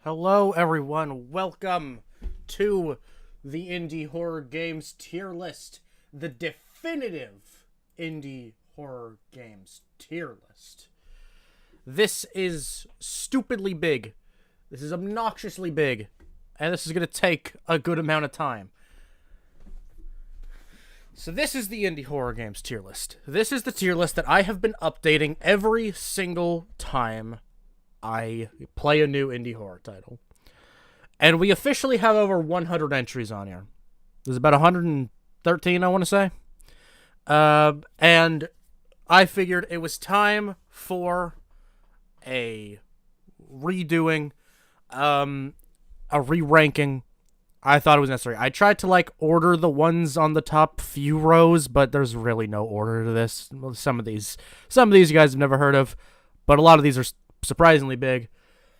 Hello, everyone. Welcome to the Indie Horror Games tier list, the definitive Indie Horror Games tier list. This is stupidly big. This is obnoxiously big. And this is going to take a good amount of time. So this is the Indie Horror Games tier list. This is the tier list that I have been updating every single time I play a new indie horror title. And we officially have over 100 entries on here. There's about 113, I want to say. And I figured it was time for a redoing, a re-ranking. I thought it was necessary. I tried to, order the ones on the top few rows, but there's really no order to this. Some of these you guys have never heard of, but a lot of these are surprisingly big.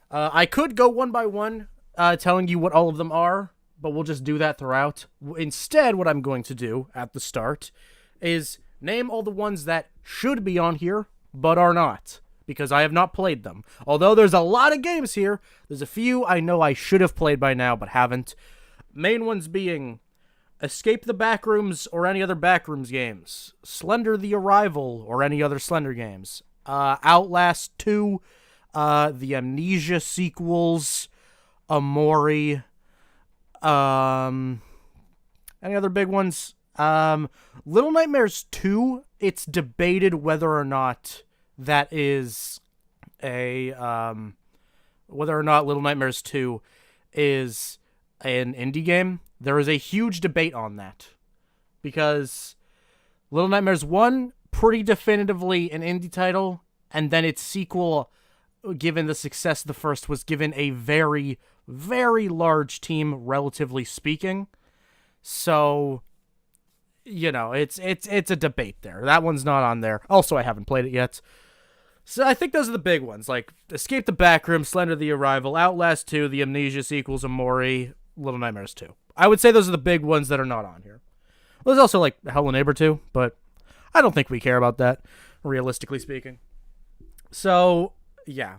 I could go one by one, telling you what all of them are, but we'll just do that throughout. Instead, what I'm going to do at the start is name all the ones that should be on here, but are not, because I have not played them. Although there's a lot of games here, there's a few I know I should have played by now, but haven't. Main ones being Escape the Backrooms or any other Backrooms games, Slender the Arrival or any other Slender games, Outlast 2, the Amnesia sequels, Amori, any other big ones? Little Nightmares 2, it's debated whether or not that is whether or not Little Nightmares 2 is an indie game. There is a huge debate on that, because Little Nightmares 1, pretty definitively an indie title, and then its sequel, given the success of the first, was given a very, very large team, relatively speaking. So, it's a debate there. That one's not on there. Also, I haven't played it yet. So I think those are the big ones, like Escape the Backroom, Slender the Arrival, Outlast 2, the Amnesia sequels, Amori, Little Nightmares 2. I would say those are the big ones that are not on here. Well, there's also, Hello Neighbor 2, but I don't think we care about that, realistically speaking. So, yeah.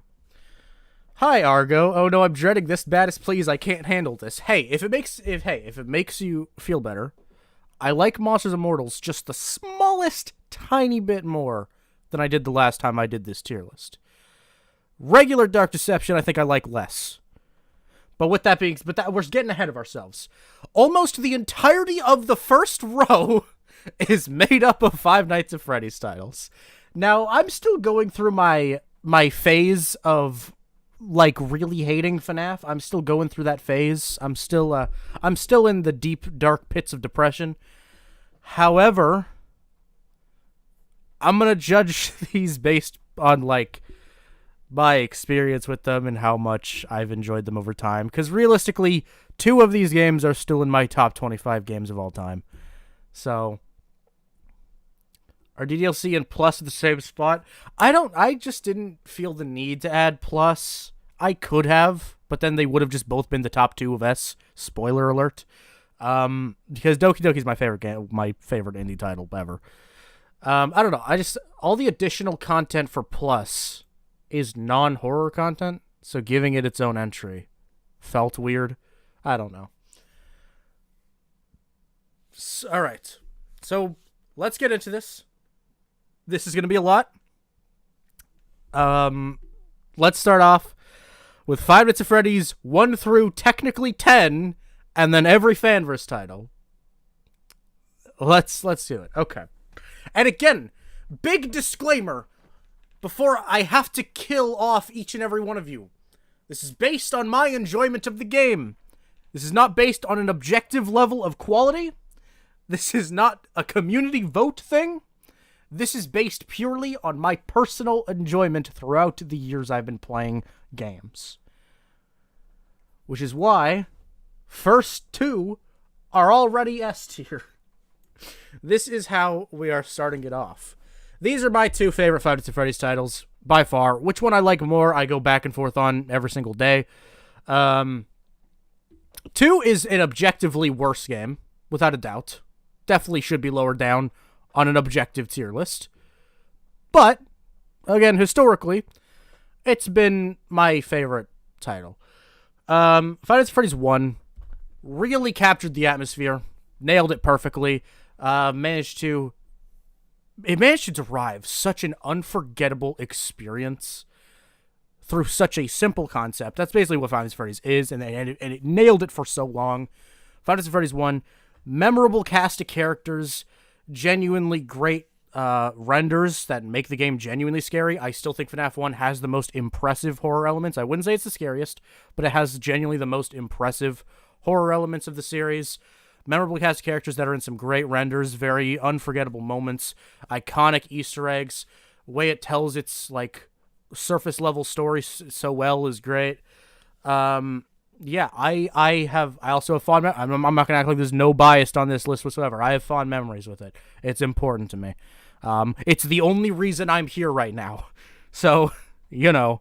Hi, Argo. Oh no, I'm dreading this. Baddest, please. I can't handle this. Hey, if it makes you feel better, I like Monsters Immortals just the smallest tiny bit more than I did the last time I did this tier list. Regular Dark Deception, I think I like less. But with that being, we're getting ahead of ourselves. Almost the entirety of the first row is made up of Five Nights at Freddy's titles. Now, I'm still going through my phase of really hating FNAF. I'm still going through that phase. I'm still in the deep dark pits of depression. However, I'm gonna judge these based on my experience with them and how much I've enjoyed them over time. Because realistically, 2 of these games are still in my top 25 games of all time. So, are DDLC and Plus at the same spot? I just didn't feel the need to add Plus. I could have, but then they would have just both been the top 2 of S. Spoiler alert. Because Doki Doki's my favorite game, my favorite indie title ever. I don't know. All the additional content for Plus is non-horror content, so giving it its own entry felt weird. I don't know. All right. So, let's get into this. This is going to be a lot. Let's start off with Five Nights at Freddy's 1 through technically 10, and then every Fanverse title. Let's do it. Okay. And again, big disclaimer before I have to kill off each and every one of you. This is based on my enjoyment of the game. This is not based on an objective level of quality. This is not a community vote thing. This is based purely on my personal enjoyment throughout the years I've been playing games. Which is why first 2 are already S tier. This is how we are starting it off. These are my 2 favorite Five Nights at Freddy's titles, by far. Which one I like more, I go back and forth on every single day. 2 is an objectively worse game, without a doubt. Definitely should be lower down on an objective tier list. But, again, historically, it's been my favorite title. Five Nights at Freddy's 1 really captured the atmosphere, nailed it perfectly, managed to derive such an unforgettable experience through such a simple concept. That's basically what Five Nights at Freddy's is, and it nailed it for so long. Five Nights at Freddy's 1, memorable cast of characters, genuinely great renders that make the game genuinely scary. I still think FNAF 1 has the most impressive horror elements. I wouldn't say it's the scariest, but it has genuinely the most impressive horror elements of the series. Memorable cast of characters that are in some great renders, very unforgettable moments, iconic Easter eggs. The way it tells its like surface level story so well is great. Yeah, I also have fond I'm not gonna act like there's no bias on this list whatsoever. I have fond memories with it. It's important to me. It's the only reason I'm here right now. So, yeah,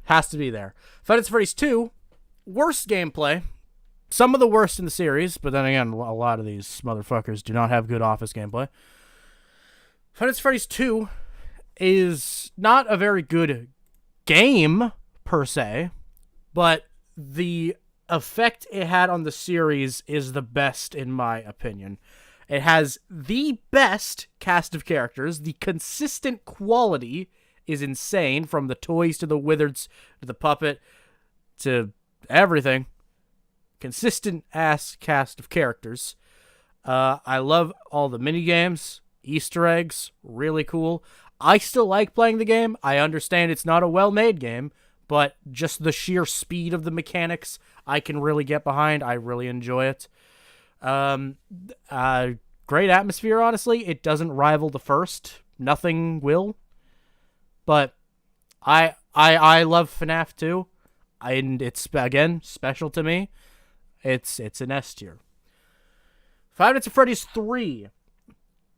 has to be there. Five Nights at Freddy's 2, worst gameplay. Some of the worst in the series, but then again, a lot of these motherfuckers do not have good office gameplay. Five Nights at Freddy's 2 is not a very good game, per se, but the effect it had on the series is the best, in my opinion. It has the best cast of characters. The consistent quality is insane, from the toys to the wizards to the puppet to everything. Consistent ass cast of characters. I love all the minigames, Easter eggs, really cool. I still like playing the game. I understand it's not a well-made game, but just the sheer speed of the mechanics I can really get behind. I really enjoy it. Great atmosphere, honestly. It doesn't rival the first. Nothing will. But I love FNAF 2. And it's, again, special to me. It's an S tier. Five Nights at Freddy's 3.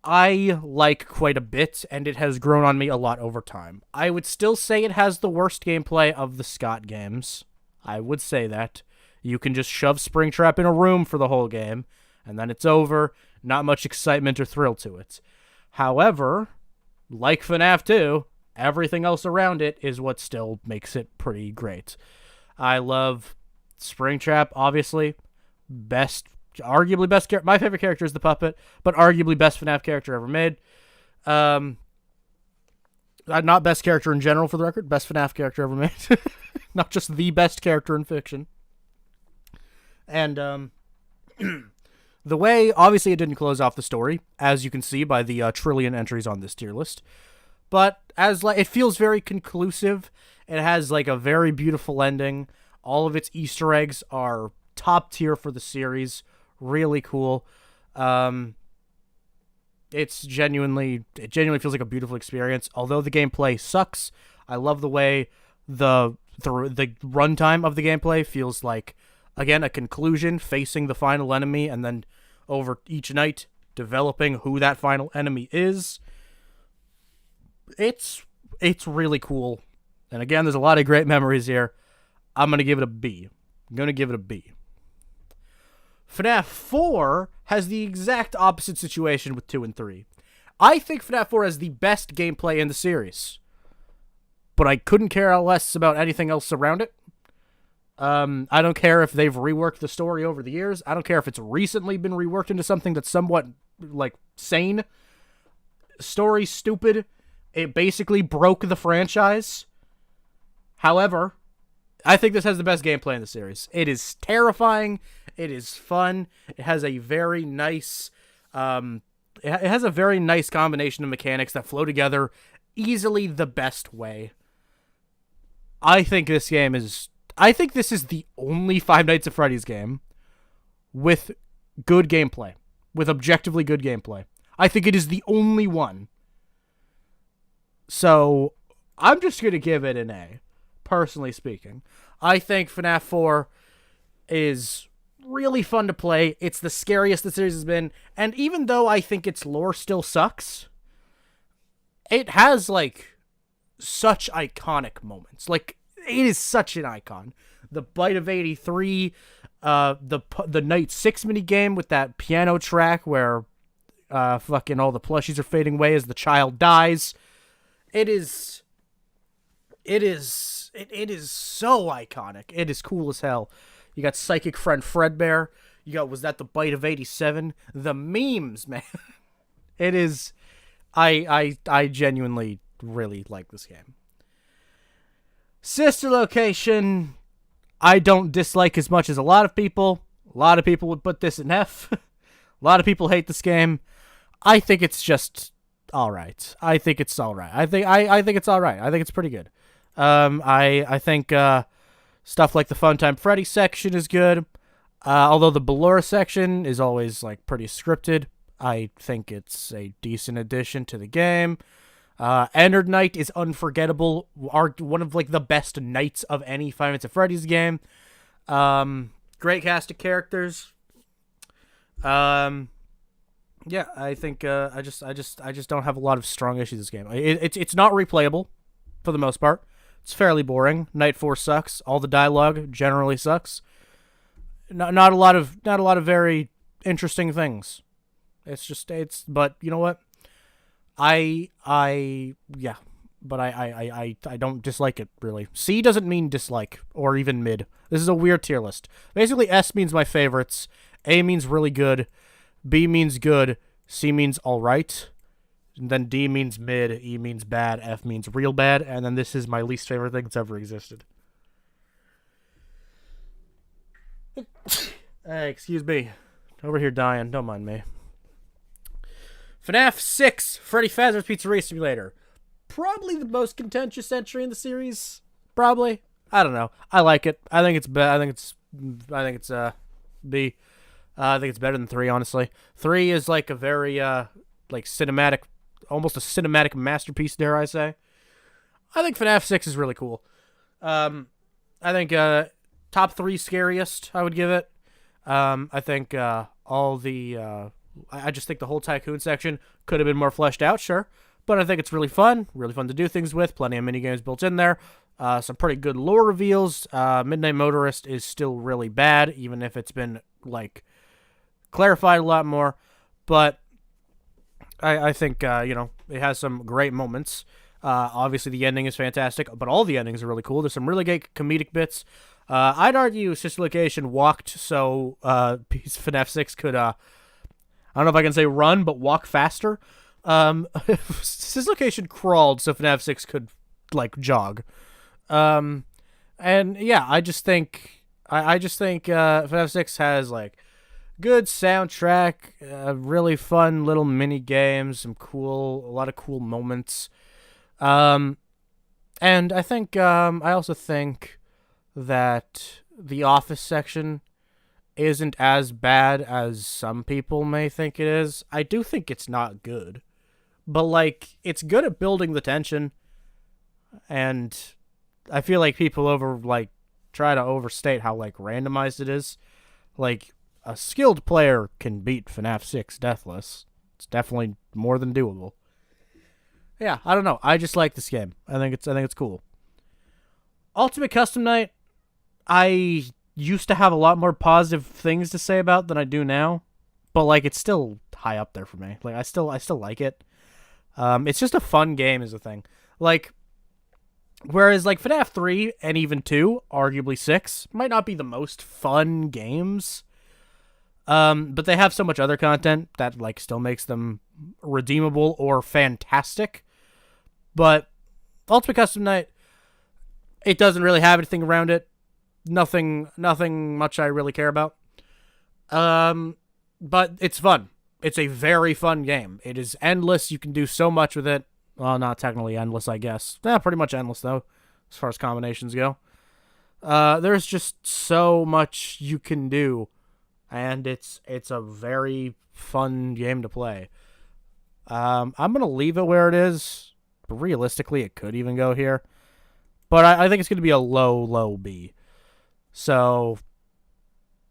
I like quite a bit, and it has grown on me a lot over time. I would still say it has the worst gameplay of the Scott games. I would say that. You can just shove Springtrap in a room for the whole game, and then it's over. Not much excitement or thrill to it. However, like FNAF 2, everything else around it is what still makes it pretty great. I love Springtrap, obviously. Arguably best character. My favorite character is the puppet, but arguably best FNAF character ever made. Not best character in general, for the record. Best FNAF character ever made. Not just the best character in fiction. And the way, obviously, it didn't close off the story, as you can see by the trillion entries on this tier list. But it feels very conclusive. It has like a very beautiful ending. All of its Easter eggs are top tier for the series. Really cool. It genuinely feels like a beautiful experience. Although the gameplay sucks, I love the way the runtime of the gameplay feels like, again, a conclusion, facing the final enemy, and then over each night developing who that final enemy is. It's really cool. And again, there's a lot of great memories here. I'm going to give it a B. FNAF 4 has the exact opposite situation with 2 and 3. I think FNAF 4 has the best gameplay in the series, but I couldn't care less about anything else around it. I don't care if they've reworked the story over the years. I don't care if it's recently been reworked into something that's somewhat, like, sane. Story stupid. It basically broke the franchise. However, I think this has the best gameplay in the series. It is terrifying. It is fun. It has a very nice, it has a very nice combination of mechanics that flow together easily the best way. I think this is the only Five Nights at Freddy's game with good gameplay, with objectively good gameplay. I think it is the only one. So I'm just going to give it an A, personally speaking. I think FNAF 4 is really fun to play. It's the scariest the series has been. And even though I think its lore still sucks, it has, like, such iconic moments. Like, it is such an icon. The Bite of 83, the Night 6 minigame with that piano track where fucking all the plushies are fading away as the child dies. It is it is so iconic. It is cool as hell. You got Psychic Friend Fredbear. You got, was that the Bite of 87? The memes, man. It is, I genuinely really like this game. Sister Location, I don't dislike as much as a lot of people. A lot of people would put this in F. A lot of people hate this game. I think it's just alright. I think it's alright. I think it's alright. I think it's pretty good. I think stuff like the Funtime Freddy section is good. Although the Ballora section is always like pretty scripted, I think it's a decent addition to the game. Ennard Night is unforgettable. One of like the best nights of any Five Nights at Freddy's game. Great cast of characters. Yeah, I think I just don't have a lot of strong issues with this game. It's not replayable for the most part. It's fairly boring. Night 4 sucks. All the dialogue generally sucks. Not a lot of very interesting things. But you know what? I don't dislike it really. C doesn't mean dislike or even mid. This is a weird tier list. Basically, S means my favorites. A means really good. B means good. C means alright. And then D means mid. E means bad. F means real bad. And then this is my least favorite thing that's ever existed. Hey, excuse me. Over here dying. Don't mind me. FNAF 6, Freddy Fazbear's Pizzeria Simulator. Probably the most contentious entry in the series. Probably. I don't know. I like it. I think it's B. I think it's B. I think it's better than 3, honestly. 3 is like a very like cinematic, almost a cinematic masterpiece, dare I say. I think FNAF 6 is really cool. I think top 3 scariest, I would give it. I think all the I just think the whole Tycoon section could have been more fleshed out, sure. But I think it's really fun to do things with. Plenty of minigames built in there. Some pretty good lore reveals. Midnight Motorist is still really bad, even if it's been, like, clarified a lot more. But I think, it has some great moments. Obviously, the ending is fantastic, but all the endings are really cool. There's some really great comedic bits. I'd argue Sister Location walked so FNAF 6 could, I don't know if I can say run, but walk faster. Sister Location crawled so FNAF 6 could, like, jog. And yeah, I just think FNAF 6 has, like, good soundtrack, really fun little mini games, a lot of cool moments. And I think, I also think that the Office section isn't as bad as some people may think it is. I do think it's not good, but, like, it's good at building the tension, and I feel like people try to overstate how, like, randomized it is. Like, a skilled player can beat FNAF 6 deathless. It's definitely more than doable. Yeah, I don't know. I just like this game. I think it's cool. Ultimate Custom Night, I used to have a lot more positive things to say about than I do now, but, like, it's still high up there for me. Like, I still like it. It's just a fun game is the thing. Like, whereas, like, FNAF 3 and even 2, arguably 6, might not be the most fun games, but they have so much other content that, like, still makes them redeemable or fantastic. But Ultimate Custom Night, it doesn't really have anything around it. Nothing much I really care about. But it's fun. It's a very fun game. It is endless. You can do so much with it. Well, not technically endless, I guess. Pretty much endless, though, as far as combinations go. There's just so much you can do, and it's a very fun game to play. I'm going to leave it where it is. But realistically, it could even go here. But I think it's going to be a low B. So,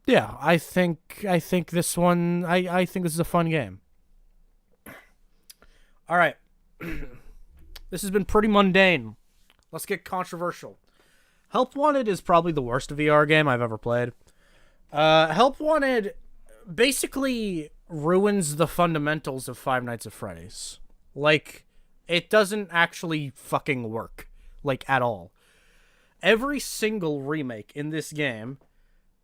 yeah, I think this one, I think this is a fun game. All right. This has been pretty mundane. Let's get controversial. Help Wanted is probably the worst VR game I've ever played. Help Wanted basically ruins the fundamentals of Five Nights at Freddy's. Like, it doesn't actually fucking work. Like, at all. Every single remake in this game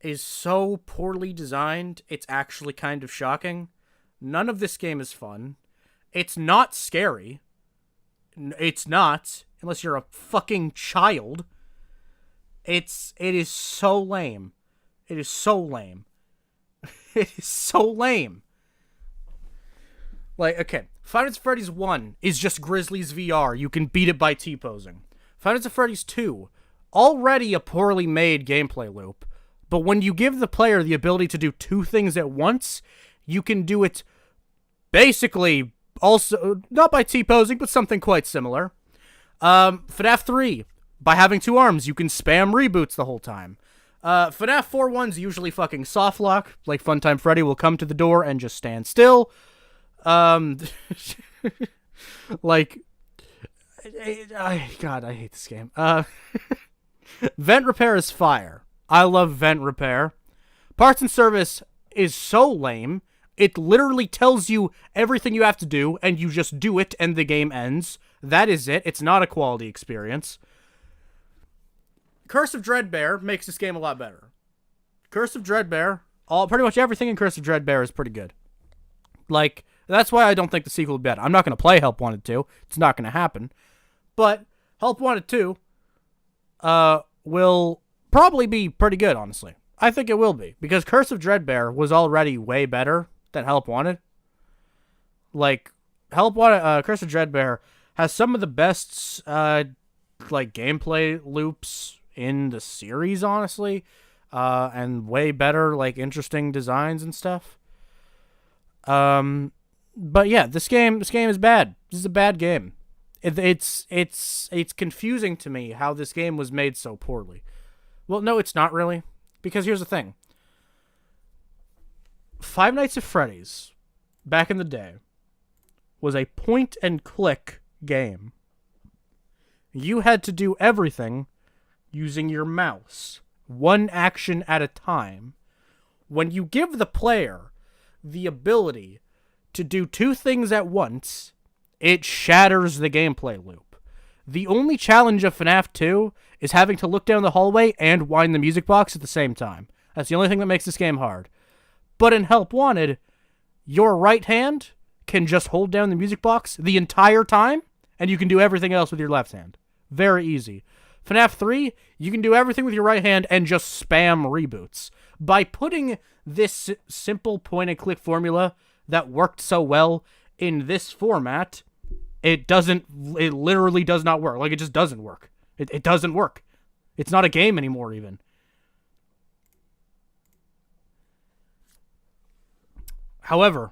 is so poorly designed, it's actually kind of shocking. None of this game is fun. It's not scary. It's not, unless you're a fucking child. It is so lame. It is so lame. It is so lame. Like, okay, Five Nights at Freddy's 1 is just Grizzlies VR. You can beat it by T-posing. Five Nights at Freddy's 2, already a poorly made gameplay loop, but when you give the player the ability to do two things at once, you can do it basically also, not by T-posing, but something quite similar. FNAF 3, by having two arms, you can spam reboots the whole time. FNAF 4 one's usually fucking soft lock, like Funtime Freddy will come to the door and just stand still. Like, God, I hate this game. Vent repair is fire. I love vent repair. Parts and service is so lame. It literally tells you everything you have to do, and you just do it, and the game ends. That is it. It's not a quality experience. Curse of Dreadbear makes this game a lot better. Curse of Dreadbear, pretty much everything in Curse of Dreadbear is pretty good. Like, that's why I don't think the sequel will be bad. I'm not going to play Help Wanted 2. It's not going to happen. But Help Wanted 2 will probably be pretty good, honestly. I think it will be. Because Curse of Dreadbear was already way better than Help Wanted. Like, Help Wanted, Curse of Dreadbear has some of the best, like, gameplay loops in the series, honestly. And way better, like, interesting designs and stuff. But yeah, this game is bad. This is a bad game. It's confusing to me how this game was made so poorly. Well, no, it's not really. Because here's the thing. Five Nights at Freddy's, back in the day, was a point-and-click game. You had to do everything using your mouse, one action at a time. When you give the player the ability to do two things at once, it shatters the gameplay loop. The only challenge of FNAF 2 is having to look down the hallway and wind the music box at the same time. That's the only thing that makes this game hard. But in Help Wanted, your right hand can just hold down the music box the entire time, and you can do everything else with your left hand. Very easy. FNAF 3, you can do everything with your right hand and just spam reboots. By putting this simple point-and-click formula that worked so well in this format, it literally does not work. Like, it just doesn't work. It doesn't work. It's not a game anymore, even. However,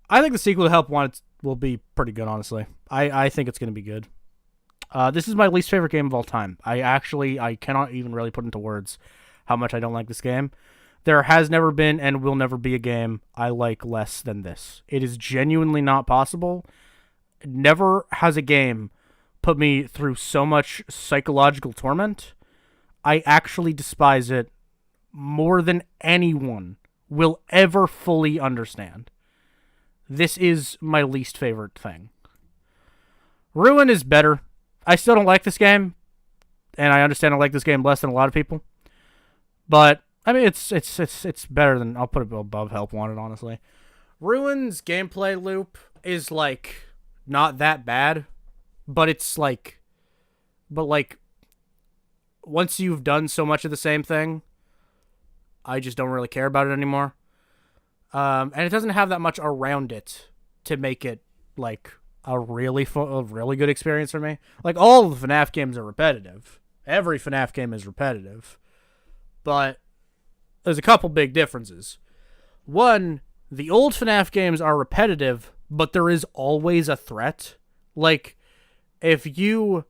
I think the sequel to Help Wanted will be pretty good, honestly. I think it's going to be good. This is my least favorite game of all time. I cannot even really put into words how much I don't like this game. There has never been and will never be a game I like less than this. It is genuinely not possible. Never has a game put me through so much psychological torment. I actually despise it more than anyone will ever fully understand. This is my least favorite thing. Ruin is better. I still don't like this game, and I understand I like this game less than a lot of people. But I mean, it's better than, I'll put it above Help Wanted, honestly. Ruin's gameplay loop is like not that bad, but it's like, once you've done so much of the same thing, I just don't really care about it anymore. And it doesn't have that much around it to make it like a really good experience for me. Like, all the FNAF games are repetitive. Every FNAF game is repetitive. But there's a couple big differences. One, the old FNAF games are repetitive, but there is always a threat. Like, if you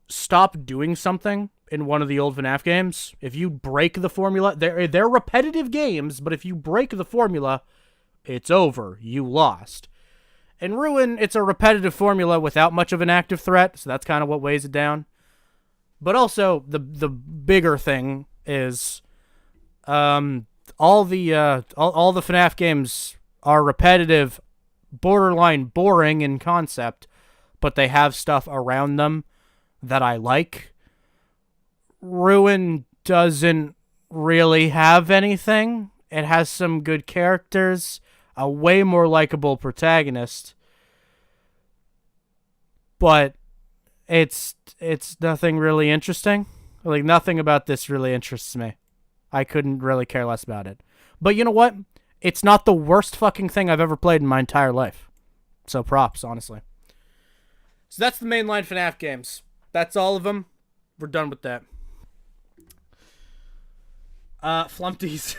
stop doing something in one of the old FNAF games, if you break the formula, they're repetitive games, but if you break the formula, it's over. You lost. In Ruin, it's a repetitive formula without much of an active threat, so that's kind of what weighs it down. But also, the bigger thing is, all the FNAF games are repetitive, borderline boring in concept, but they have stuff around them that I like. Ruin doesn't really have anything. It has some good characters, a way more likable protagonist, but it's nothing really interesting. Like, nothing about this really interests me. I couldn't really care less about it. But you know what? It's not the worst fucking thing I've ever played in my entire life. So props, honestly. So that's the mainline FNAF games. That's all of them. We're done with that. Flumpties.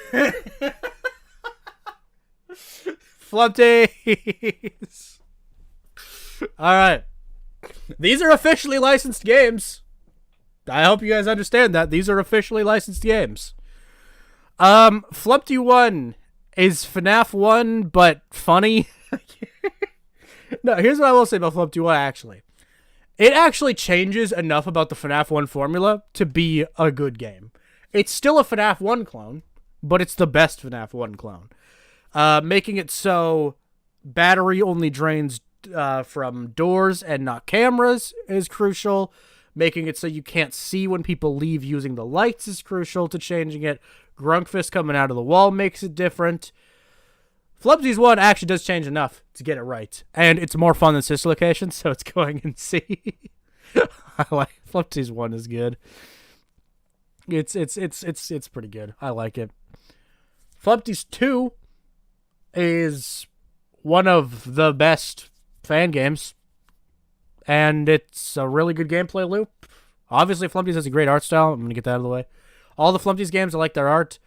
Flumpties. Alright. These are officially licensed games. I hope you guys understand that. These are officially licensed games. Flumpty 1 is FNAF 1, but funny. No, here's what I will say about Flumpty 1, actually. It actually changes enough about the FNAF 1 formula to be a good game. It's still a FNAF 1 clone, but it's the best FNAF 1 clone. Making it so battery only drains from doors and not cameras is crucial. Making it so you can't see when people leave using the lights is crucial to changing it. Grunkfist coming out of the wall makes it different. Flumpty's 1 actually does change enough to get it right. And it's more fun than Sister Location, so it's going and see. I like Flumpty's 1 is good. It's pretty good. I like it. Flumpty's 2 is one of the best fan games. And it's a really good gameplay loop. Obviously, Flumpty's has a great art style. I'm going to get that out of the way. All the Flumpty's games, I like their art.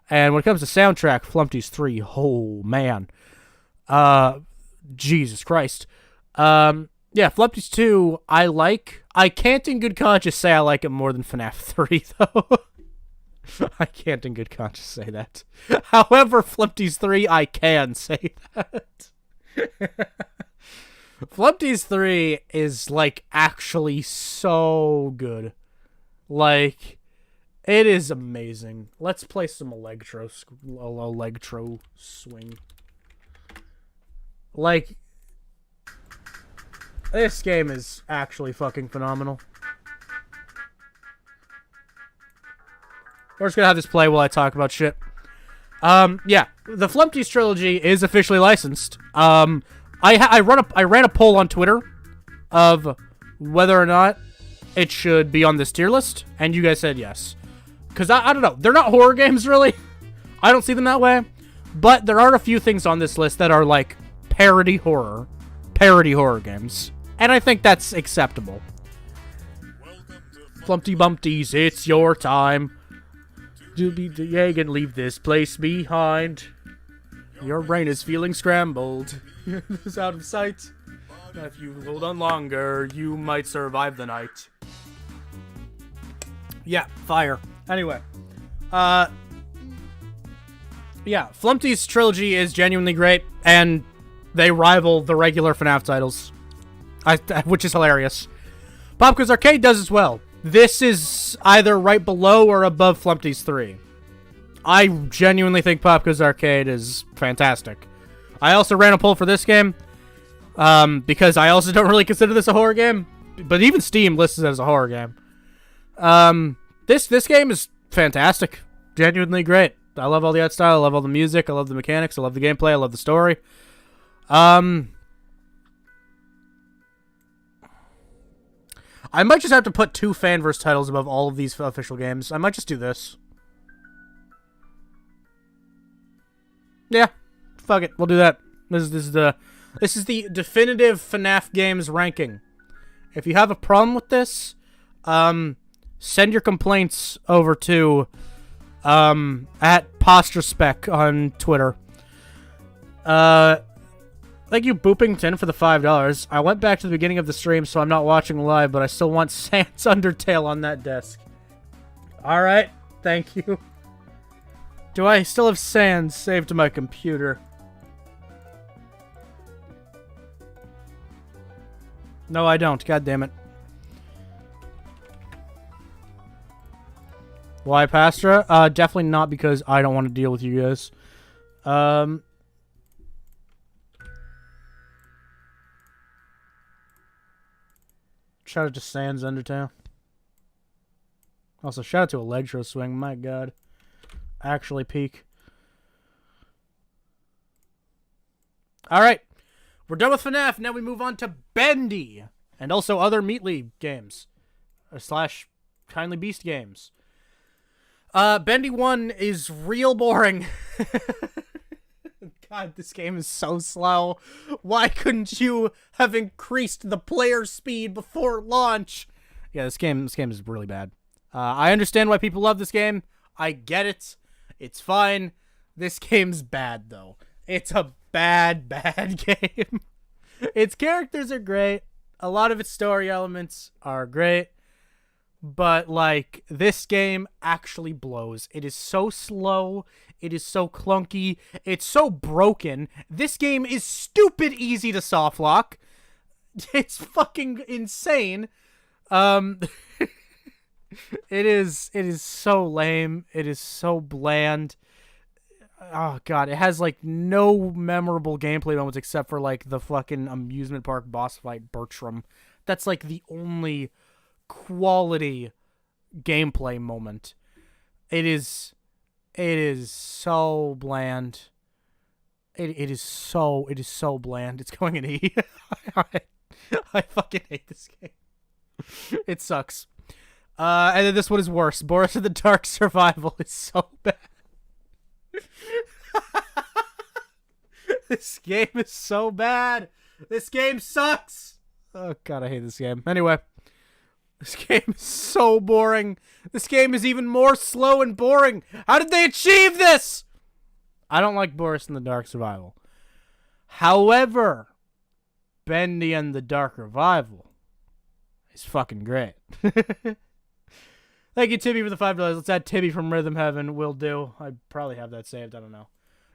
And when it comes to soundtrack, Flumpty's 3, oh, man. Jesus Christ. Yeah, Flumpty's 2, I like. I can't in good conscience say I like it more than FNAF 3, though. I can't in good conscience say that. However, Flumpty's 3, I can say that. Flumpty's 3 is, like, actually so good. Like, it is amazing. Let's play some electro swing. Like, this game is actually fucking phenomenal. We're just gonna have this play while I talk about shit. Yeah, the Flumpty's trilogy is officially licensed. I ran a poll on Twitter of whether or not it should be on this tier list, and you guys said yes. Because I don't know, they're not horror games, really. I don't see them that way. But there are a few things on this list that are, like, parody horror games. And I think that's acceptable. Flumpty Bumpties, it's your time. You can leave this place behind. Your brain is feeling scrambled. It's out of sight. If you hold on longer, you might survive the night. Yeah, fire. Anyway. Yeah, Flumpty's trilogy is genuinely great, and they rival the regular FNAF titles, which is hilarious. Popca's Arcade does as well. This is either right below or above Flumpty's 3. I genuinely think Popca's Arcade is fantastic. I also ran a poll for this game, because I also don't really consider this a horror game, but even Steam lists it as a horror game. This game is fantastic. Genuinely great. I love all the art style, I love all the music, I love the mechanics, I love the gameplay, I love the story. I might just have to put 2 fanverse titles above all of these official games. I might just do this. Yeah, fuck it, we'll do that. This is the definitive FNAF games ranking. If you have a problem with this, send your complaints over to at PostureSpec on Twitter. Thank you, Boopington, for the $5. I went back to the beginning of the stream, so I'm not watching live, but I still want Sans Undertale on that desk. Alright, thank you. Do I still have Sans saved to my computer? No, I don't. God damn it. Why Pastra? Definitely not because I don't want to deal with you guys. Shout out to Sans Undertale. Also, shout out to Electro Swing. My God. Actually peak. Alright. We're done with FNAF. Now we move on to Bendy. And also other Meatly games. / Kindly Beast games. Bendy 1 is real boring. God, this game is so slow. Why couldn't you have increased the player speed before launch? Yeah, this game is really bad. I understand why people love this game. I get it. It's fine. This game's bad, though. It's a bad game. Its characters are great. A lot of its story elements are great. But, like, this game actually blows. It is so slow. It is so clunky. It's so broken. This game is stupid easy to softlock. It's fucking insane. It is so lame. It is so bland. Oh, God. It has, like, no memorable gameplay moments except for, like, the fucking amusement park boss fight Bertram. That's, like, the only quality gameplay moment. It is so bland. It is so bland. It's going in E. I fucking hate this game. It sucks. And then this one is worse. Boris of the Dark Survival is so bad. This game is so bad. This game sucks. Oh, God, I hate this game. Anyway. This game is so boring. This game is even more slow and boring. How did they achieve this? I don't like Boris and the Dark Survival. However, Bendy and the Dark Revival is fucking great. Thank you, Tibby, for the $5. Let's add Tibby from Rhythm Heaven. Will do. I probably have that saved. I don't know.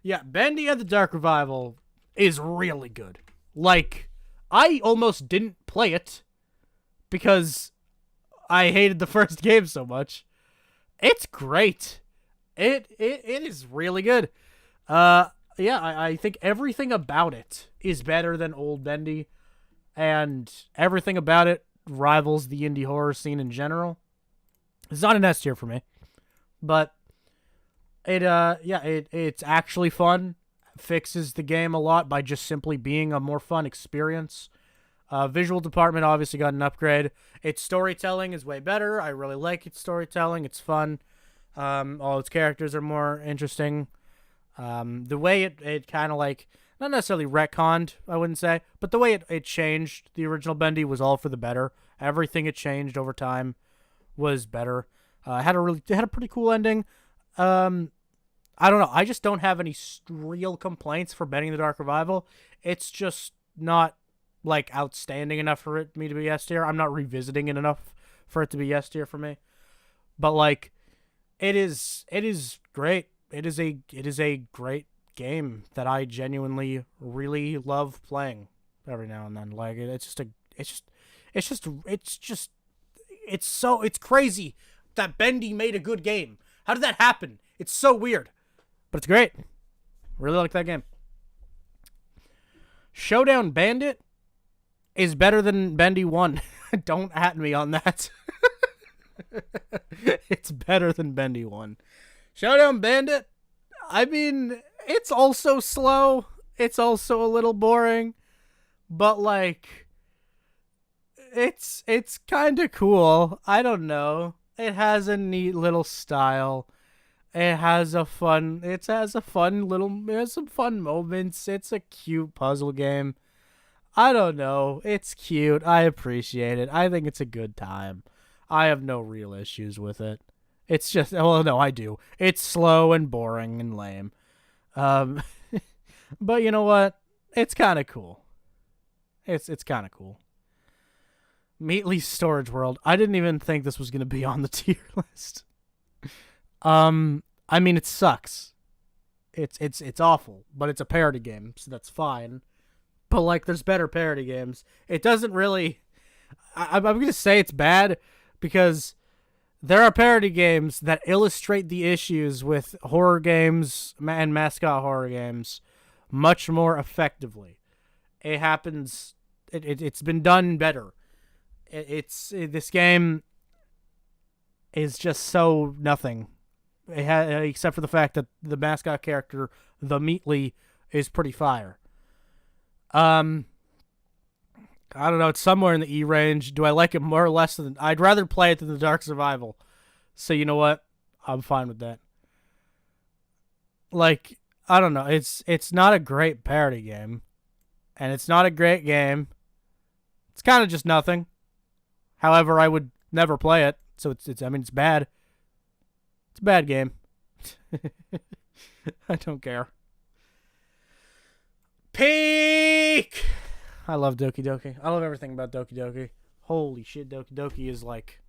Yeah, Bendy and the Dark Revival is really good. Like, I almost didn't play it because I hated the first game so much. It's great. It is really good. Yeah, I think everything about it is better than old Bendy, and everything about it rivals the indie horror scene in general. It's not an S tier for me, but it's actually fun. Fixes the game a lot by just simply being a more fun experience. Visual department obviously got an upgrade. Its storytelling is way better. I really like its storytelling. It's fun. All its characters are more interesting. The way it kind of like, not necessarily retconned, I wouldn't say, but the way it changed the original Bendy was all for the better. Everything it changed over time was better. It had a pretty cool ending. I don't know. I just don't have any real complaints for Bendy the Dark Revival. It's just not like outstanding enough for me to be S tier. I'm not revisiting it enough for it to be S tier for me. But like, it is great. It is a great game that I genuinely really love playing every now and then. Like, it's crazy that Bendy made a good game. How did that happen? It's so weird, but it's great. Really like that game. Showdown Bandit is better than Bendy 1. Don't at me on that. It's better than Bendy 1. Showdown Bandit, I mean, it's also slow. It's also a little boring. But, like, it's kind of cool. I don't know. It has a neat little style. It has some fun moments. It's a cute puzzle game. I don't know. It's cute. I appreciate it. I think it's a good time. I have no real issues with it. It's just, well, no, I do. It's slow and boring and lame. But you know what? It's kind of cool. It's kind of cool. Meatly's Storage World. I didn't even think this was going to be on the tier list. I mean, it sucks. It's awful, but it's a parody game, so that's fine. But, like, there's better parody games. It doesn't really... I'm going to say it's bad because there are parody games that illustrate the issues with horror games and mascot horror games much more effectively. It happens... It's been done better. this game is just so nothing. Except for the fact that the mascot character, the Meatly, is pretty fire. I don't know. It's somewhere in the E range. Do I like it more or less than? I'd rather play it than the Dark Survival. So you know what? I'm fine with that. Like, I don't know. It's not a great parody game, and it's not a great game. It's kind of just nothing. However, I would never play it. So it's bad. It's a bad game. I don't care. Peak! I love Doki Doki. I love everything about Doki Doki. Holy shit, Doki Doki is like...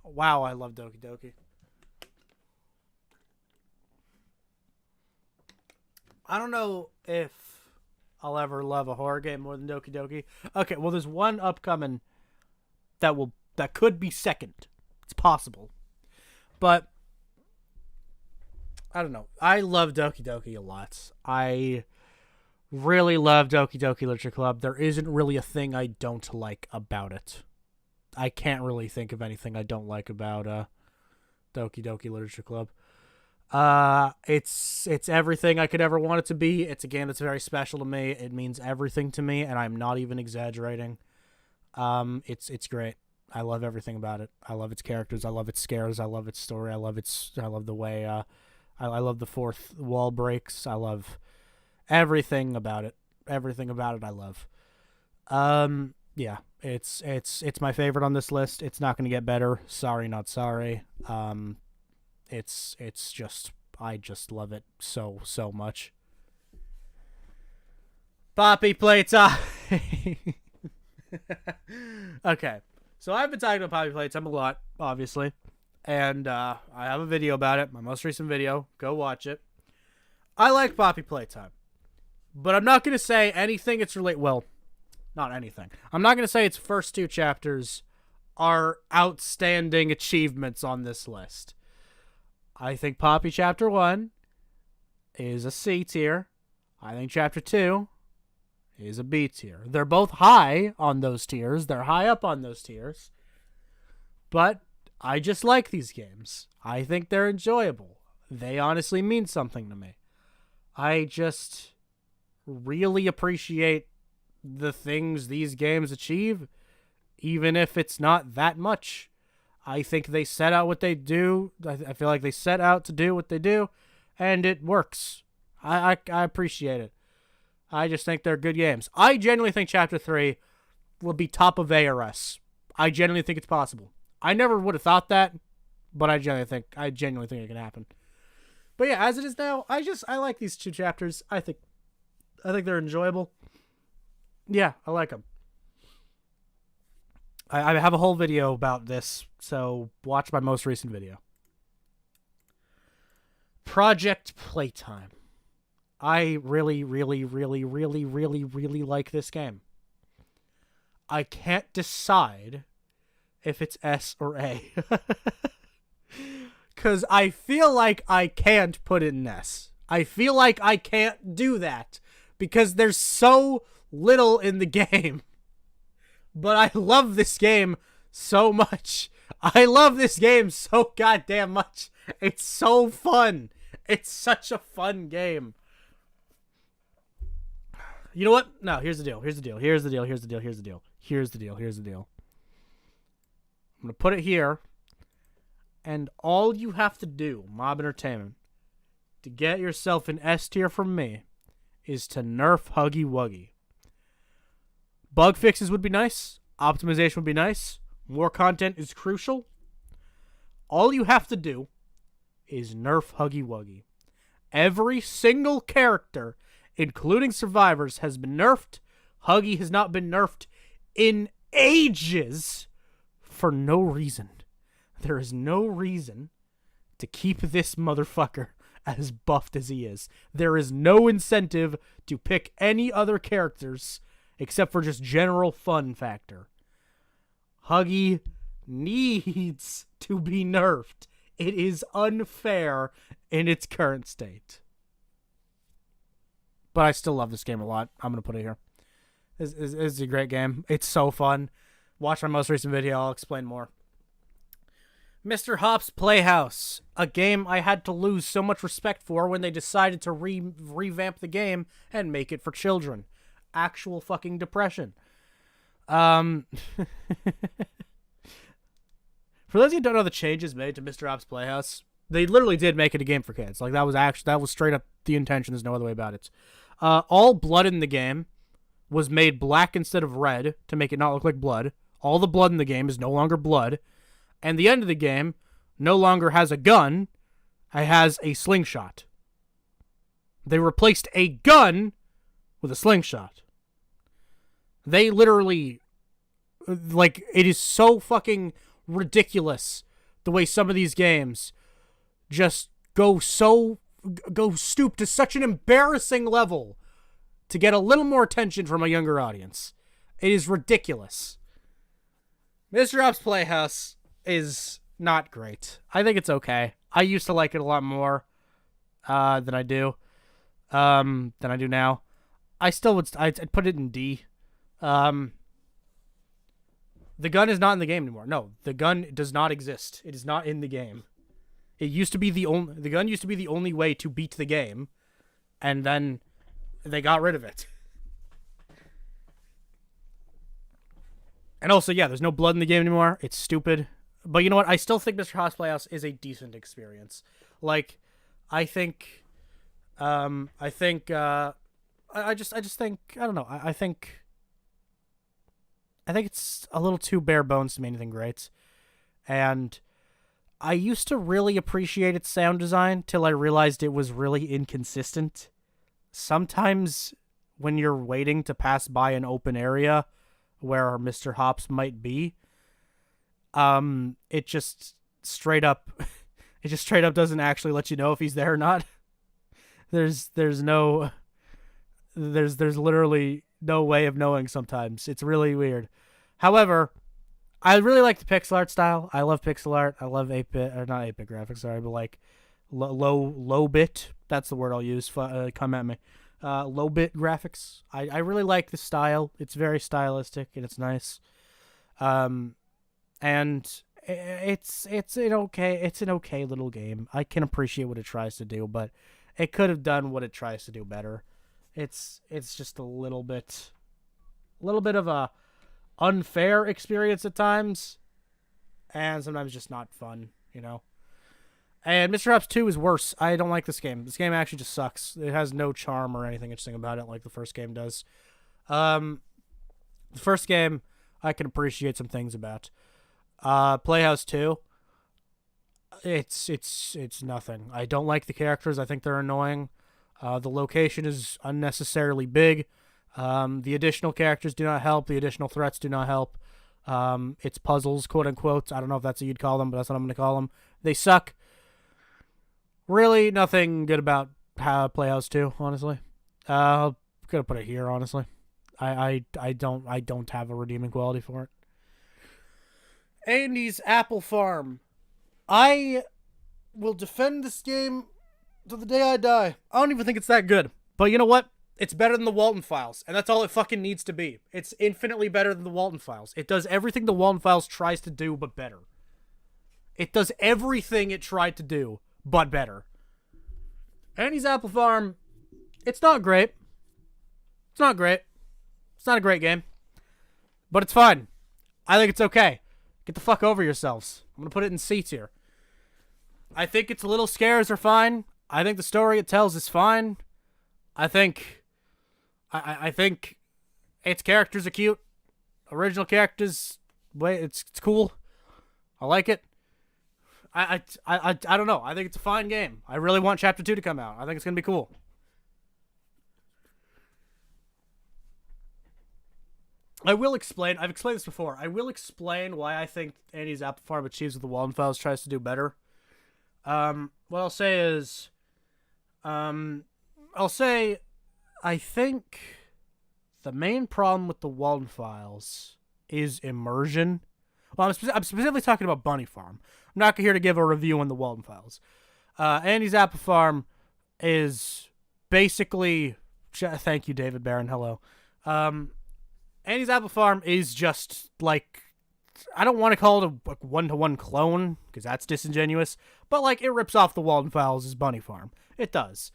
Wow, I love Doki Doki. I don't know if I'll ever love a horror game more than Doki Doki. Okay, well, there's one upcoming that could be second. It's possible. But I don't know. I love Doki Doki a lot. I really love Doki Doki Literature Club. There isn't really a thing I don't like about it. I can't really think of anything I don't like about Doki Doki Literature Club. It's everything I could ever want it to be. It's a game that's very special to me. It means everything to me, and I'm not even exaggerating. It's great. I love everything about it. I love its characters. I love its scares. I love its story. I love the way I love the fourth wall breaks. I love everything about it. Everything about it I love. Yeah, it's my favorite on this list. It's not going to get better. Sorry, not sorry. It's just, I just love it so much. Poppy Playtime. Okay, so I've been talking about Poppy Playtime a lot, obviously, and I have a video about it. My most recent video. Go watch it. I like Poppy Playtime, but I'm not going to say anything it's related. Well, not anything. I'm not going to say its first two chapters are outstanding achievements on this list. I think Poppy Chapter 1 is a C tier. I think Chapter 2 is a B tier. They're both high on those tiers. They're high up on those tiers. But I just like these games. I think they're enjoyable. They honestly mean something to me. I just really appreciate the things these games achieve, even if it's not that much. I think they set out what they do. I feel like they set out to do what they do, and it works. I appreciate it. I just think they're good games. I genuinely think Chapter 3 will be top of ARS. I genuinely think it's possible. I never would have thought that, but I genuinely think it can happen. But yeah, as it is now, I like these two chapters. I think they're enjoyable. Yeah, I like them. I have a whole video about this, so watch my most recent video. Project Playtime. I really like this game. I can't decide if it's S or A. Because I feel like I can't put it in S. I feel like I can't do that because there's so little in the game. But I love this game so much. I love this game so goddamn much. It's so fun. It's such a fun game. You know what? No, here's the deal. I'm going to put it here. And all you have to do, Mob Entertainment, to get yourself an S tier from me is to nerf Huggy Wuggy. Bug fixes would be nice. Optimization would be nice. More content is crucial. All you have to do is nerf Huggy Wuggy. Every single character, including survivors, has been nerfed. Huggy has not been nerfed in ages for no reason. There is no reason to keep this motherfucker as buffed as he is. There is no incentive to pick any other characters except for just general fun factor. Huggy needs to be nerfed. It is unfair in its current state. But I still love this game a lot. I'm going to put it here. It's a great game. It's so fun. Watch my most recent video. I'll explain more. Mr. Hop's Playhouse, a game I had to lose so much respect for when they decided to revamp the game and make it for children. Actual fucking depression. For those of you who don't know the changes made to Mr. Hop's Playhouse, they literally did make it a game for kids. Like, that was straight up the intention. There's no other way about it. All blood in the game was made black instead of red to make it not look like blood. All the blood in the game is no longer blood. And the end of the game no longer has a gun. It has a slingshot. They replaced a gun with a slingshot. They literally, like, it is so fucking ridiculous the way some of these games just go stoop to such an embarrassing level to get a little more attention from a younger audience. It is ridiculous. Mr. Hop's Playhouse is not great. I think it's okay. I used to like it a lot more than I do now. I'd put it in D. The gun is not in the game anymore. No, the gun does not exist. It is not in the game. The gun used to be the only way to beat the game, and then they got rid of it. And also, yeah, there's no blood in the game anymore. It's stupid. But you know what? I still think Mr. Hop's Playhouse is a decent experience. Like, I think, I just think, I don't know. I think it's a little too bare bones to be anything great. And I used to really appreciate its sound design till I realized it was really inconsistent. Sometimes when you're waiting to pass by an open area where Mr. Hops might be, it just straight up doesn't actually let you know if he's there or not. There's literally no way of knowing sometimes. It's really weird. However, I really like the pixel art style. I love pixel art. I love 8-bit, or not 8-bit graphics, sorry, but like low bit. That's the word I'll use. Come at me. Low bit graphics. I really like the style. It's very stylistic and it's nice. And it's an okay little game. I can appreciate what it tries to do, but it could have done what it tries to do better. It's just a little bit of a unfair experience at times, and sometimes just not fun, you know. And Mr. Hops 2 is worse. I don't like this game. This game actually just sucks. It has no charm or anything interesting about it like the first game does. The first game I can appreciate some things about. Playhouse 2, it's nothing. I don't like the characters. I think they're annoying. The location is unnecessarily big. The additional characters do not help. The additional threats do not help. It's puzzles, quote unquote. I don't know if that's what you'd call them, but that's what I'm going to call them. They suck. Really, nothing good about Playhouse 2, honestly. I'm gonna put it here, honestly. I don't have a redeeming quality for it. Andy's Apple Farm. I will defend this game to the day I die. I don't even think it's that good. But you know what? It's better than the Walton Files, and that's all it fucking needs to be. It's infinitely better than the Walton Files. It does everything the Walton Files tries to do, but better. It does everything it tried to do, but better. Andy's Apple Farm, it's not great. It's not great. It's not a great game. But it's fine. I think it's okay. Get the fuck over yourselves. I'm going to put it in C tier. I think its little scares are fine. I think the story it tells is fine. I think its characters are cute. Original characters, it's cool. I like it. I don't know. I think it's a fine game. I really want Chapter 2 to come out. I think it's going to be cool. I will explain. I've explained this before. I will explain why I think Andy's Apple Farm achieves what the Walden Files tries to do better. What I'll say is, I think the main problem with the Walden Files is immersion. Well, I'm specifically talking about Bunny Farm. I'm not here to give a review on the Walden Files. Andy's Apple Farm is basically... Thank you, David Barron. Hello. Andy's Apple Farm is just like I don't want to call it a one-to-one clone, because that's disingenuous, but, like, it rips off the Walden Fowls' Bunny Farm. It does.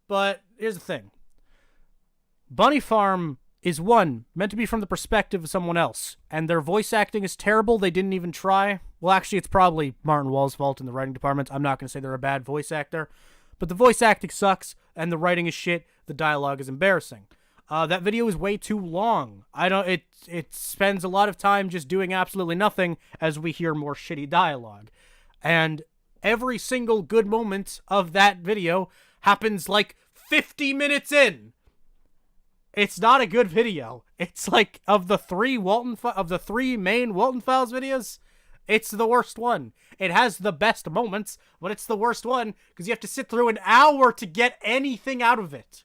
But here's the thing. Bunny Farm is, one, meant to be from the perspective of someone else, and their voice acting is terrible. They didn't even try. Well, actually, it's probably Martin Wall's fault in the writing department. I'm not going to say they're a bad voice actor, but the voice acting sucks, and the writing is shit. The dialogue is embarrassing. That video is way too long. It spends a lot of time just doing absolutely nothing as we hear more shitty dialogue. And every single good moment of that video happens like 50 minutes in. It's not a good video. It's like, of the three main Walton Files videos, it's the worst one. It has the best moments, but it's the worst one because you have to sit through an hour to get anything out of it.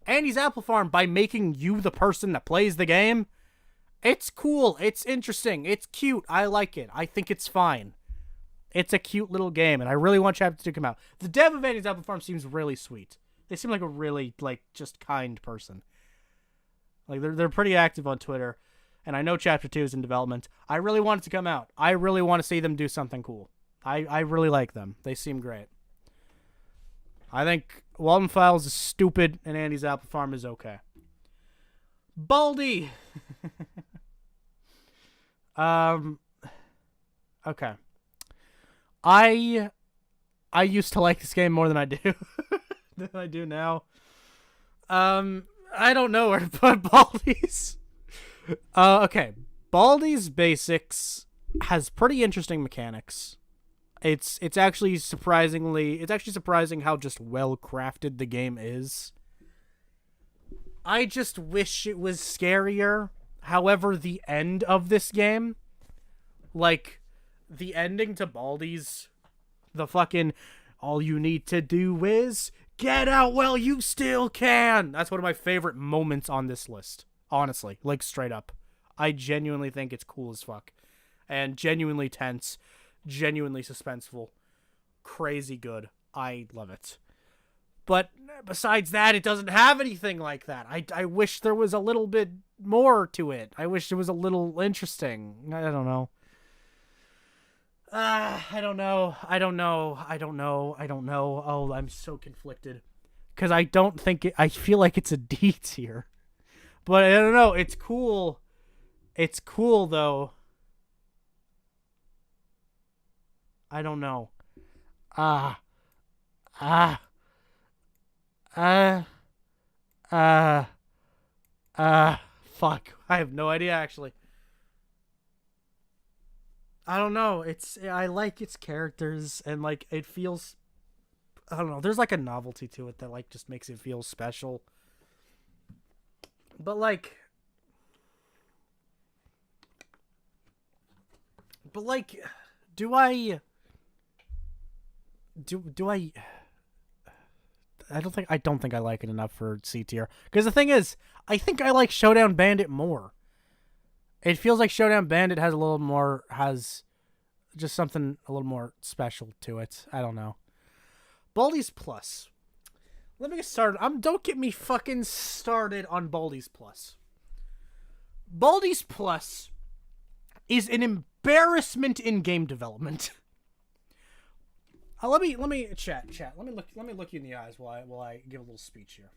Andy's Apple Farm, by making you the person that plays the game, it's cool, it's interesting, it's cute, I like it, I think it's fine. It's a cute little game, and I really want Chapter 2 to come out. The dev of Andy's Apple Farm seems really sweet. They seem like a really, like, just kind person. Like, they're pretty active on Twitter, and I know Chapter 2 is in development. I really want it to come out. I really want to see them do something cool. I really like them. They seem great. I think Walden Files is stupid, and Andy's Apple Farm is okay. Baldy! Okay. I used to like this game more than I do. Than I do now. I don't know where to put Baldi's. Okay. Baldi's Basics has pretty interesting mechanics. It's actually surprising how just well crafted the game is. I just wish it was scarier. However, the end of this game, like the ending to Baldi's, the fucking all you need to do is get out while you still can. That's one of my favorite moments on this list. Honestly, like straight up. I genuinely think it's cool as fuck. And genuinely tense. Genuinely suspenseful. Crazy good. I love it. But besides that, it doesn't have anything like that. I wish there was a little bit more to it. I wish it was a little interesting. I don't know. I don't know. Oh, I'm so conflicted. Because I feel like it's a D tier. But I don't know. It's cool. It's cool, though. I don't know. Fuck. I have no idea, actually. I don't know. I like its characters, and, like, it feels... I don't know. There's, like, a novelty to it that, like, just makes it feel special. But, like... do I don't think I like it enough for C tier. Because the thing is, I think I like Showdown Bandit more. It feels like Showdown Bandit has just something a little more special to it. I don't know. Baldi's Plus. Let me get started. Don't get me fucking started on Baldi's Plus. Baldi's Plus is an embarrassment in game development. Let me chat. Let me look you in the eyes while I give a little speech here.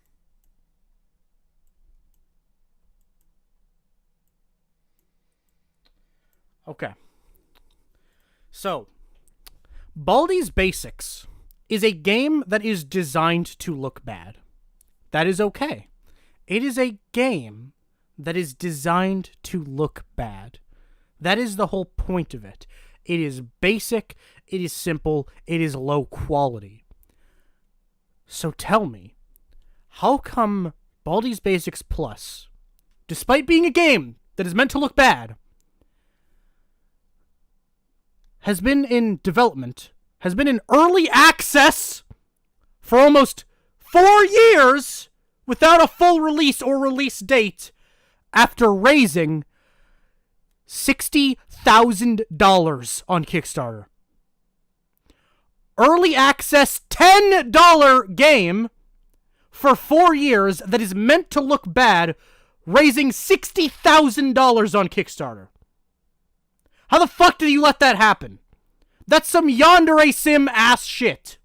Okay. So, Baldi's Basics is a game that is designed to look bad. That is okay. It is a game that is designed to look bad. That is the whole point of it. It is basic, it is simple, it is low quality. So tell me, how come Baldi's Basics Plus, despite being a game that is meant to look bad, has been in development, has been in early access for almost 4 years without a full release or release date after raising $60,000 on Kickstarter? Early access $10 game for 4 years that is meant to look bad, raising $60,000 on Kickstarter. How the fuck did you let that happen? That's some yandere sim ass shit.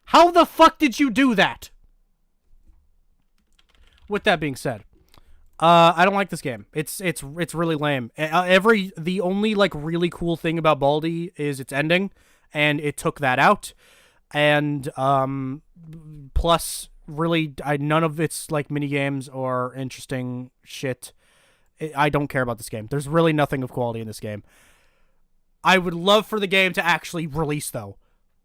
How the fuck did you do that? With that being said, I don't like this game. It's really lame. The only like really cool thing about Baldi is its ending, and it took that out. And plus, really, none of its like mini games or interesting shit. I don't care about this game. There's really nothing of quality in this game. I would love for the game to actually release, though.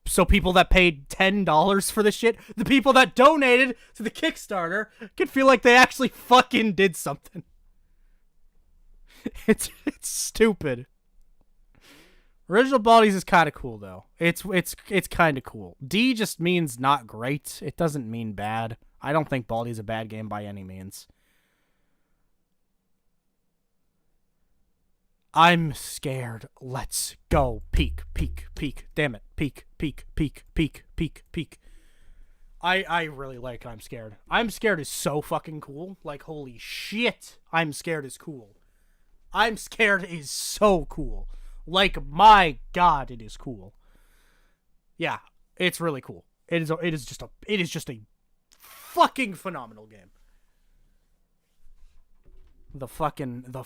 So people that paid $10 for this shit, the people that donated to the Kickstarter, could feel like they actually fucking did something. It's stupid. Original Bodies is kind of cool, though. It's kind of cool. D just means not great. It doesn't mean bad. I don't think Baldi is a bad game by any means. I'm scared. Let's go. Peek, peek, peek. Damn it. Peek, peek, peek, peek, peek, peek. I really like I'm Scared. I'm Scared is so fucking cool. Like, holy shit. I'm Scared is cool. I'm Scared is so cool. Like, my god, it is cool. Yeah, it's really cool. It is just a fucking phenomenal game. The fucking the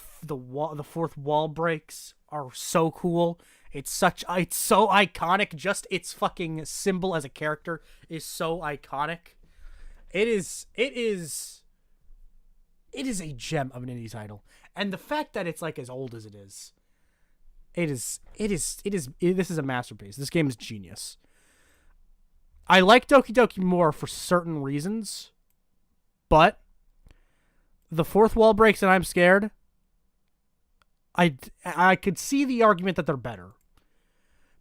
fourth wall breaks are so cool. It's so iconic. Just its fucking symbol as a character is so iconic. It is a gem of an indie title. And the fact that it's like as old as it is, this is a masterpiece. This game is genius. I like Doki Doki more for certain reasons, but the fourth wall breaks and I'm Scared, I could see the argument that they're better.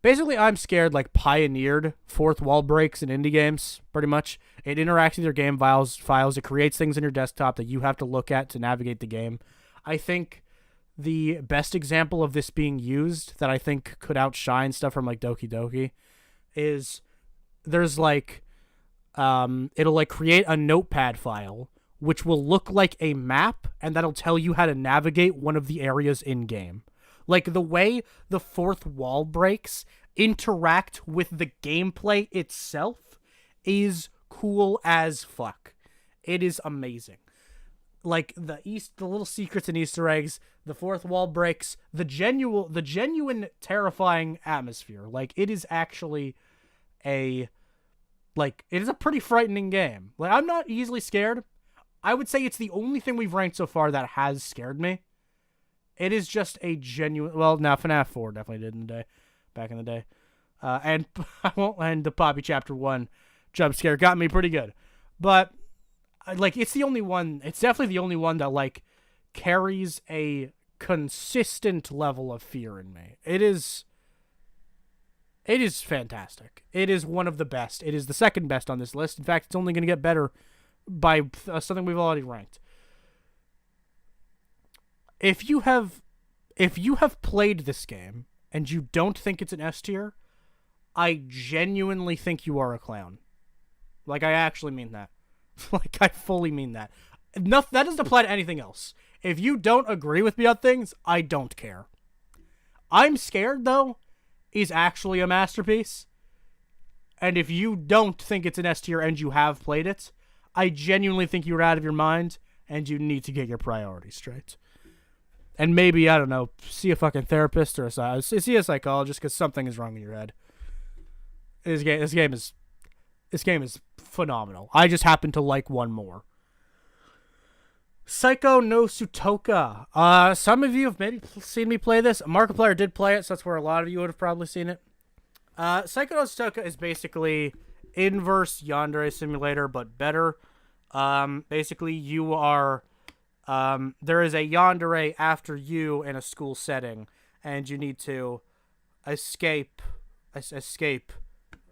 Basically, I'm Scared like pioneered fourth wall breaks in indie games, pretty much. It interacts with your game files. It creates things in your desktop that you have to look at to navigate the game. I think the best example of this being used that I think could outshine stuff from like Doki Doki is there's like it'll like create a notepad file which will look like a map, and that'll tell you how to navigate one of the areas in-game. Like, the way the fourth wall breaks interact with the gameplay itself is cool as fuck. It is amazing. Like, the little secrets and Easter eggs, the fourth wall breaks, the genuine terrifying atmosphere. Like, it is actually it is a pretty frightening game. Like, I'm not easily scared. I would say it's the only thing we've ranked so far that has scared me. It is just a genuine... Well, now FNAF 4 definitely did back in the day. And I won't end the Poppy Chapter 1 jump scare. Got me pretty good. But, like, it's the only one... It's definitely the only one that, like, carries a consistent level of fear in me. It is fantastic. It is one of the best. It is the second best on this list. In fact, it's only going to get better by something we've already ranked. If you have played this game and you don't think it's an S tier, I genuinely think you are a clown. Like, I actually mean that. Like, I fully mean that. That doesn't apply to anything else. If you don't agree with me on things, I don't care. I'm Scared, though, is actually a masterpiece. And if you don't think it's an S tier and you have played it, I genuinely think you're out of your mind, and you need to get your priorities straight. And maybe, I don't know, see a fucking therapist or see a psychologist because something is wrong in your head. This game is phenomenal. I just happen to like one more. Psycho no Sutoka. Some of you have maybe seen me play this. Markiplier did play it, so that's where a lot of you would have probably seen it. Psycho no Sutoka is basically inverse yandere simulator, but better. Basically, you are... there is a yandere after you in a school setting, and you need to escape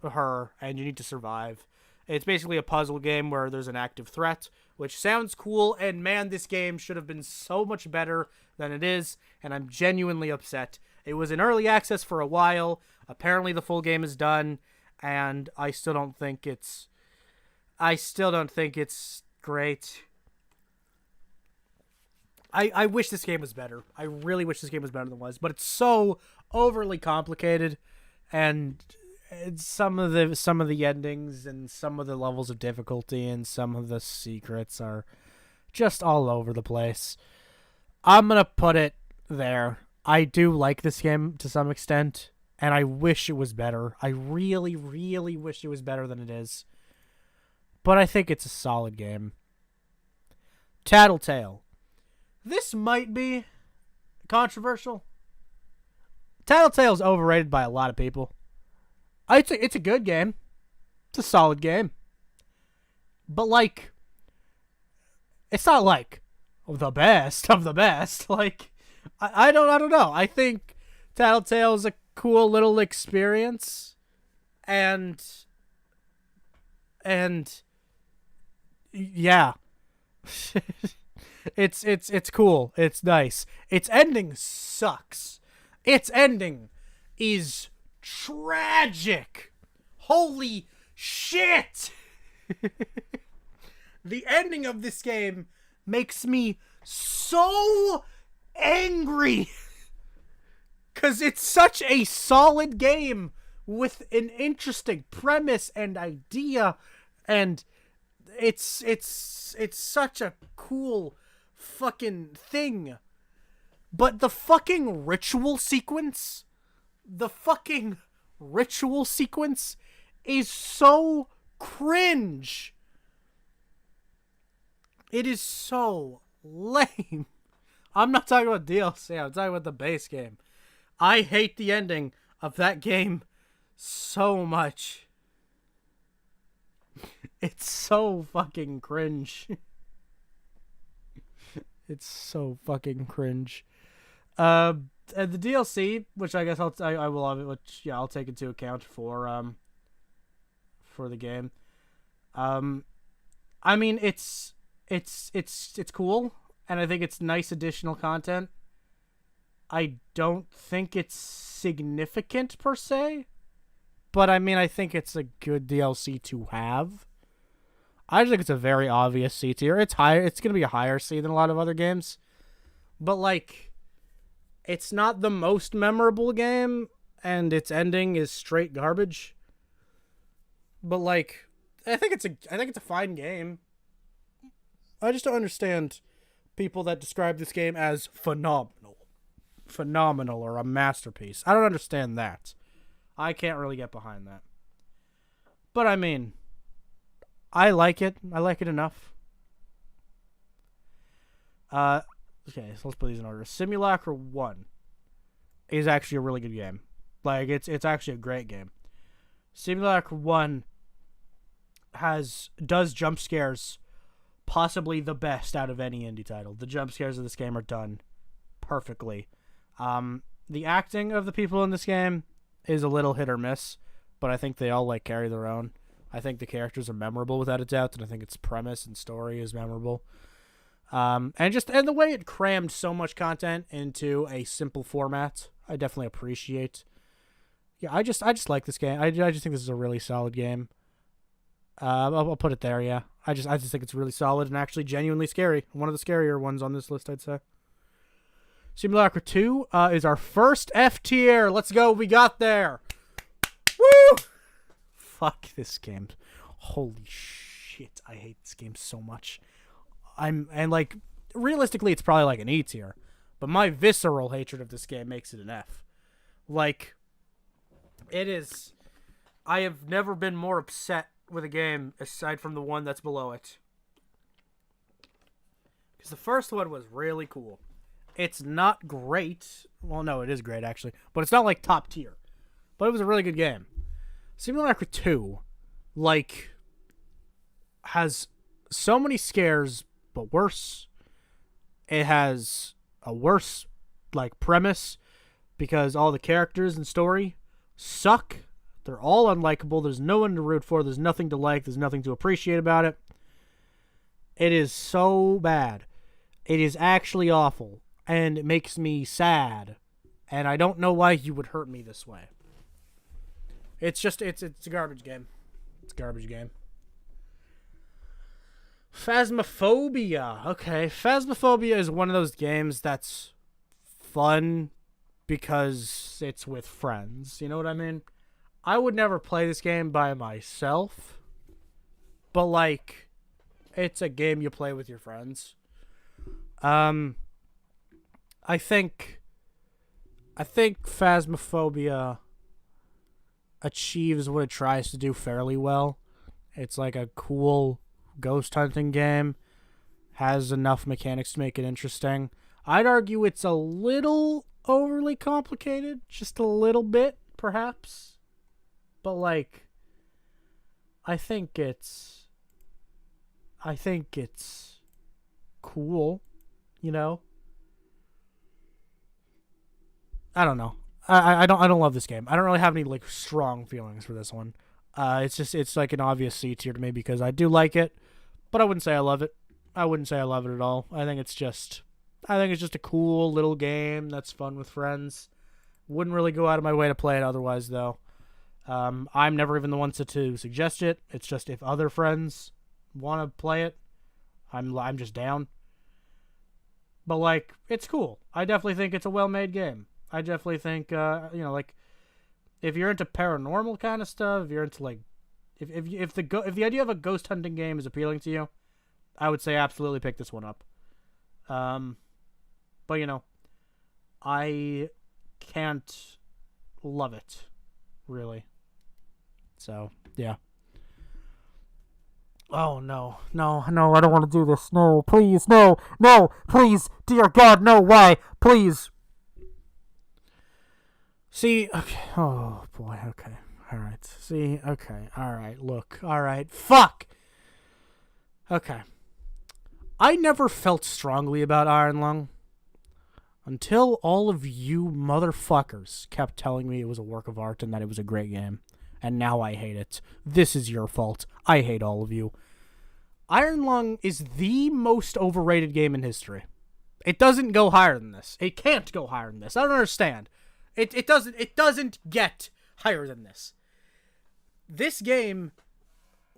her, and you need to survive. It's basically a puzzle game where there's an active threat, which sounds cool, and man, this game should have been so much better than it is, and I'm genuinely upset. It was in early access for a while. Apparently the full game is done, and I still don't think it's great. I wish this game was better. I really wish this game was better than it was, but it's so overly complicated, and some of the endings and some of the levels of difficulty and some of the secrets are just all over the place. I'm gonna put it there. I do like this game to some extent, and I wish it was better. I really, really wish it was better than it is. But I think it's a solid game. Tattletale. This might be controversial. Tattletale's overrated by a lot of people. It's a good game. It's a solid game. But, like, it's not, like, the best of the best. Like, I don't know. I think Tattletale is a cool little experience. And yeah. It's cool. It's nice. Its ending sucks. Its ending is tragic. Holy shit. The ending of this game makes me so angry. 'Cause it's such a solid game with an interesting premise and idea, and it's such a cool fucking thing. But the fucking ritual sequence is so cringe. It is so lame. I'm not talking about DLC, I'm talking about the base game. I hate the ending of that game so much. It's so fucking cringe. It's so fucking cringe. And the DLC, which I guess I will have it, which I'll take into account for the game. I mean it's cool, and I think it's nice additional content. I don't think it's significant per se, but I mean I think it's a good DLC to have. I just think it's a very obvious C tier. It's higher. It's gonna be a higher C than a lot of other games, but like, it's not the most memorable game, and its ending is straight garbage. But like, I think it's a fine game. I just don't understand people that describe this game as phenomenal, or a masterpiece. I don't understand that. I can't really get behind that. But I mean, I like it. I like it enough. Okay, so let's put these in order. Simulacra 1 is actually a really good game. Like, it's actually a great game. Simulacra 1 does jump scares possibly the best out of any indie title. The jump scares of this game are done perfectly. The acting of the people in this game is a little hit or miss, but I think they all like carry their own. I think the characters are memorable without a doubt, and I think its premise and story is memorable. And the way it crammed so much content into a simple format, I definitely appreciate. Yeah, I just like this game. I just think this is a really solid game. I'll put it there. Yeah, I just think it's really solid and actually genuinely scary. One of the scarier ones on this list, I'd say. Simulacra 2 is our first F tier. Let's go. We got there. Woo! Fuck this game. Holy shit. I hate this game so much. Realistically, it's probably like an E tier. But my visceral hatred of this game makes it an F. Like, it is. I have never been more upset with a game aside from the one that's below it. Because the first one was really cool. It's not great. Well, no, it is great, actually. But it's not, like, top tier. But it was a really good game. Simulacra 2, like, has so many scares, but worse. It has a worse, like, premise, because all the characters and story suck. They're all unlikable. There's no one to root for. There's nothing to like. There's nothing to appreciate about it. It is so bad. It is actually awful. And it makes me sad. And I don't know why you would hurt me this way. It's a garbage game. It's a garbage game. Phasmophobia. Okay, Phasmophobia is one of those games that's fun because it's with friends. You know what I mean? I would never play this game by myself, but like, it's a game you play with your friends. Um, I think Phasmophobia achieves what it tries to do fairly well. It's like a cool ghost hunting game, has enough mechanics to make it interesting. I'd argue it's a little overly complicated, just a little bit, perhaps. But like, I think it's cool, you know? I don't know. I don't love this game. I don't really have any like strong feelings for this one. It's like an obvious C tier to me because I do like it, but I wouldn't say I love it. I wouldn't say I love it at all. I think it's just a cool little game that's fun with friends. Wouldn't really go out of my way to play it otherwise though. I'm never even the one to suggest it. It's just if other friends want to play it, I'm just down. But like, it's cool. I definitely think it's a well-made game. I definitely think like, if you're into paranormal kind of stuff, if you're into like, if the idea of a ghost hunting game is appealing to you, I would say absolutely pick this one up. But I can't love it, really. So yeah. Oh no, I don't want to do this. No, please, no, please, dear God, no, why, please. See, okay. Oh, boy, okay. Alright. See, okay. Alright, look. Alright. Fuck! Okay. I never felt strongly about Iron Lung until all of you motherfuckers kept telling me it was a work of art and that it was a great game. And now I hate it. This is your fault. I hate all of you. Iron Lung is the most overrated game in history. It doesn't go higher than this. It can't go higher than this. I don't understand. It doesn't get higher than this. This game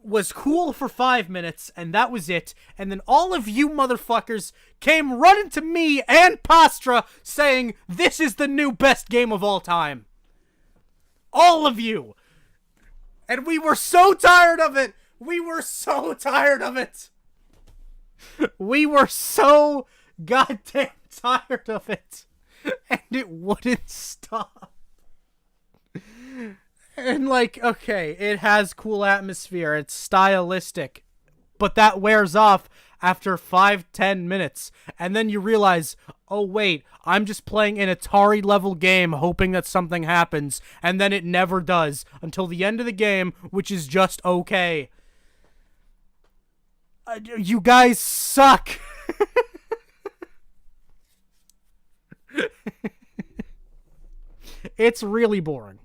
was cool for 5 minutes, and that was it. And then all of you motherfuckers came running to me and Pastra saying, this is the new best game of all time. All of you. And we were so tired of it. We were so tired of it. We were so goddamn tired of it. And it wouldn't stop. And like, okay, it has cool atmosphere. It's stylistic. But that wears off after 5-10 minutes. And then you realize, oh wait, I'm just playing an Atari level game hoping that something happens. And then it never does. Until the end of the game, which is just okay. You guys suck. It's really boring.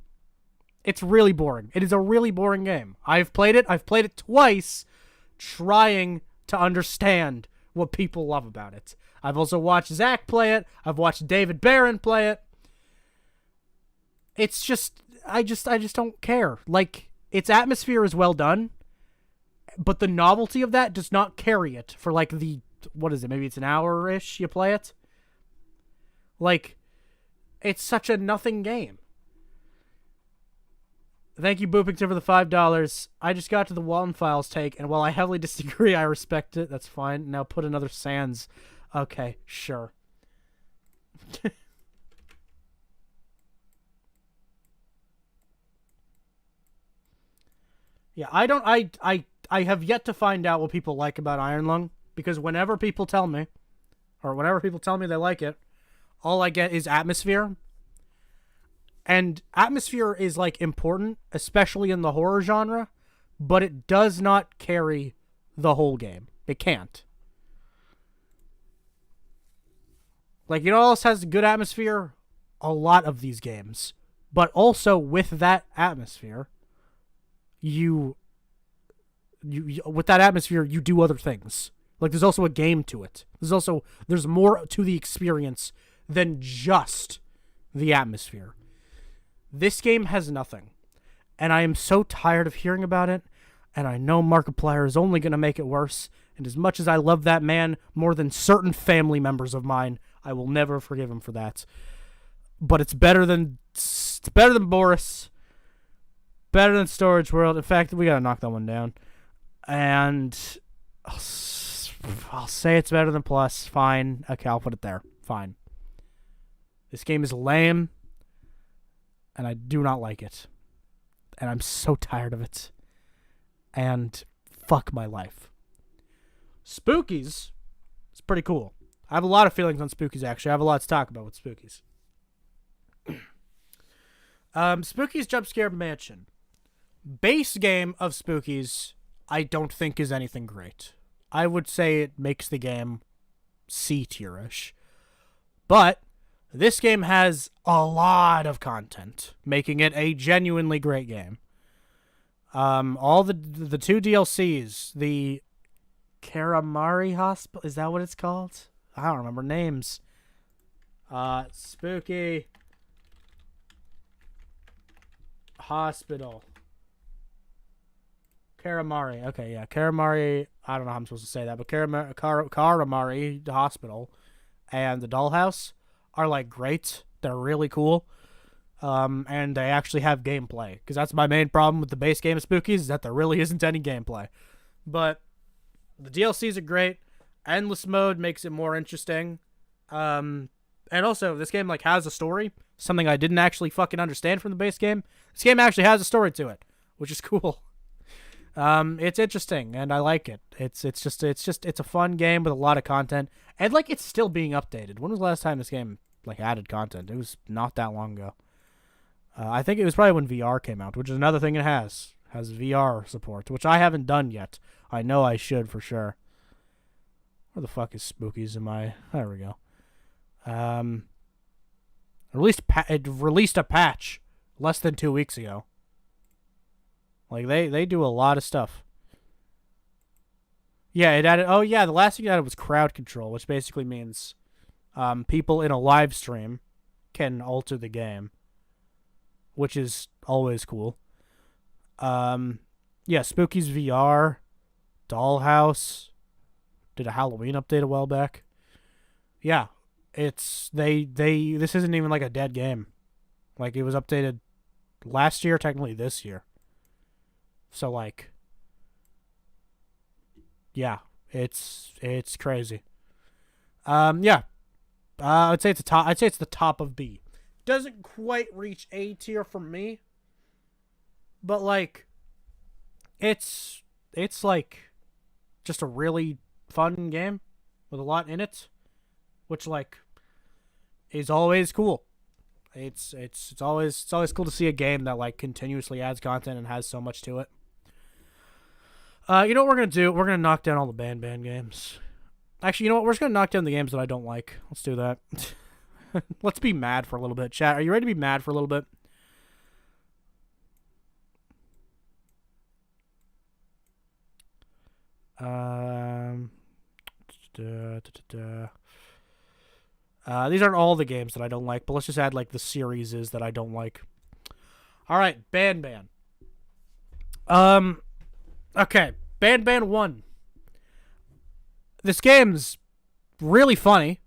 It's really boring. It is a really boring game. I've played it twice, trying to understand what people love about it. I've also watched Zach play it. I've watched David Barron play it. It's just, I just don't care. Like, its atmosphere is well done, but the novelty of that does not carry it for like what is it? Maybe it's an hour-ish you play it. Like, it's such a nothing game. Thank you, Boopington, for the $5. I just got to the Walton Files take, and while I heavily disagree, I respect it. That's fine. Now put another Sans. Okay, sure. Yeah, I have yet to find out what people like about Iron Lung, because whenever people tell me they like it, all I get is atmosphere. And atmosphere is, like, important, especially in the horror genre, but it does not carry the whole game. It can't. Like, you know what else has good atmosphere? A lot of these games. But also, with that atmosphere, you with that atmosphere, you do other things. Like, there's also a game to it. There's more to the experience than just the atmosphere. This game has nothing. And I am so tired of hearing about it. And I know Markiplier is only going to make it worse. And as much as I love that man more than certain family members of mine, I will never forgive him for that. But it's better than Boris. Better than Storage World. In fact, we gotta knock that one down. And I'll say it's better than Plus. Fine. Okay, I'll put it there. Fine. This game is lame, and I do not like it. And I'm so tired of it. And fuck my life. Spookies is pretty cool. I have a lot of feelings on Spookies, actually. I have a lot to talk about with Spookies. Spookies Jump Scare Mansion. Base game of Spookies, I don't think is anything great. I would say it makes the game C-tier-ish. But this game has a lot of content, making it a genuinely great game. All the 2 DLCs, the Karamari Hospital, is that what it's called? I don't remember names. Spooky Hospital. Karamari. Okay, yeah. Karamari. I don't know how I'm supposed to say that, but Karamari Hospital and the Dollhouse are, like, great. They're really cool. And they actually have gameplay. Because that's my main problem with the base game of Spookies, is that there really isn't any gameplay. But the DLCs are great. Endless mode makes it more interesting. And also, this game, like, has a story. Something I didn't actually fucking understand from the base game. This game actually has a story to it, which is cool. It's interesting, and I like it. It's a fun game with a lot of content. And, like, it's still being updated. When was the last time this game, like, added content? It was not that long ago. I think it was probably when VR came out, which is another thing it has. Has VR support, which I haven't done yet. I know I should for sure. Where the fuck is Spookies in my... There we go. It released a patch less than 2 weeks ago. Like, they do a lot of stuff. Yeah, it added... Oh, yeah, the last thing it added was crowd control, which basically means people in a live stream can alter the game, which is always cool. Yeah, Spookies VR, Dollhouse, did a Halloween update a while back. Yeah, it's... This isn't even, like, a dead game. Like, it was updated last year, technically this year. So, like, yeah, it's crazy. Yeah, I'd say it's the top of B. Doesn't quite reach A tier for me, but like, it's like just a really fun game with a lot in it, which like is always cool. It's always cool to see a game that like continuously adds content and has so much to it. You know what we're going to do? We're going to knock down all the Banban games. Actually, you know what? We're just going to knock down the games that I don't like. Let's do that. Let's be mad for a little bit. Chat, are you ready to be mad for a little bit? These aren't all the games that I don't like, but let's just add like the series that I don't like. All right, Banban. Okay, Banban 1. This game's really funny.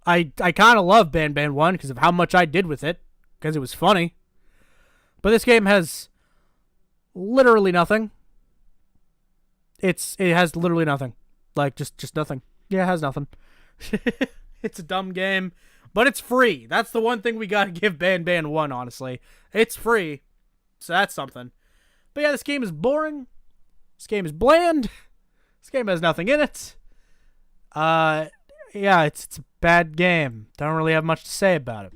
I kind of love Banban 1 because of how much I did with it, because it was funny. But this game has literally nothing. It has literally nothing. Like, just nothing. Yeah, it has nothing. It's a dumb game, but it's free. That's the one thing we gotta give Banban 1, honestly. It's free, so that's something. But yeah, this game is boring. This game is bland. This game has nothing in it. Yeah, it's a bad game. Don't really have much to say about it.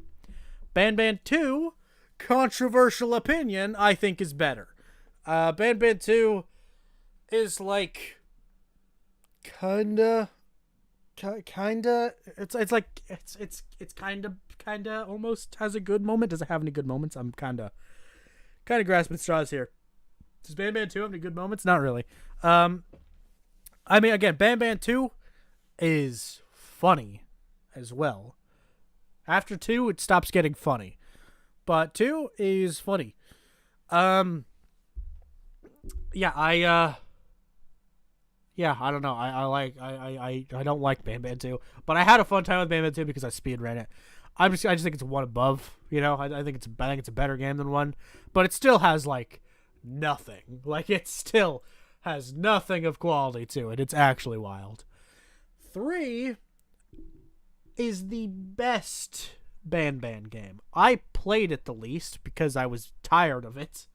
Banban 2, controversial opinion, I think is better. Banban 2 is like kinda it's like it's kinda almost has a good moment. Does it have any good moments? I'm kinda grasping straws here. Does Banban 2 have any good moments? Not really. I mean, again, Banban 2 is funny as well. After 2, it stops getting funny. But 2 is funny. Yeah, Yeah, I don't know. I don't like Banban 2, but I had a fun time with Banban 2 because I speedran it. I just think it's one above. You know, I think it's a better game than 1, but it still has like nothing. Like it still has nothing of quality to it. It's actually wild. 3 is the best Banban game. I played it the least because I was tired of it,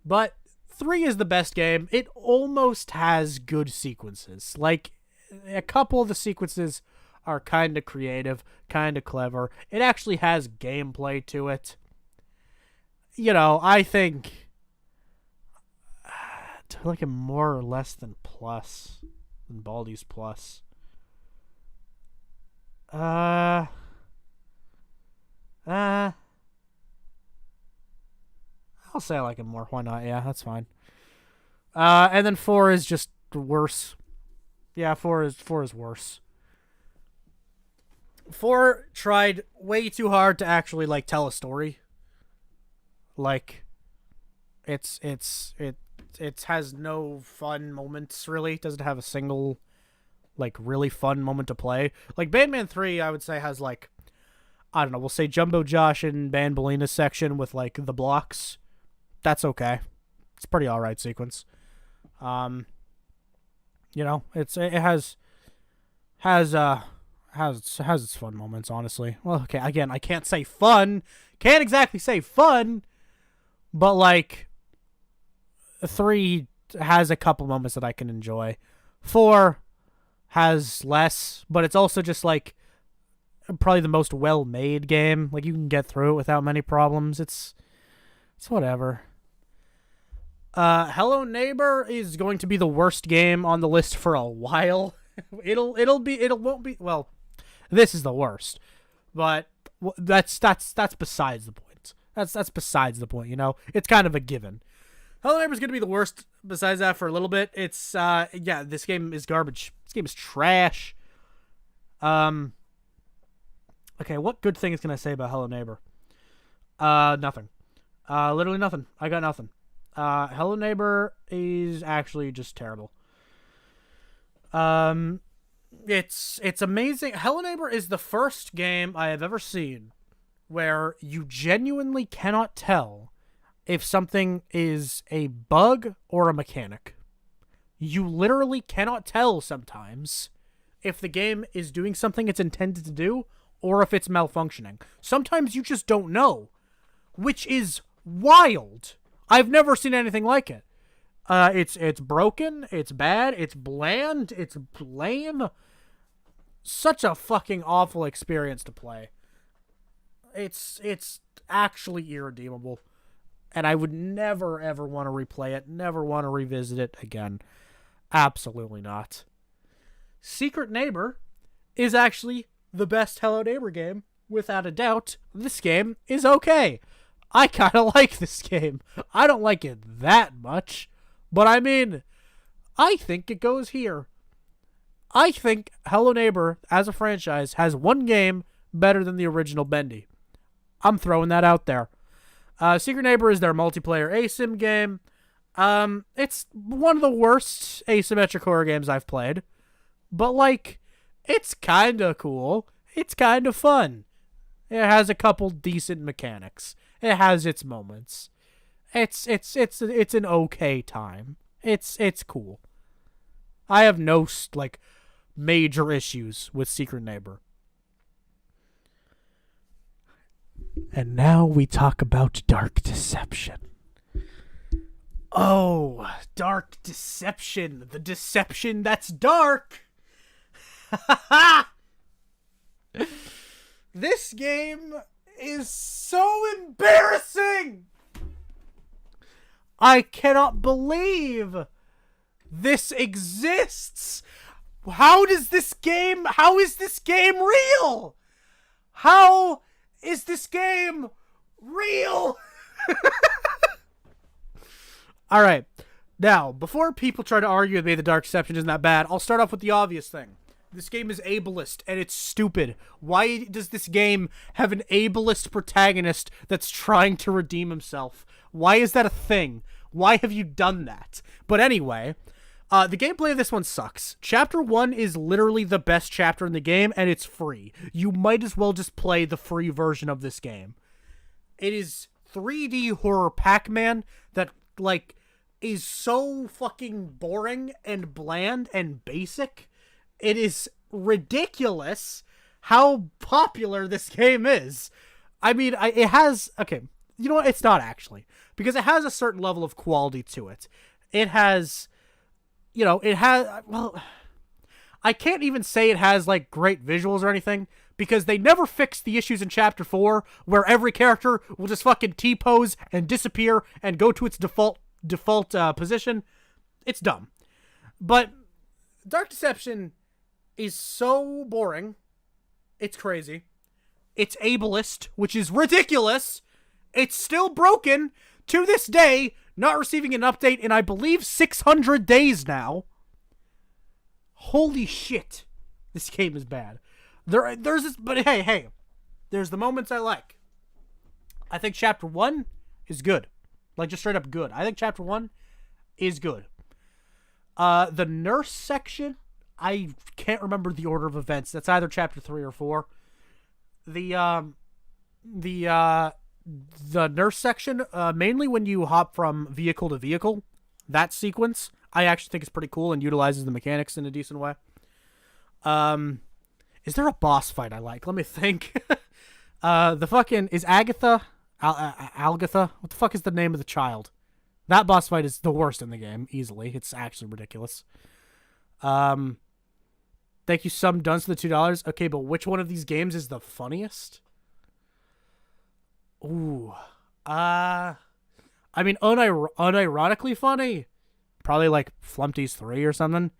but 3 is the best game. It almost has good sequences. Like, a couple of the sequences are kind of creative, kind of clever. It actually has gameplay to it. You know, I think to like a more or less than plus, than Baldi's plus. I'll say I like it more. Why not? Yeah, that's fine. And then 4 is just worse. Yeah, 4 is worse. 4 tried way too hard to actually like tell a story. Like, it has no fun moments really. It doesn't have a single like really fun moment to play. Like Banban 3, I would say has like, I don't know, we'll say Jumbo Josh and Banbalina's section with like the blocks. That's okay. It's a pretty alright sequence. You know, it has its fun moments, honestly. Well, okay, again, I can't say fun. Can't exactly say fun, but like 3 has a couple moments that I can enjoy. 4 has less, but it's also just like probably the most well-made game. Like you can get through it without many problems. It's whatever. Hello Neighbor is going to be the worst game on the list for a while. It won't be, well, this is the worst. But that's besides the point. That's besides the point, you know? It's kind of a given. Hello Neighbor is going to be the worst besides that for a little bit. It's yeah, this game is garbage. This game is trash. Okay, what good things can I say about Hello Neighbor? Nothing. Literally nothing. I got nothing. Hello Neighbor is actually just terrible. It's amazing. Hello Neighbor is the first game I have ever seen where you genuinely cannot tell if something is a bug or a mechanic. You literally cannot tell sometimes if the game is doing something it's intended to do or if it's malfunctioning. Sometimes you just don't know, which is wild. I've never seen anything like it. It's broken, it's bad, it's bland, it's lame. Such a fucking awful experience to play. It's actually irredeemable. And I would never, ever want to replay it. Never want to revisit it again. Absolutely not. Secret Neighbor is actually the best Hello Neighbor game. Without a doubt, this game is okay. I kind of like this game. I don't like it that much. But I mean, I think it goes here. I think Hello Neighbor, as a franchise, has one game better than the original Bendy. I'm throwing that out there. Secret Neighbor is their multiplayer asim game. It's one of the worst asymmetric horror games I've played. But, like, it's kind of cool. It's kind of fun. It has a couple decent mechanics. It has its moments. It's an okay time. It's cool. I have no, like, major issues with Secret Neighbor. And now we talk about Dark Deception. Oh, Dark Deception. The deception that's dark. This game is so embarrassing. I cannot believe this exists. How is this game real? How is this game real? All right. Now, before people try to argue with me that Dark Deception isn't that bad, I'll start off with the obvious thing. This game is ableist, and it's stupid. Why does this game have an ableist protagonist that's trying to redeem himself? Why is that a thing? Why have you done that? But anyway, The gameplay of this one sucks. Chapter 1 is literally the best chapter in the game, and it's free. You might as well just play the free version of this game. It is 3D horror Pac-Man that, like, is so fucking boring and bland and basic. It is ridiculous how popular this game is. I mean, it has... Okay, you know what? It's not actually. Because it has a certain level of quality to it. It has... You know, it has... Well, I can't even say it has, like, great visuals or anything, because they never fixed the issues in Chapter 4, where every character will just fucking T-pose and disappear and go to its default position. It's dumb. But Dark Deception is so boring. It's crazy. It's ableist, which is ridiculous. It's still broken to this day, not receiving an update in, I believe, 600 days now. Holy shit. This game is bad. There's this, but hey, there's the moments I like. I think Chapter 1 is good. Like, just straight up good. I think Chapter 1 is good. The nurse section, I can't remember the order of events. That's either Chapter 3 or 4. The nurse section, mainly when you hop from vehicle to vehicle, that sequence, I actually think is pretty cool and utilizes the mechanics in a decent way. Is there a boss fight I like? Let me think. Is Agatha... Algatha? What the fuck is the name of the child? That boss fight is the worst in the game, easily. It's actually ridiculous. Thank you, Some Dunce, for the $2. Okay, but which one of these games is the funniest? Ooh. I mean, unironically funny. Probably, like, Flumpty's 3 or something.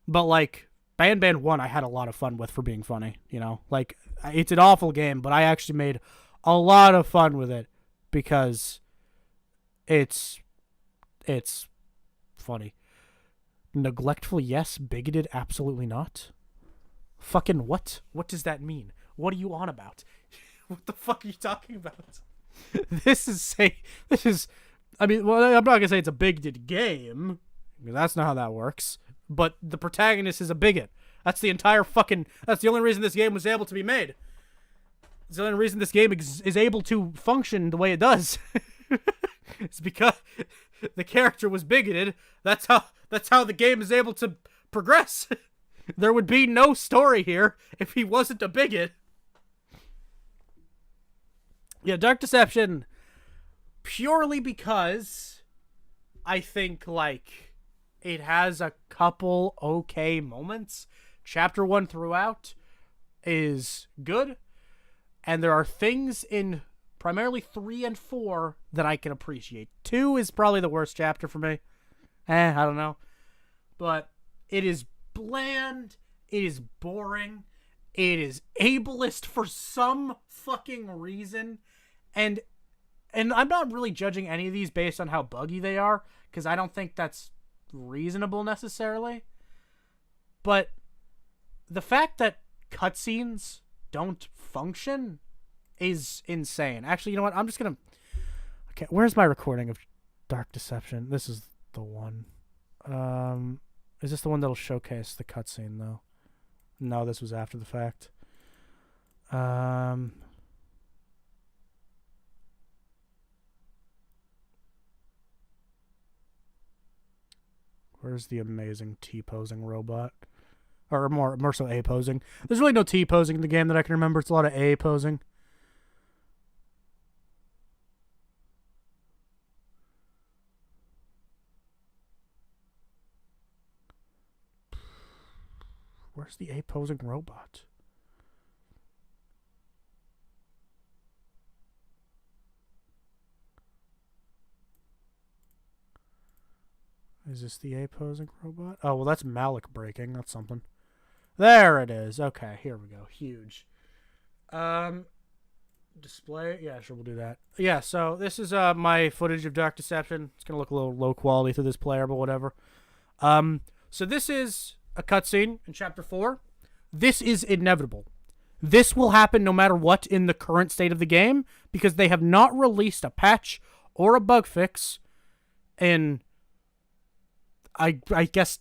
But, like, Banban 1 I had a lot of fun with for being funny, you know? Like, it's an awful game, but I actually made a lot of fun with it because it's funny. Neglectful, yes. Bigoted, absolutely not. Fucking what? What does that mean? What are you on about? What the fuck are you talking about? I mean, well, I'm not gonna say it's a bigoted game. That's not how that works. But the protagonist is a bigot. That's the only reason this game was able to be made. It's the only reason this game is able to function the way it does. It's because the character was bigoted. That's how the game is able to progress. There would be no story here if he wasn't a bigot. Yeah, Dark Deception, purely because I think, like, it has a couple okay moments. Chapter 1 throughout is good. And there are things in primarily 3 and 4 that I can appreciate. 2 is probably the worst chapter for me. I don't know. But it is bland. It is boring. It is ableist for some fucking reason. And I'm not really judging any of these based on how buggy they are, because I don't think that's reasonable necessarily. But the fact that cutscenes don't function is insane. Actually, you know what? I'm just gonna... Okay, where's my recording of Dark Deception? This is the one. Is this the one that'll showcase the cutscene, though? No, this was after the fact. Where's the amazing T-posing robot? Or more so A-posing. There's really no T-posing in the game that I can remember. It's a lot of A-posing. Where's the A-posing robot? Is this the A-posing robot? Oh, well, that's Malik breaking. That's something. There it is. Okay, here we go. Huge. Display. Yeah, sure, we'll do that. Yeah, so this is my footage of Dark Deception. It's going to look a little low quality through this player, but whatever. So this is a cutscene in Chapter 4. This is inevitable. This will happen no matter what in the current state of the game, because they have not released a patch or a bug fix in... I guess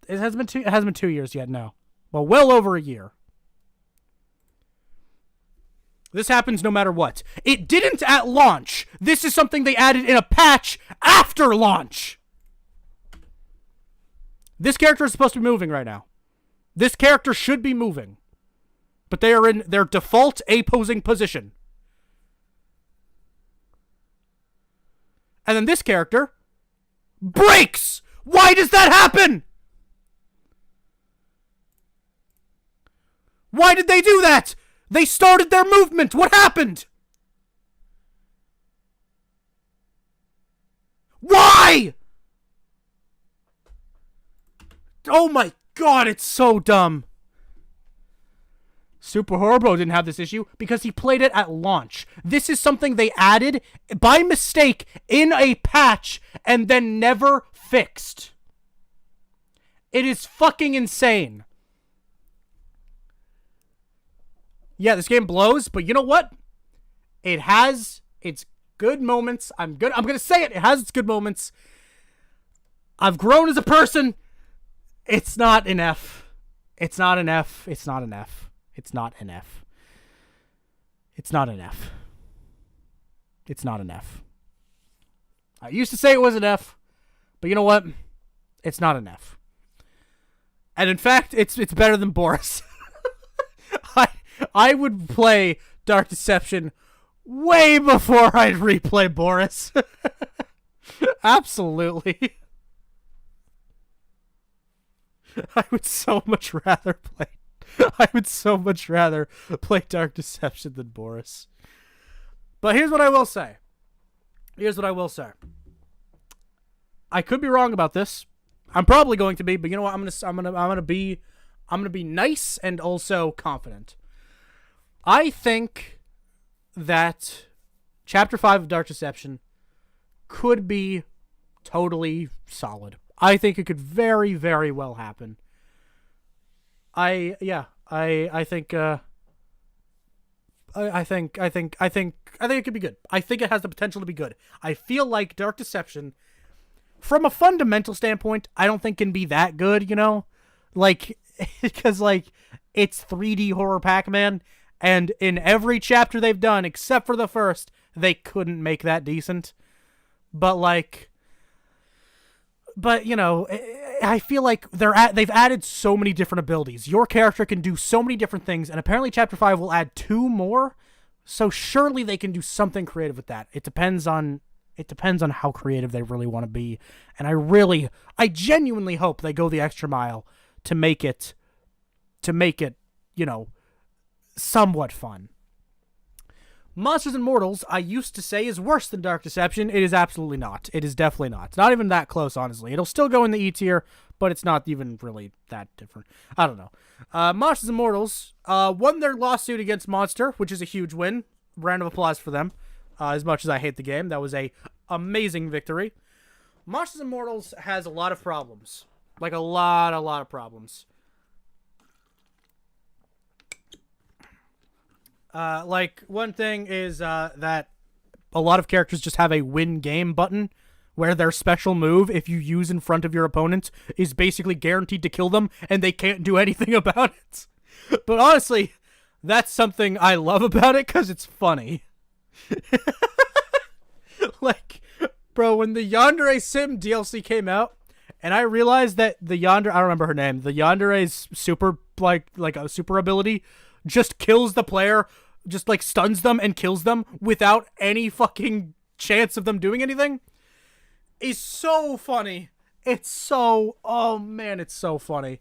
it hasn't been 2 years yet. No, well over a year. This happens no matter what. It didn't at launch. This is something they added in a patch after launch. This character is supposed to be moving right now. This character should be moving. But they are in their default A-posing position. And then this character breaks! Why does that happen? Why did they do that? They started their movement. What happened? Why? Oh my god, it's so dumb. Super Horrible didn't have this issue because he played it at launch. This is something they added by mistake in a patch and then never fixed. It is fucking insane. Yeah, this game blows, but you know what? It has its good moments. I'm gonna say it. It has its good moments. I've grown as a person. It's not an F. It's not an F. It's not an F. It's not an F. It's not an F. It's not an F. I used to say it was an F, but you know what? It's not an F. And in fact, it's better than Boris. I would play Dark Deception way before I'd replay Boris. Absolutely. I would so much rather play Dark Deception than Boris. But here's what I will say. I could be wrong about this. I'm probably going to be, but you know what? I'm gonna be nice and also confident. I think that Chapter 5 of Dark Deception could be totally solid. I think it could very, very well happen. I think it could be good. I think it has the potential to be good. I feel like Dark Deception, from a fundamental standpoint, I don't think can be that good, you know? Like, because, like, it's 3D horror Pac-Man, and in every chapter they've done, except for the first, they couldn't make that decent. But, you know, I feel like they've added so many different abilities. Your character can do so many different things, and apparently Chapter 5 will add 2 more, so surely they can do something creative with that. It depends on how creative they really want to be, and I genuinely hope they go the extra mile to make it, you know, somewhat fun. Monsters and Mortals, I used to say, is worse than Dark Deception. It is absolutely not. It is definitely not. It's not even that close, honestly. It'll still go in the E tier, but it's not even really that different. I don't know. Monsters and Mortals won their lawsuit against Monster, which is a huge win. Round of applause for them. As much as I hate the game, that was a amazing victory. Monsters and Mortals has a lot of problems. Like, a lot of problems. Like, one thing is that a lot of characters just have a win game button where their special move, if you use in front of your opponent, is basically guaranteed to kill them and they can't do anything about it. But honestly, that's something I love about it because it's funny. Like, bro, when the Yandere Sim DLC came out, and I realized that the Yandere, I don't remember her name, the Yandere's super, like a super ability just kills the player, just, like, stuns them and kills them without any fucking chance of them doing anything, is so funny. It's so, oh man, it's so funny.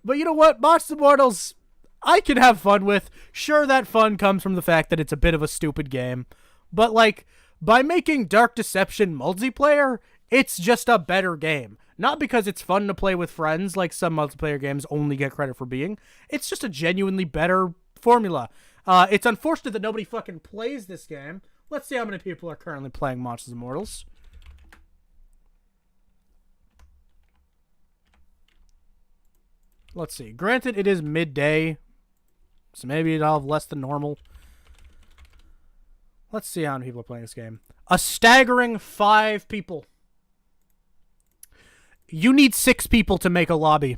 But you know what? Monsters and Mortals, I can have fun with. Sure, that fun comes from the fact that it's a bit of a stupid game. But, like, by making Dark Deception multiplayer, it's just a better game. Not because it's fun to play with friends, like some multiplayer games only get credit for being. It's just a genuinely better formula. It's unfortunate that nobody fucking plays this game. Let's see how many people are currently playing Monsters and Mortals. Let's see. Granted, it is midday, so maybe I'll have less than normal. Let's see how many people are playing this game. A staggering 5 people. You need 6 people to make a lobby.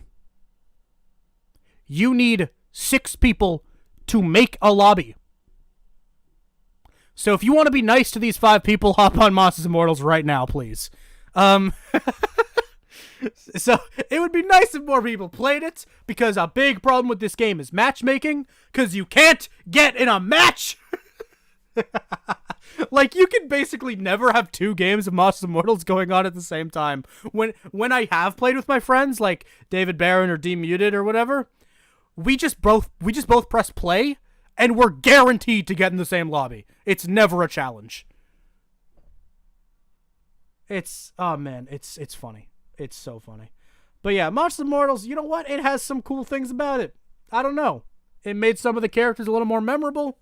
You need 6 people to make a lobby. So if you want to be nice to these 5 people, hop on Monsters Immortals right now, please. So it would be nice if more people played it, because a big problem with this game is matchmaking, because you can't get in a match. Like, you can basically never have 2 games of Monsters Immortals going on at the same time. When I have played with my friends, like David Barron or Demuted or whatever, we just both press play, and we're guaranteed to get in the same lobby. It's never a challenge. Oh man, it's funny. It's so funny. But yeah, Monsters Immortals, you know what? It has some cool things about it. I don't know. It made some of the characters a little more memorable.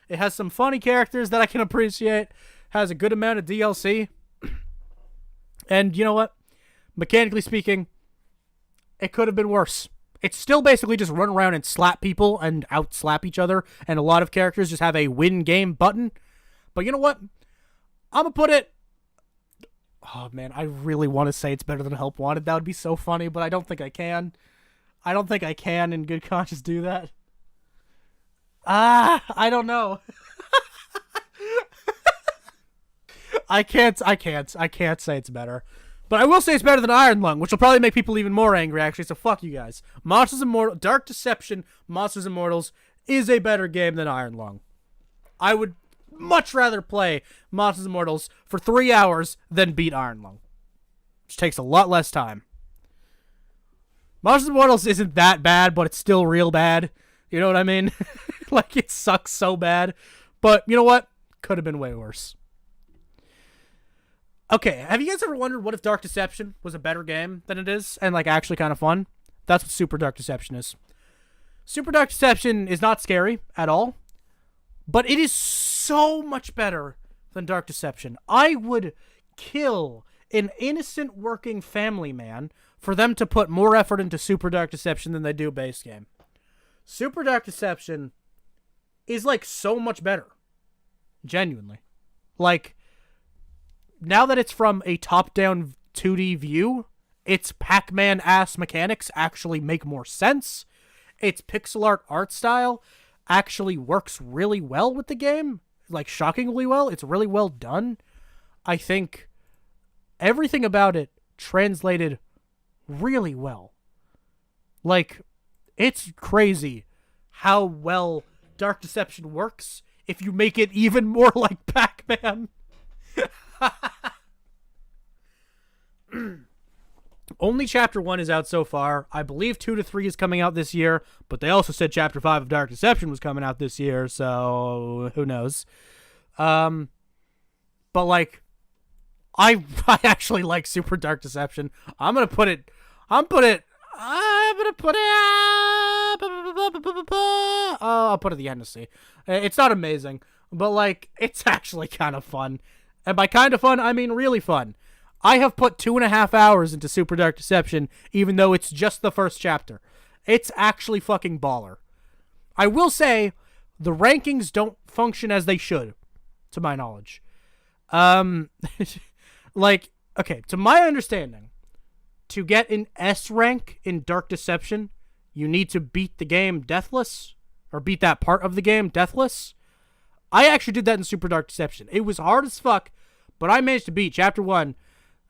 It has some funny characters that I can appreciate. Has a good amount of DLC. And you know what? Mechanically speaking, it could have been worse. It's still basically just run around and slap people and out-slap each other. And a lot of characters just have a win game button. But you know what? I'm going to put it... Oh, man, I really want to say it's better than Help Wanted. That would be so funny, but I don't think I can. I don't think I can in good conscience do that. I don't know. I can't say it's better. But I will say it's better than Iron Lung, which will probably make people even more angry, actually, so fuck you guys. Dark Deception, Monsters Immortals, is a better game than Iron Lung. I would much rather play Monsters Immortals for 3 hours than beat Iron Lung, which takes a lot less time. Monsters Immortals isn't that bad, but it's still real bad. You know what I mean? Like, it sucks so bad. But you know what? Could have been way worse. Okay, have you guys ever wondered what if Dark Deception was a better game than it is, and like actually kind of fun? That's what Super Dark Deception is. Super Dark Deception is not scary at all, but it is so much better than Dark Deception. I would kill an innocent working family man for them to put more effort into Super Dark Deception than they do base game. Super Dark Deception is like so much better. Genuinely. Like, now that it's from a top-down 2D view, its Pac-Man-ass mechanics actually make more sense. Its pixel art style actually works really well with the game. Like, shockingly well. It's really well done. I think everything about it translated really well. Like, it's crazy how well Dark Deception works if you make it even more like Pac-Man. Only Chapter 1 is out so far. I believe 2 to 3 is coming out this year, but they also said Chapter 5 of Dark Deception was coming out this year, so who knows. But like, I actually like Super Dark Deception. I'll put it I'll put it at the end to see. It's not amazing, but like, it's actually kind of fun. And by kind of fun, I mean really fun. I have put 2.5 hours into Super Dark Deception, even though it's just the first chapter. It's actually fucking baller. I will say, the rankings don't function as they should, to my knowledge. Like, okay, to my understanding, to get an S rank in Dark Deception, you need to beat the game Deathless, or beat that part of the game Deathless. I actually did that in Super Dark Deception. It was hard as fuck, but I managed to beat Chapter 1,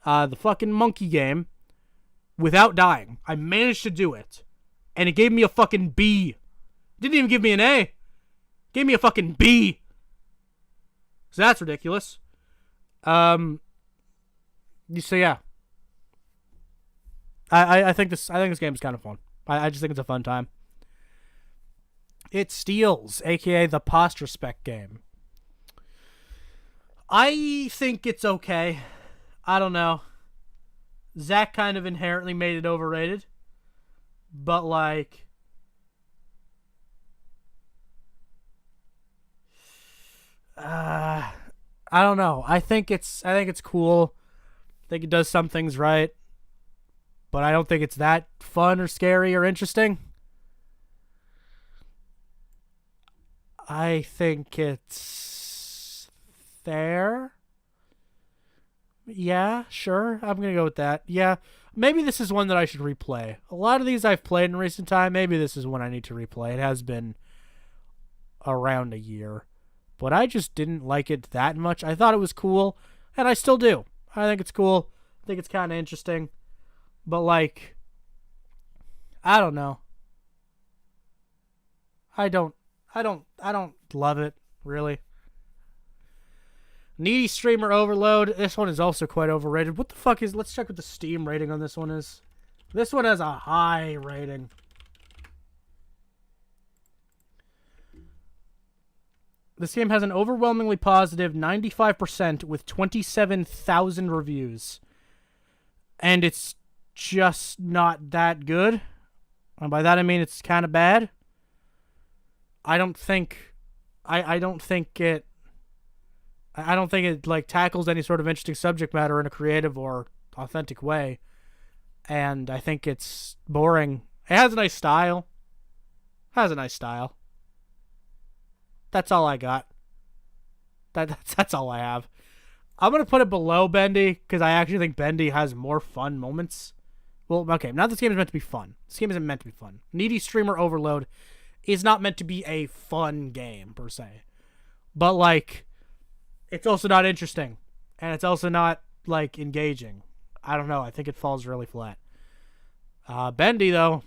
the fucking monkey game, without dying. I managed to do it. And it gave me a fucking B. It didn't even give me an A. It gave me a fucking B. So that's ridiculous. So yeah. I think this game is kind of fun. I just think it's a fun time. It Steals, aka the Post-Respect game. I think it's okay. I don't know. Zach kind of inherently made it overrated. But like, I don't know. I think it's cool. I think it does some things right. But I don't think it's that fun or scary or interesting. I think it's there. Yeah, sure. I'm going to go with that. Yeah, maybe this is one that I should replay. A lot of these I've played in recent time. Maybe this is one I need to replay. It has been around a year. But I just didn't like it that much. I thought it was cool, and I still do. I think it's cool. I think it's kind of interesting. But, like, I don't know. I don't love it, really. Needy Streamer Overload. This one is also quite overrated. What the fuck is... Let's check what the Steam rating on this one is. This one has a high rating. This game has an overwhelmingly positive 95% with 27,000 reviews. And it's just not that good. And by that I mean it's kind of bad. I don't think it like tackles any sort of interesting subject matter in a creative or authentic way. And I think it's boring. It has a nice style. That's all I got. That's all I have. I'm going to put it below Bendy because I actually think Bendy has more fun moments. Well, okay, now this game is meant to be fun. This game isn't meant to be fun. Needy Streamer Overload is not meant to be a fun game, per se. But, like, it's also not interesting. And it's also not, like, engaging. I don't know. I think it falls really flat. Bendy, though,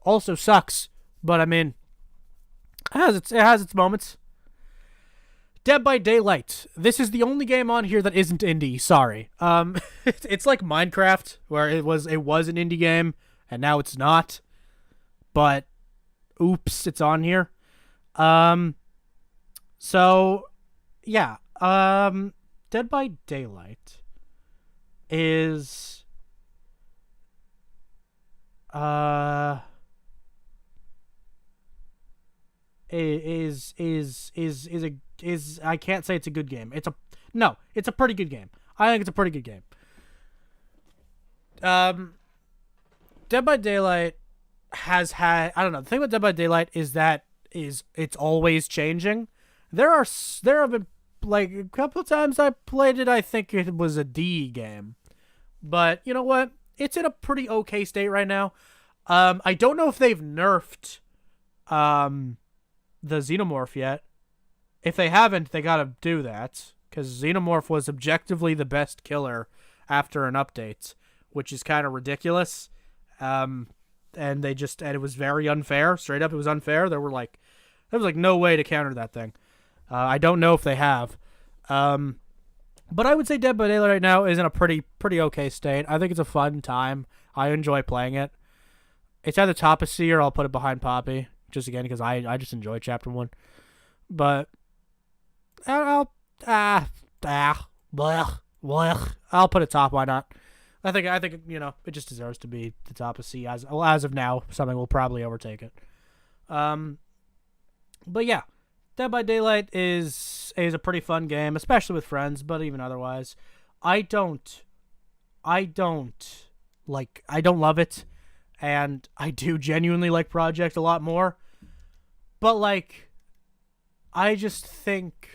also sucks. But, I mean, it has its moments. Dead by Daylight. This is the only game on here that isn't indie. Sorry. It's like Minecraft, where it was an indie game, and now it's not. But, oops, it's on here. So, yeah. Dead by Daylight is I can't say it's a good game. It's a pretty good game. I think it's a pretty good game. Dead by Daylight has had, I don't know, the thing about Dead by Daylight is that it's always changing. There have been like a couple of times I played it, I think it was a D game. But you know what? It's in a pretty okay state right now. I don't know if they've nerfed the Xenomorph yet. If they haven't, they gotta do that, because Xenomorph was objectively the best killer after an update, which is kind of ridiculous. And it was very unfair. Straight up, it was unfair. There was no way to counter that thing. I don't know if they have. But I would say Dead by Daylight right now is in a pretty okay state. I think it's a fun time. I enjoy playing it. It's at the top of C, or I'll put it behind Poppy. Just again, because I just enjoy Chapter 1. But I'll put it top. Why not? I think it just deserves to be the top of C. As of now, something will probably overtake it. But yeah, Dead by Daylight is a pretty fun game, especially with friends, but even otherwise. I don't love it, and I do genuinely like Project a lot more. But like, I just think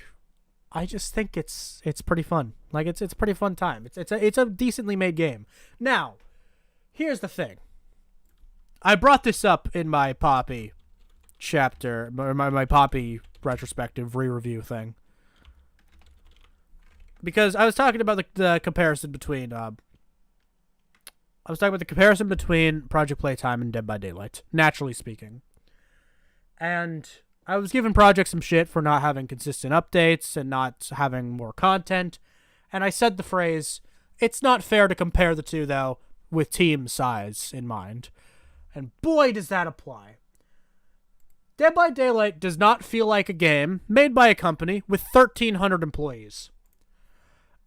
it's pretty fun. Like it's a pretty fun time. It's a decently made game. Now, here's the thing. I brought this up in my Poppy chapter, or my Poppy retrospective re-review thing, because I was talking about the comparison between Project Playtime and Dead by Daylight, naturally speaking. And I was giving Project some shit for not having consistent updates and not having more content. And I said the phrase, it's not fair to compare the two, though, with team size in mind. And boy, does that apply. Dead by Daylight does not feel like a game made by a company with 1,300 employees.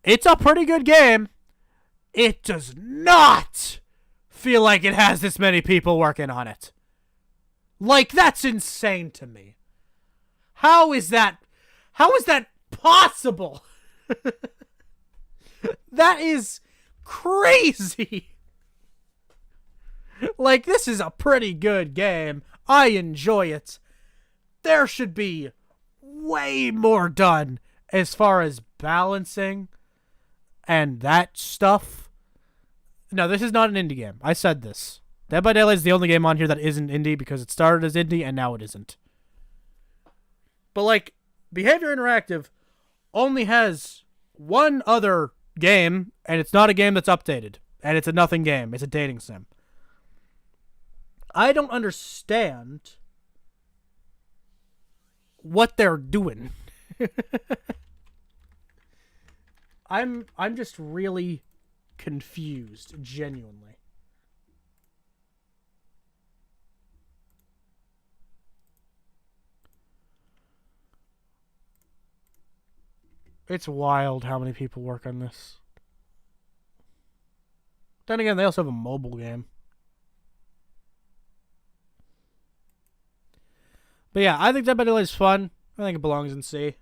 It's a pretty good game. It does not feel like it has this many people working on it. Like, that's insane to me. How is that possible? That is crazy. Like, this is a pretty good game. I enjoy it. There should be way more done as far as balancing And that stuff... No, this is not an indie game. I said this. Dead by Daylight is the only game on here that isn't indie because it started as indie and now it isn't. But, like, Behavior Interactive only has one other game, and it's not a game that's updated. And it's a nothing game. It's a dating sim. I don't understand what they're doing. I'm just really confused, genuinely. It's wild how many people work on this. Then again, they also have a mobile game. But yeah, I think Dead by Daylight is fun. I think it belongs in C.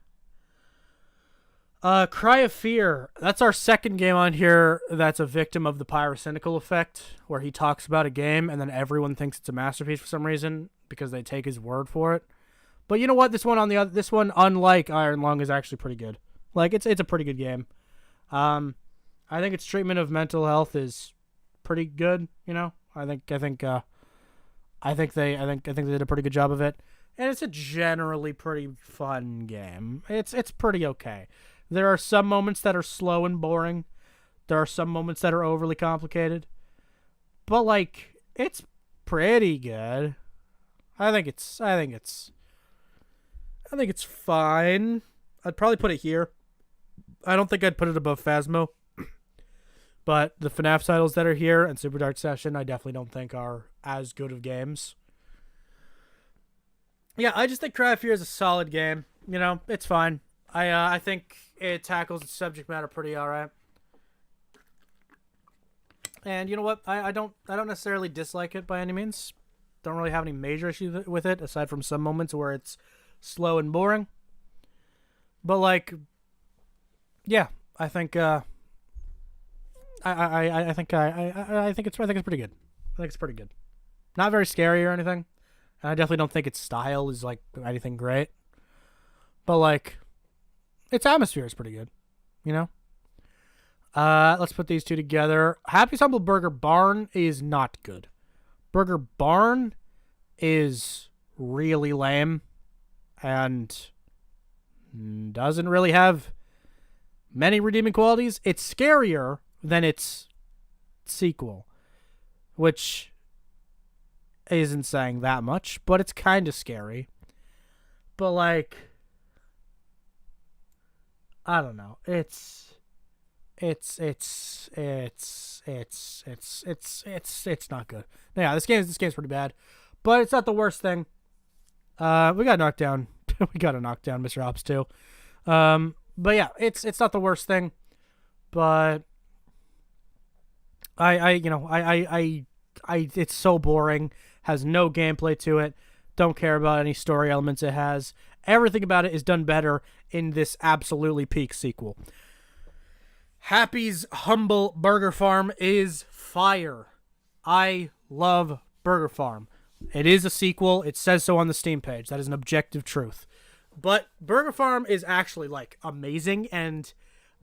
Cry of Fear. That's our second game on here that's a victim of the pyrocynical effect, where he talks about a game and then everyone thinks it's a masterpiece for some reason because they take his word for it. But you know what? This one, unlike Iron Lung, is actually pretty good. Like, it's a pretty good game. I think its treatment of mental health is pretty good. You know, I think they did a pretty good job of it, and it's a generally pretty fun game. It's pretty okay. There are some moments that are slow and boring. There are some moments that are overly complicated, but like, it's pretty good. I think it's fine. I'd probably put it here. I don't think I'd put it above Phasmo. But the FNAF titles that are here and Super Dark Session, I definitely don't think are as good of games. Yeah, I just think Cry of Fear is a solid game. You know, it's fine. I think it tackles the subject matter pretty alright. And you know what? I don't necessarily dislike it by any means. Don't really have any major issues with it, aside from some moments where it's slow and boring. But like, yeah, I think I think it's pretty good. I think it's pretty good. Not very scary or anything. And I definitely don't think its style is like anything great. But like, its atmosphere is pretty good. You know? Let's put these two together. Happy's Humble Burger Barn is not good. Burger Barn is really lame and doesn't really have many redeeming qualities. It's scarier than its sequel, which isn't saying that much, but it's kind of scary. But like, I don't know. It's not good. Yeah, this game's pretty bad, but it's not the worst thing. We got knocked down. We got to knock down Mr. Ops too. But yeah, it's not the worst thing, but I it's so boring, has no gameplay to it, don't care about any story elements it has. Everything about it is done better in this absolutely peak sequel. Happy's Humble Burger Farm is fire. I love Burger Farm. It is a sequel. It says so on the Steam page. That is an objective truth. But Burger Farm is actually, like, amazing, and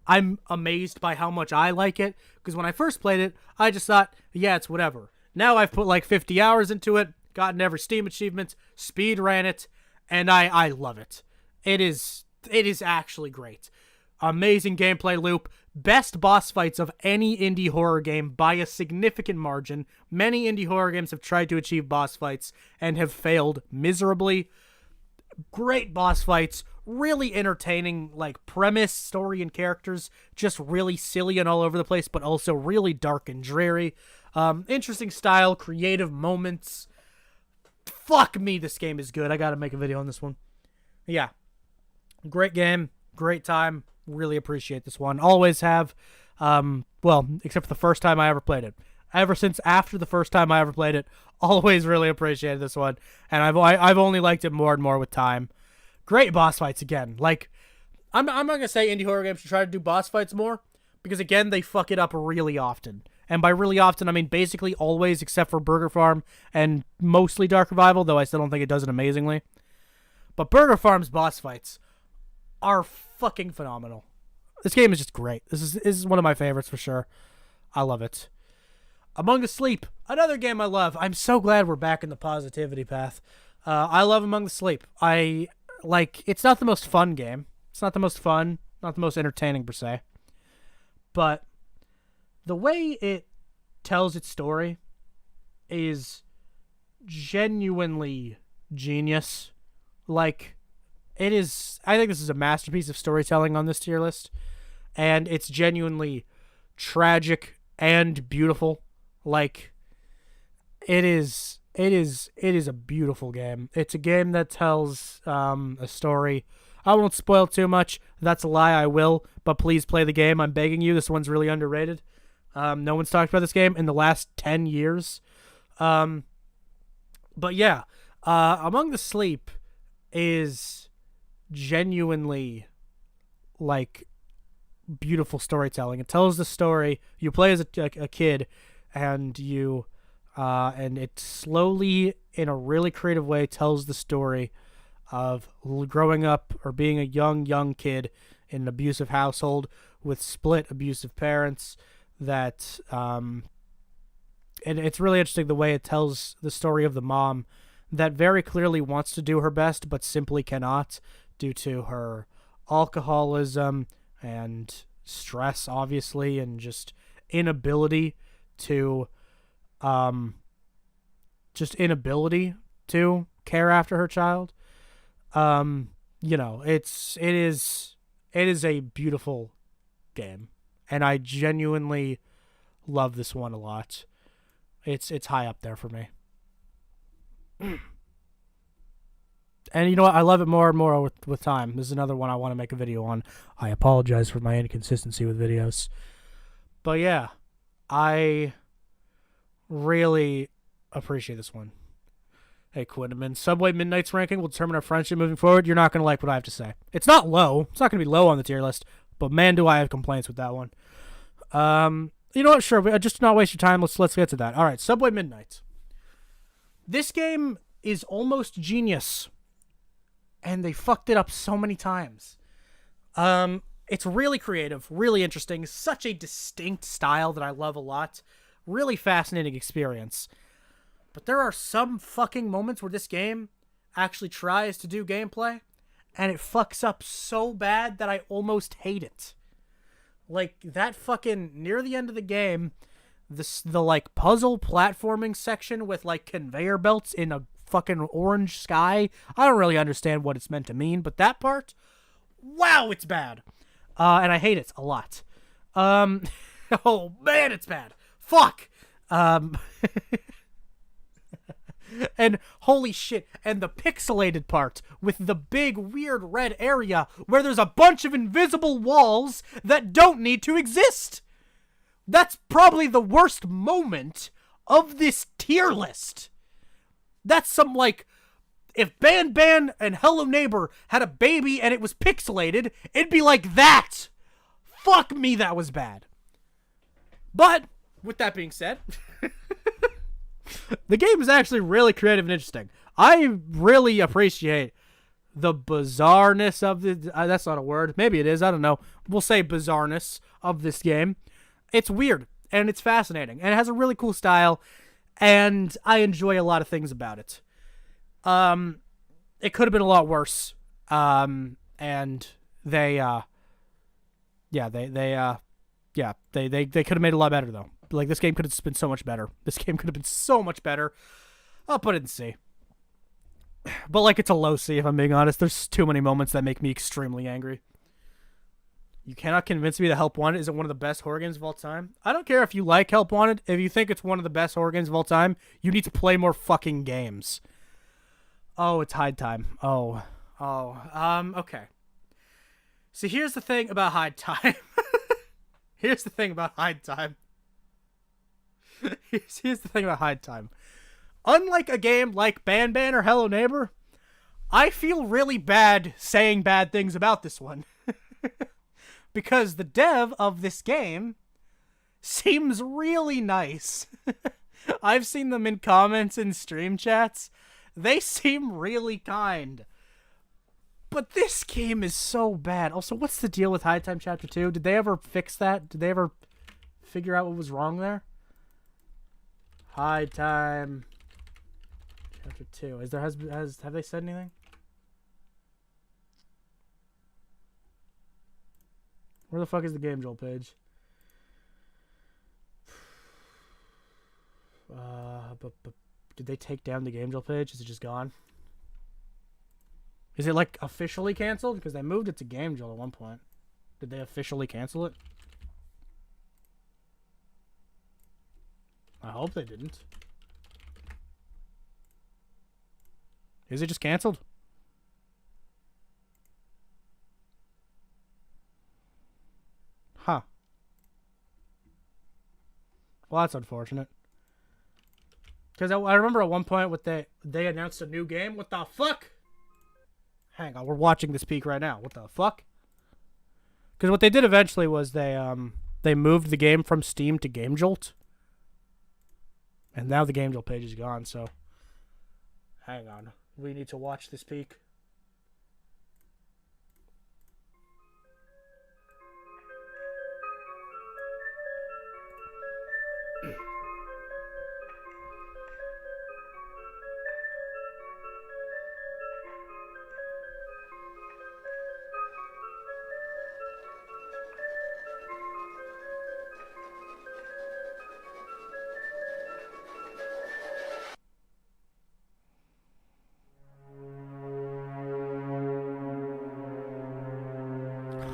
I'm amazed by how much I like it, because when I first played it, I just thought, yeah, it's whatever. Now I've put, like, 50 hours into it, gotten every Steam achievement, speed ran it, and I love it. It is actually great. Amazing gameplay loop. Best boss fights of any indie horror game by a significant margin. Many indie horror games have tried to achieve boss fights and have failed miserably. Great boss fights. Really entertaining, like, premise, story, and characters. Just really silly and all over the place, but also really dark and dreary. Interesting style, creative moments. Fuck me, this game is good. I gotta make a video on this one. Yeah. Great game. Great time. Really appreciate this one. Always have. Well, except for the first time I ever played it. Ever since after the first time I ever played it, always really appreciated this one. And I've only liked it more and more with time. Great boss fights again. Like, I'm not going to say indie horror games should try to do boss fights more, because again, they fuck it up really often. And by really often, I mean basically always, except for Burger Farm and mostly Dark Revival, though I still don't think it does it amazingly. But Burger Farm's boss fights are fucking phenomenal. This game is just great. This is one of my favorites for sure. I love it. Among the Sleep, another game I love. I'm so glad we're back in the positivity path. I love Among the Sleep. It's not the most fun game. It's not the most fun, not the most entertaining per se. But the way it tells its story is genuinely genius. Like, it is, I think this is a masterpiece of storytelling on this tier list. And it's genuinely tragic and beautiful. Like, it is a beautiful game. It's a game that tells a story. I won't spoil too much. That's a lie, I will. But please play the game. I'm begging you. This one's really underrated. No one's talked about this game in the last 10 years. But yeah, Among the Sleep is genuinely, like, beautiful storytelling. It tells the story. You play as a kid, and and it slowly, in a really creative way, tells the story of growing up or being a young kid in an abusive household with split abusive parents. That and it's really interesting the way it tells the story of the mom that very clearly wants to do her best but simply cannot due to her alcoholism and stress, obviously, and just inability to care after her child. It is a beautiful game, and I genuinely love this one a lot. It's high up there for me. And you know what? I love it more and more with time. This is another one I want to make a video on. I apologize for my inconsistency with videos. But yeah, I really appreciate this one. Hey, Quinnaman, Subway Midnight's ranking will determine our friendship moving forward. You're not going to like what I have to say. It's not low. It's not going to be low on the tier list. But man, do I have complaints with that one. You know what? Sure, just to not waste your time, let's get to that. All right, Subway Midnight. This game is almost genius, and they fucked it up so many times. It's really creative, really interesting, such a distinct style that I love a lot. Really fascinating experience. But there are some fucking moments where this game actually tries to do gameplay, and it fucks up so bad that I almost hate it. Like, that fucking, near the end of the game, the like, puzzle platforming section with, like, conveyor belts in a fucking orange sky. I don't really understand what it's meant to mean, but that part, wow, it's bad. And I hate it a lot. Oh, man, it's bad. Fuck. And holy shit, and the pixelated part with the big weird red area where there's a bunch of invisible walls that don't need to exist. That's probably the worst moment of this tier list. That's some, like, if Banban and Hello Neighbor had a baby and it was pixelated, it'd be like that. Fuck me, that was bad. But with that being said, the game is actually really creative and interesting. I really appreciate the bizarreness of the... that's not a word. Maybe it is. I don't know. We'll say bizarreness of this game. It's weird, and it's fascinating, and it has a really cool style, and I enjoy a lot of things about it. It could have been a lot worse. And they could have made it a lot better, though. Like, this game could have been so much better. This game could have been so much better. I'll put it in C. But, like, it's a low C, if I'm being honest. There's too many moments that make me extremely angry. You cannot convince me that Help Wanted isn't one of the best horror games of all time. I don't care if you like Help Wanted. If you think it's one of the best horror games of all time, you need to play more fucking games. Oh, it's Hide Time. Okay. So here's the thing about Hide Time. Here's the thing about Hide Time. Unlike a game like Banban or Hello Neighbor, I feel really bad saying bad things about this one. Because the dev of this game seems really nice. I've seen them in comments and stream chats. They seem really kind. But this game is so bad. Also, what's the deal with High Time Chapter 2? Did they ever fix that? Did they ever figure out what was wrong there? High Time Chapter 2. Have they said anything? Where the fuck is the Game Jolt page? But did they take down the Game Jolt page? Is it just gone? Is it like officially canceled? Because they moved it to Game Jolt at one point. Did they officially cancel it? I hope they didn't. Is it just canceled? Huh. Well, that's unfortunate. Because I remember at one point with they announced a new game. What the fuck? Hang on, we're watching this peak right now. What the fuck? Because what they did eventually was they moved the game from Steam to Game Jolt. And now the Game Jolt page is gone, so... Hang on. We need to watch this peak.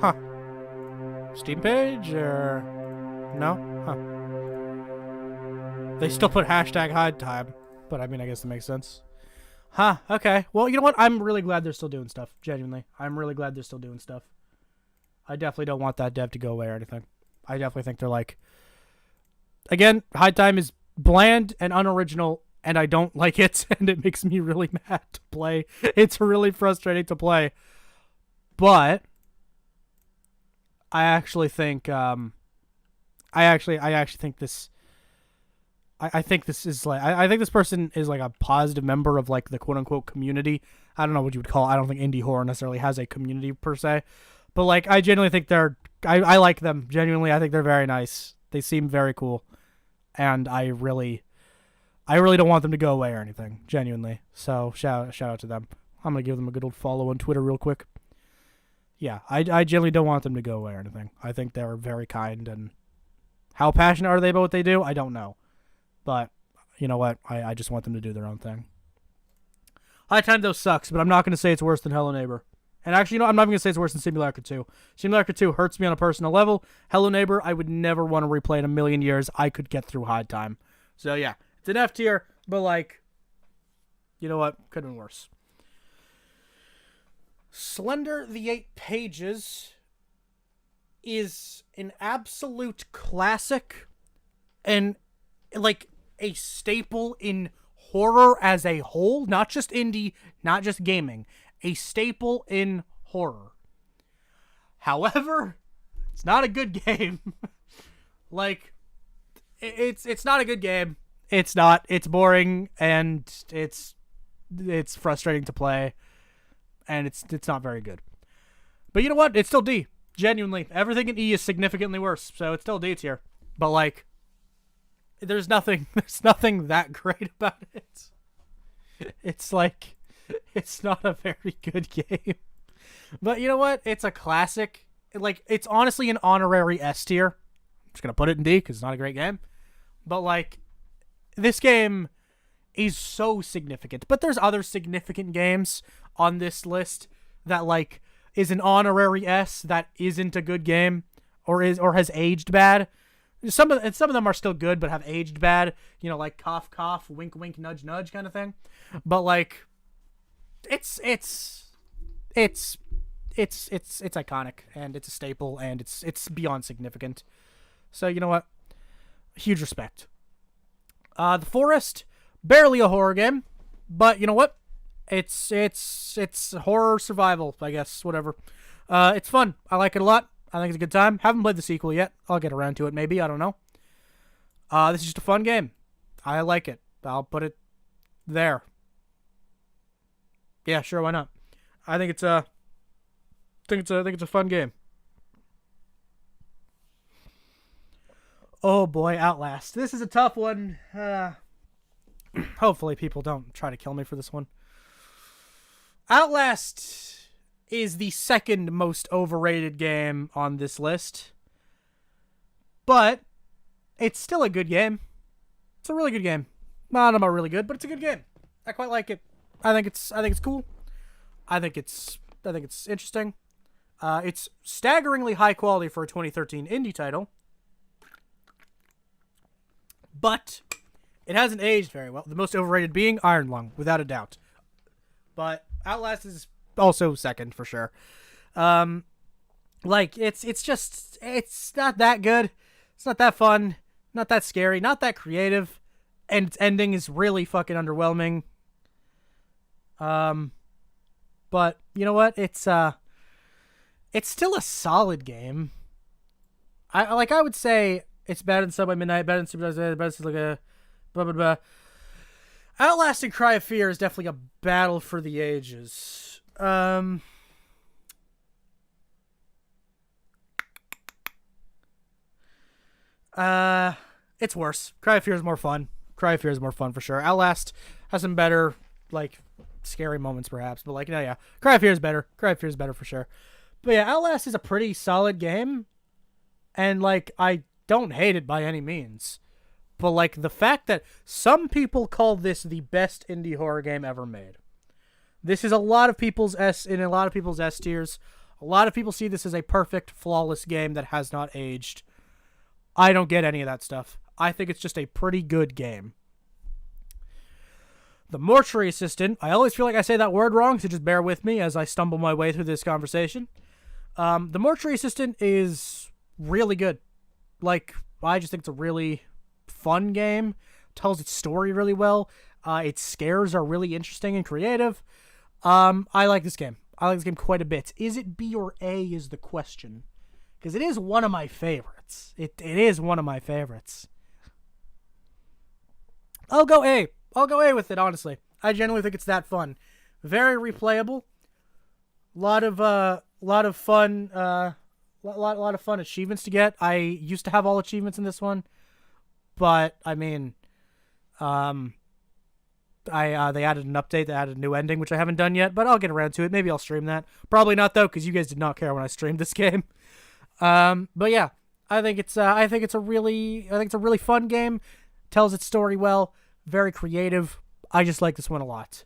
Huh. Steam page, or... No? Huh. They still put hashtag hide time, but I mean, I guess that makes sense. Huh, okay. Well, you know what? I'm really glad they're still doing stuff, genuinely. I'm really glad they're still doing stuff. I definitely don't want that dev to go away or anything. I definitely think they're like... Again, hide time is bland and unoriginal, and I don't like it, and it makes me really mad to play. It's really frustrating to play. But... I actually think I think this is like I think this person is like a positive member of like the quote unquote community. I don't know what you would call it. I don't think indie horror necessarily has a community per se. But like I genuinely think I like them. Genuinely, I think they're very nice. They seem very cool. And I really don't want them to go away or anything. Genuinely. So shout out to them. I'm gonna give them a good old follow on Twitter real quick. Yeah, I generally don't want them to go away or anything. I think they're very kind, and how passionate are they about what they do? I don't know. But, you know what? I just want them to do their own thing. High Time, though, sucks, but I'm not going to say it's worse than Hello Neighbor. And actually, you know, I'm not even going to say it's worse than Simulacra 2. Simulacra 2 hurts me on a personal level. Hello Neighbor, I would never want to replay in a million years. I could get through High Time. So, yeah, it's an F tier, but, like, you know what? Could have been worse. Slender the 8 Pages is an absolute classic and like a staple in horror as a whole, not just indie, not just gaming, a staple in horror. However, it's not a good game. Like it's not a good game. It's not. It's boring and it's frustrating to play. And it's not very good. But you know what? It's still D. Genuinely. Everything in E is significantly worse. So it's still D tier. But like, there's nothing that great about it. It's like, it's not a very good game. But you know what? It's a classic. Like, it's honestly an honorary S tier. I'm just going to put it in D because it's not a great game. But like, this game is so significant. But there's other significant games on this list that like is an honorary S that isn't a good game or has aged bad. Some of them are still good but have aged bad, you know, like cough cough, wink wink, nudge nudge kind of thing. But like it's iconic and it's a staple and it's beyond significant. So you know what? Huge respect. The Forest, barely a horror game, but you know what? It's horror survival, I guess, whatever. It's fun. I like it a lot. I think it's a good time. Haven't played the sequel yet. I'll get around to it maybe. I don't know. This is just a fun game. I like it. I'll put it there. Yeah, sure, why not? I think it's I think it's a fun game. Oh boy, Outlast. This is a tough one. Hopefully people don't try to kill me for this one. Outlast is the second most overrated game on this list. But it's still a good game. It's a really good game. Not about really good, but it's a good game. I quite like it. I think it's cool. I think it's interesting. It's staggeringly high quality for a 2013 indie title. But it hasn't aged very well. The most overrated being Iron Lung, without a doubt. But Outlast is also second for sure. Like it's not that good. It's not that fun. Not that scary. Not that creative. And its ending is really fucking underwhelming. But you know what? It's still a solid game. I would say it's better than Subway Midnight, better than Super, better than like a blah blah blah. Outlast and Cry of Fear is definitely a battle for the ages. It's worse. Cry of Fear is more fun. Cry of Fear is more fun for sure. Outlast has some better, like, scary moments perhaps, but like, no, yeah. Cry of Fear is better. Cry of Fear is better for sure. But yeah, Outlast is a pretty solid game. And like, I don't hate it by any means. But like, the fact that some people call this the best indie horror game ever made. This is a lot of people's S tiers. A lot of people see this as a perfect, flawless game that has not aged. I don't get any of that stuff. I think it's just a pretty good game. The Mortuary Assistant, I always feel like I say that word wrong, so just bear with me as I stumble my way through this conversation. The Mortuary Assistant is really good. Like, I just think it's a really fun game. Tells its story really well. Its scares are really interesting and creative. I like this game. I like this game quite a bit. Is it B or A is the question. Because it is one of my favorites. It is one of my favorites. I'll go A. I'll go A with it, honestly. I genuinely think it's that fun. Very replayable. Lot of fun achievements to get. I used to have all achievements in this one. But I mean, they added an update that added a new ending, which I haven't done yet, but I'll get around to it. Maybe I'll stream that. Probably not though, because you guys did not care when I streamed this game. But yeah, I think it's a really fun game. Tells its story well. Very creative. I just like this one a lot.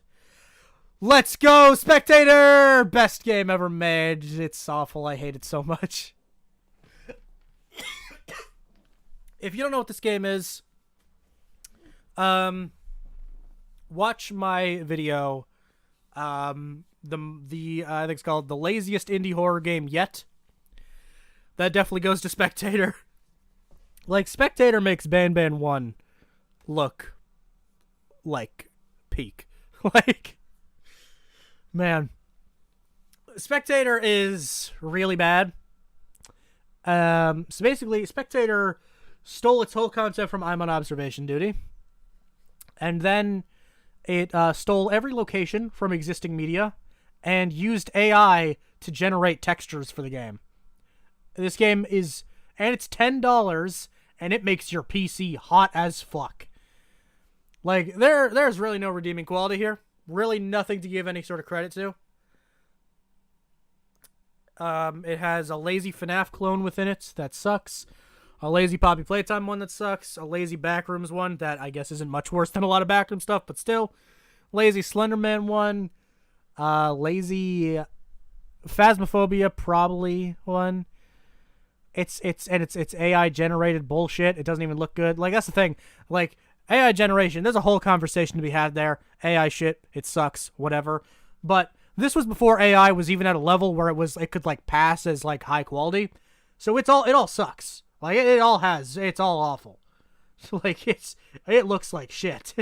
Let's go, Spectator! Best game ever made. It's awful. I hate it so much. If you don't know what this game is, watch my video. I think it's called The Laziest Indie Horror Game Yet. That definitely goes to Spectator. Like, Spectator makes Banban 1 look like peak. Like, man. Spectator is really bad. So basically, Spectator stole its whole concept from I'm on Observation Duty. And then it stole every location from existing media and used AI to generate textures for the game. This game is... And it's $10, and it makes your PC hot as fuck. Like, there's really no redeeming quality here. Really nothing to give any sort of credit to. It has a lazy FNAF clone within it that sucks. A lazy Poppy Playtime one that sucks. A lazy Backrooms one that I guess isn't much worse than a lot of Backroom stuff, but still. Lazy Slenderman one. Lazy Phasmophobia probably one. It's AI generated bullshit. It doesn't even look good. Like, that's the thing. Like, AI generation, there's a whole conversation to be had there. AI shit, it sucks, whatever. But this was before AI was even at a level where it could like pass as like high quality. So it all sucks. Like, it's all awful. Like, it looks like shit.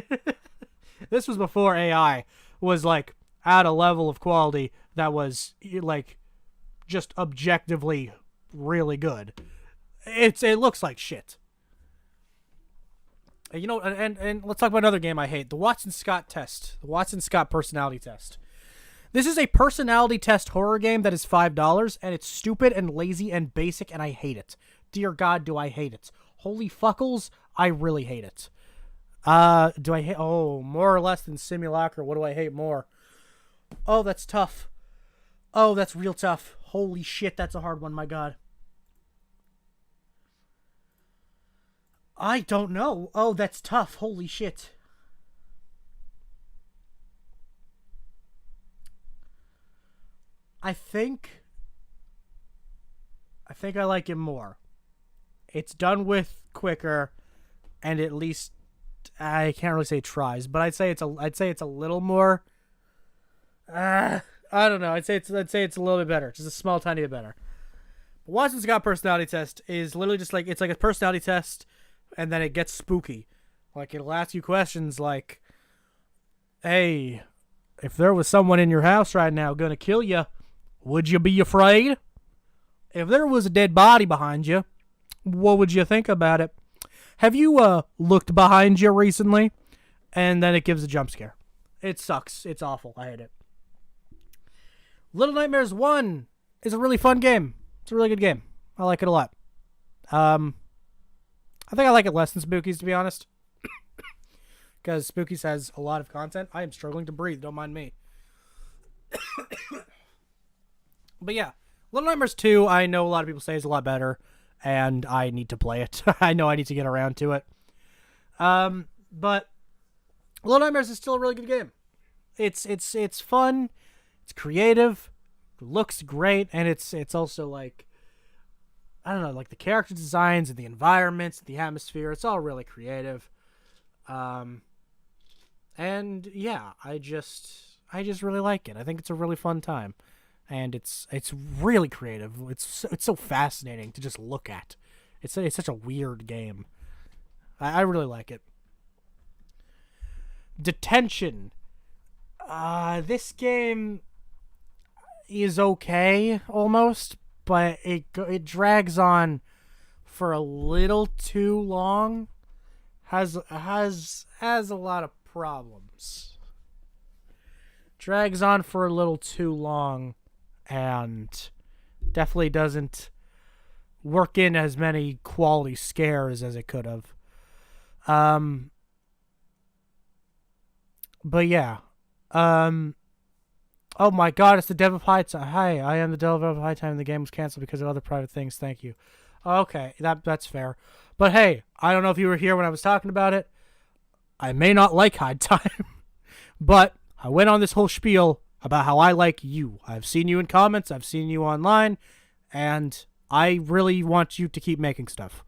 This was before AI was like at a level of quality that was like just objectively really good. It looks like shit. You know, and let's talk about another game I hate. The Watson-Scott test. The Watson-Scott personality test. This is a personality test horror game that is $5, and it's stupid and lazy and basic, and I hate it. Dear God, do I hate it. Holy fuckles, I really hate it. Do I hate... Oh, more or less than Simulacra. What do I hate more? Oh, that's tough. Oh, that's real tough. Holy shit, that's a hard one, my God. I don't know. Oh, that's tough. Holy shit. I think I like it more. It's done with quicker, and at least I can't really say it tries, but I'd say it's a little more. I don't know. I'd say it's a little bit better, just a small tiny bit better. But Watson's Got Personality Test is literally just like, it's like a personality test, and then it gets spooky. Like, it'll ask you questions like, "Hey, if there was someone in your house right now gonna kill you, would you be afraid? If there was a dead body behind you, what would you think about it? Have you looked behind you recently?" And then it gives a jump scare. It sucks. It's awful. I hate it. Little Nightmares 1 is a really fun game. It's a really good game. I like it a lot. I think I like it less than Spookies, to be honest. Because Spookies has a lot of content. I am struggling to breathe. Don't mind me. But yeah, Little Nightmares 2, I know a lot of people say is a lot better, and I need to play it. I know I need to get around to it. But Little Nightmares is still a really good game. It's fun, it's creative, looks great, and it's also like, I don't know, like the character designs and the environments, the atmosphere, it's all really creative. And yeah, I just really like it. I think it's a really fun time. And it's really creative. It's so fascinating to just look at. It's such a weird game. I really like it. Detention. This game is okay almost, but it drags on for a little too long. Has a lot of problems. Drags on for a little too long. And definitely doesn't work in as many quality scares as it could have. But yeah. Oh my God, it's the Dev of High Time. Hi, I am the Dev of High Time. The game was canceled because of other private things. Thank you. Okay, that's fair. But hey, I don't know if you were here when I was talking about it. I may not like High Time, but I went on this whole spiel about how I like you. I've seen you in comments, I've seen you online, and I really want you to keep making stuff.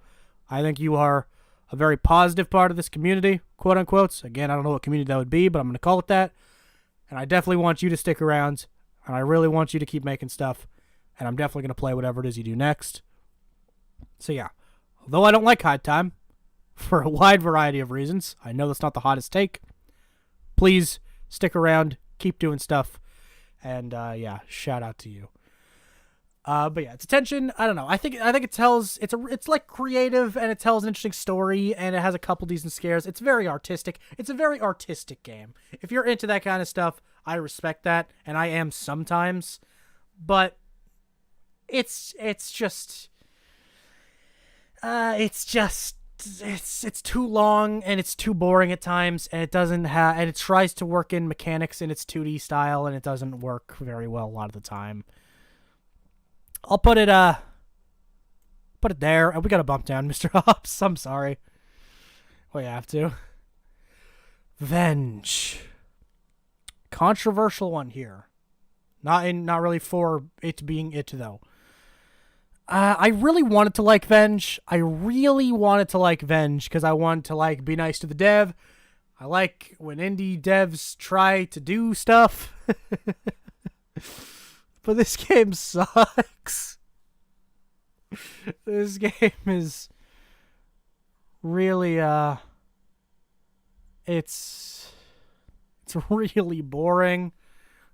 I think you are a very positive part of this community, quote unquote. Again, I don't know what community that would be, but I'm going to call it that. And I definitely want you to stick around, and I really want you to keep making stuff, and I'm definitely going to play whatever it is you do next. So yeah, although I don't like High Time, for a wide variety of reasons, I know that's not the hottest take, please stick around, keep doing stuff. And yeah, shout out to you. But yeah, Detention, I don't know. I think it tells it's like creative, and it tells an interesting story, and it has a couple decent scares. It's very artistic. It's a very artistic game. If you're into that kind of stuff, I respect that, and I am sometimes. But it's too long, and it's too boring at times, and it tries to work in mechanics in its 2D style, and it doesn't work very well a lot of the time. I'll put it there, and we gotta bump down Mr. Hops. I'm sorry. We have to. Venge. Controversial one here. Not really for it being it though. I really wanted to like Venge. I really wanted to like Venge because I wanted to like be nice to the dev. I like when indie devs try to do stuff. But this game sucks. This game is really it's really boring.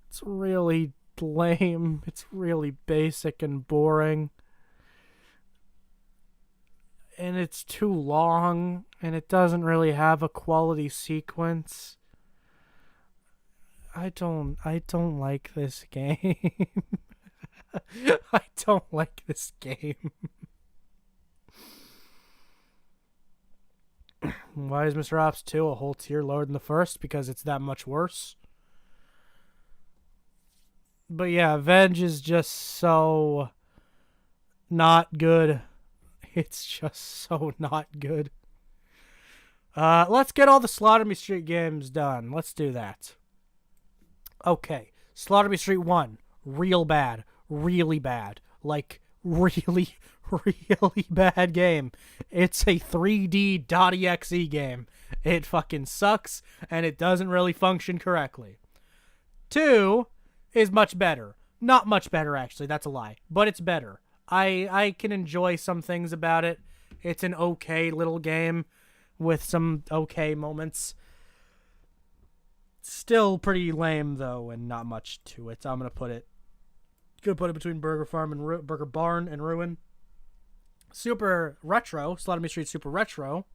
It's really lame. It's really basic and boring. And it's too long, and it doesn't really have a quality sequence. I don't like this game. I don't like this game. Why is Mr. Ops 2 a whole tier lower than the first? Because it's that much worse. But yeah, Venge is just so not good. It's just so not good. Let's get all the Slaughter Me Street games done. Let's do that. Okay. Slaughter Me Street 1. Real bad. Really bad. Like, really, really bad game. It's a 3D.exe game. It fucking sucks, and it doesn't really function correctly. 2 is much better. Not much better, actually. That's a lie. But it's better. I can enjoy some things about it. It's an okay little game with some okay moments. Still pretty lame, though, and not much to it. I'm going to put it between Burger Farm and Burger Barn and Ruin. Super Retro, Slaughter Me Street Super Retro,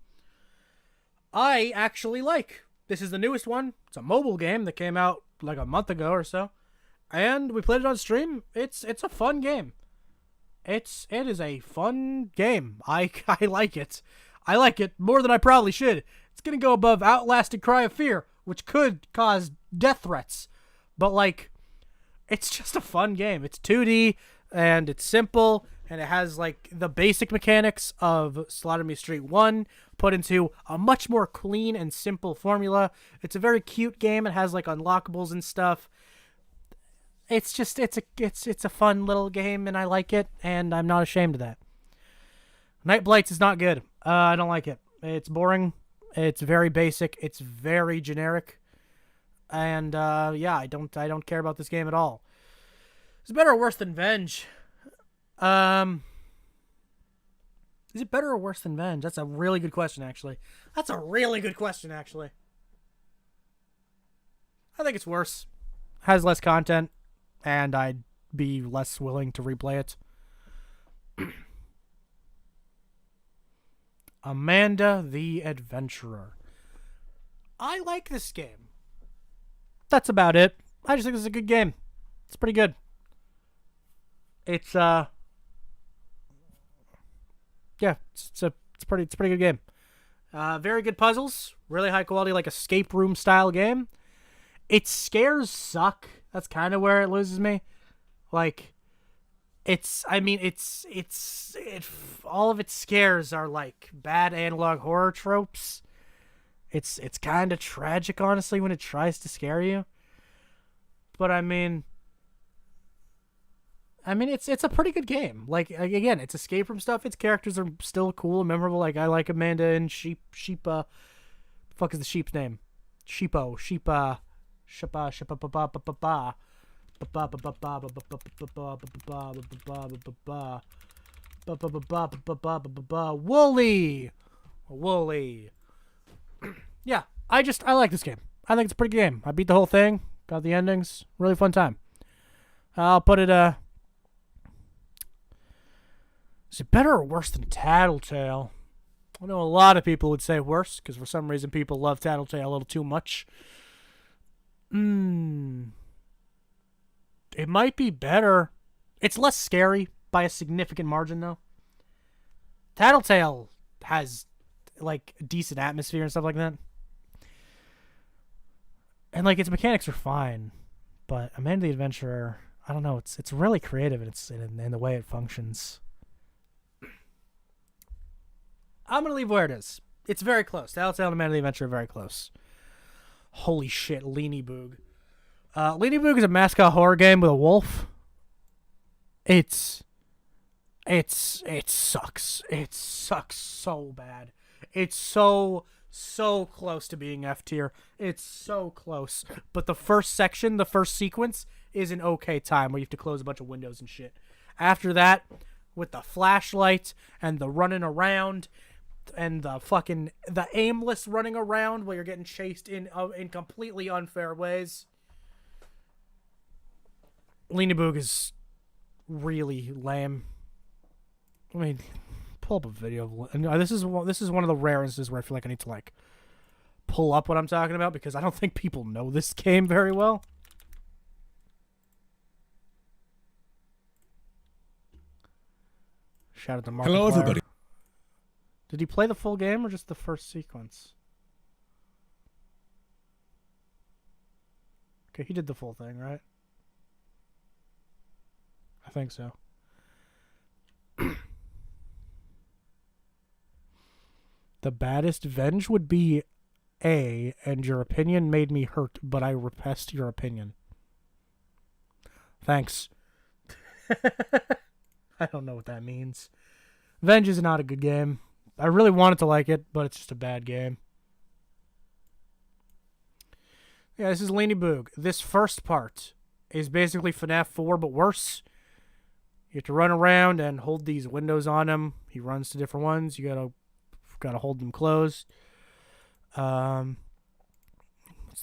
I actually like. This is the newest one. It's a mobile game that came out like a month ago or so. And we played it on stream. It's a fun game. It is a fun game. I like it. I like it more than I probably should. It's going to go above Outlasted Cry of Fear, which could cause death threats. But, like, it's just a fun game. It's 2D, and it's simple, and it has, like, the basic mechanics of Slaughter Me Street 1 put into a much more clean and simple formula. It's a very cute game. It has, like, unlockables and stuff. It's just, it's a fun little game, and I like it, and I'm not ashamed of that. Night Blights is not good. I don't like it. It's boring. It's very basic. It's very generic. And, yeah, I don't care about this game at all. Is it better or worse than Venge? Is it better or worse than Venge? That's a really good question, actually. I think it's worse. Has less content, and I'd be less willing to replay it. Amanda the Adventurer. I like this game. That's about it. I just think this is a good game. It's pretty good. It's yeah, it's a pretty good game. Very good puzzles, really high quality, like escape room style game. Its scares suck. That's kind of where it loses me. Like, all of its scares are like bad analog horror tropes. It's kind of tragic, honestly, when it tries to scare you. But I mean, it's a pretty good game. Like again, it's escape room stuff. Its characters are still cool and memorable. Like I like Amanda and Sheepa. Fuck is the sheep's name? Sheepa. Wooly. Yeah, I like this game. I think it's a pretty good game. I beat the whole thing. Got the endings. Really fun time. I'll put it, is it better or worse than Tattletale? I know a lot of people would say worse, because for some reason people love Tattletale a little too much. It might be better. It's less scary by a significant margin, though. Tattletale has, like, decent atmosphere and stuff like that. And, like, its mechanics are fine. But Amanda the Adventurer, I don't know, it's really creative in the way it functions. I'm going to leave where it is. It's very close. Tattletale and Amanda the Adventurer are very close. Holy shit, Leanie Boog. Leanie Boog is a mascot horror game with a wolf. It sucks. It sucks so bad. It's so close to being F tier. It's so close. But the first sequence is an okay time where you have to close a bunch of windows and shit. After that, with the flashlight and the running around and the aimless running around while you're getting chased in completely unfair ways, Leanie Boog is really lame. I mean, pull up a video of this is one of the rare instances where I feel like I need to like pull up what I'm talking about because I don't think people know this game very well. Shout out to Mark. Hello, everybody. Did he play the full game or just the first sequence? Okay, he did the full thing, right? I think so. The baddest Venge would be A, and your opinion made me hurt, but I repressed your opinion. Thanks. I don't know what that means. Venge is not a good game. I really wanted to like it, but it's just a bad game. Yeah, this is Leany Boog. This first part is basically FNAF 4, but worse. You have to run around and hold these windows on him. He runs to different ones. You gotta hold them closed.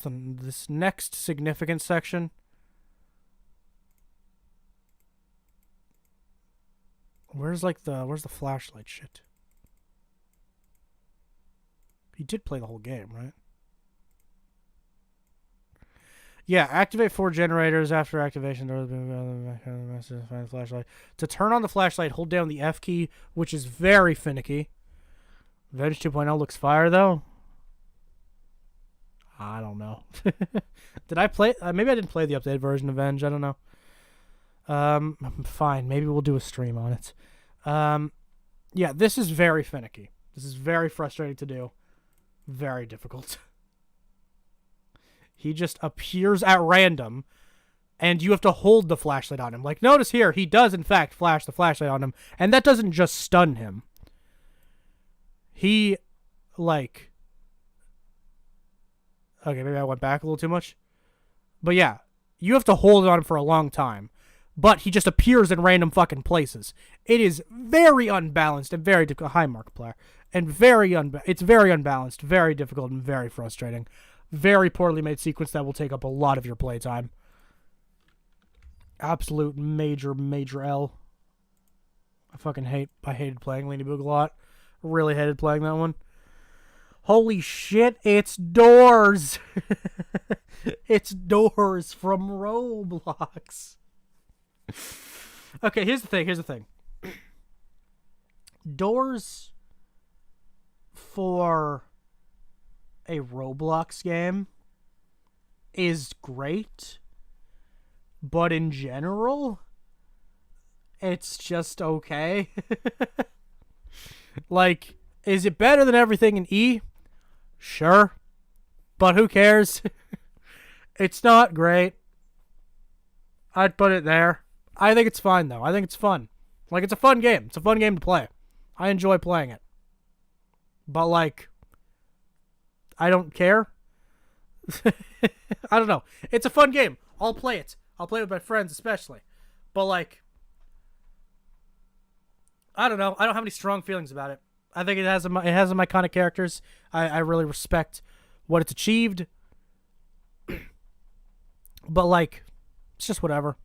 This next significant section? Where's the flashlight shit? He did play the whole game, right? Yeah, activate 4 generators. After activation, there will be a flashlight. To turn on the flashlight, hold down the F key, which is very finicky. Venge 2.0 looks fire, though. I don't know. Did I play? Maybe I didn't play the updated version of Venge. I don't know. Fine. Maybe we'll do a stream on it. Yeah, this is very finicky. This is very frustrating to do. Very difficult. He just appears at random, and you have to hold the flashlight on him. Like, notice here, he does, in fact, flash the flashlight on him, and that doesn't just stun him. He, like... Okay, maybe I went back a little too much. But yeah, you have to hold it on him for a long time. But he just appears in random fucking places. It is very unbalanced and very... Hi, Markiplier. And it's very unbalanced, very difficult, and very frustrating. Very poorly made sequence that will take up a lot of your playtime. Absolute major L. I hated playing Leany Boog a lot. Really hated playing that one. Holy shit, it's doors! It's doors from Roblox. Okay, here's the thing. Doors for a Roblox game is great, but in general, it's just okay. Like, is it better than everything in E? Sure. But who cares? It's not great. I'd put it there. I think it's fine, though. I think it's fun. Like, it's a fun game. It's a fun game to play. I enjoy playing it. But, like, I don't care. I don't know. It's a fun game. I'll play it. I'll play it with my friends, especially. But, like, I don't know. I don't have any strong feelings about it. I think it has some iconic characters. I really respect what it's achieved. But, like, it's just whatever.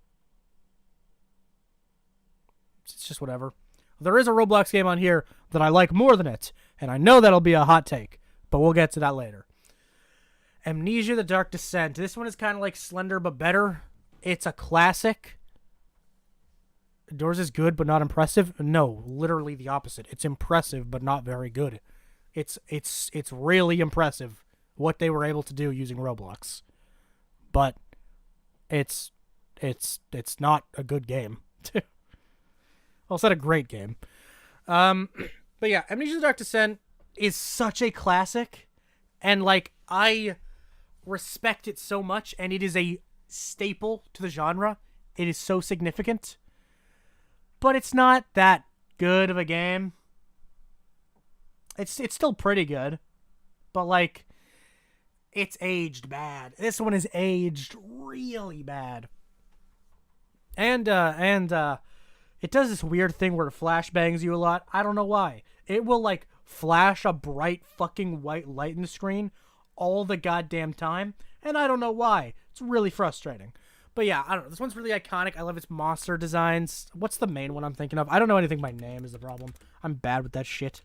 It's just whatever. There is a Roblox game on here that I like more than it, and I know that'll be a hot take, but we'll get to that later. Amnesia: The Dark Descent. This one is kind of like Slender, but better. It's a classic. Doors is good, but not impressive. No, literally the opposite. It's impressive, but not very good. It's really impressive what they were able to do using Roblox, but it's not a good game. Well, it's not a great game. But yeah, Amnesia: The Dark Descent is such a classic, and like I respect it so much, and it is a staple to the genre. It is so significant. But it's not that good of a game. It's still pretty good. But, like, it's aged bad. This one is aged really bad. And it does this weird thing where it flashbangs you a lot. I don't know why. It will, like, flash a bright fucking white light in the screen all the goddamn time. And I don't know why. It's really frustrating. But yeah, I don't know. This one's really iconic. I love its monster designs. What's the main one I'm thinking of? I don't know anything by name is the problem. I'm bad with that shit.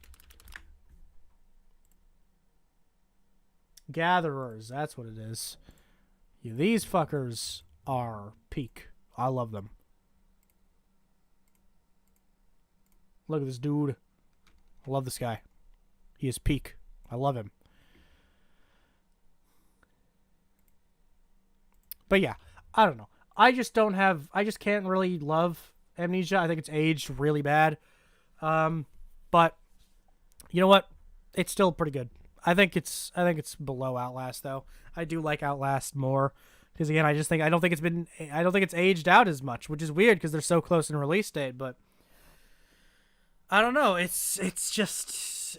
Gatherers, that's what it is. Yeah, these fuckers are peak. I love them. Look at this dude. I love this guy. He is peak. I love him. But yeah, I don't know. I just can't really love Amnesia. I think it's aged really bad. But you know what? It's still pretty good. I think it's below Outlast though. I do like Outlast more because again, I don't think it's aged out as much, which is weird because they're so close in release date, but I don't know. It's just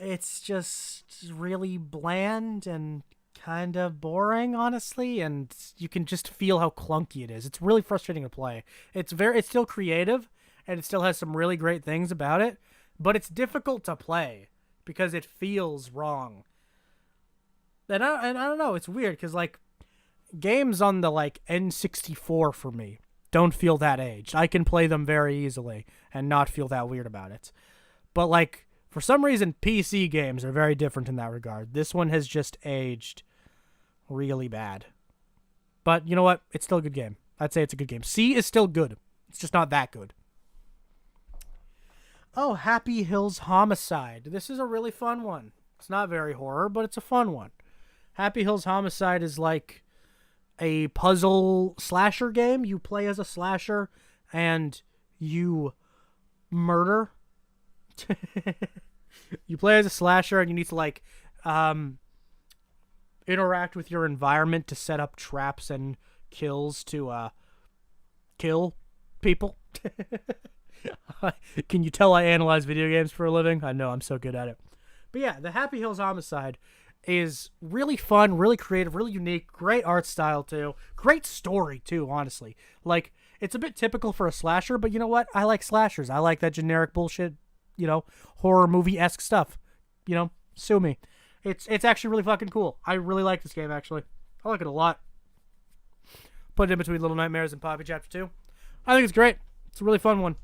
really bland and kind of boring, honestly, and you can just feel how clunky it is. It's really frustrating to play. It's still creative and it still has some really great things about it, but it's difficult to play because it feels wrong. And I don't know, it's weird because like games on the like N64 for me don't feel that aged. I can play them very easily and not feel that weird about it. But like for some reason PC games are very different in that regard. This one has just aged really bad. But you know what? It's still a good game. I'd say it's a good game. C is still good. It's just not that good. Oh, Happy Hills Homicide. This is a really fun one. It's not very horror, but it's a fun one. Happy Hills Homicide is like a puzzle slasher game. You play as a slasher and you murder. You play as a slasher and you need to like interact with your environment to set up traps and kills to kill people. Can you tell I analyze video games for a living? I know, I'm so good at it. But yeah, the Happy Hills Homicide is really fun, really creative, really unique, great art style too, great story too, honestly. Like, it's a bit typical for a slasher, but you know what? I like slashers. I like that generic bullshit, horror movie-esque stuff. Sue me. It's actually really fucking cool. I really like this game, actually. I like it a lot. Put it in between Little Nightmares and Poppy Chapter 2. I think it's great. It's a really fun one.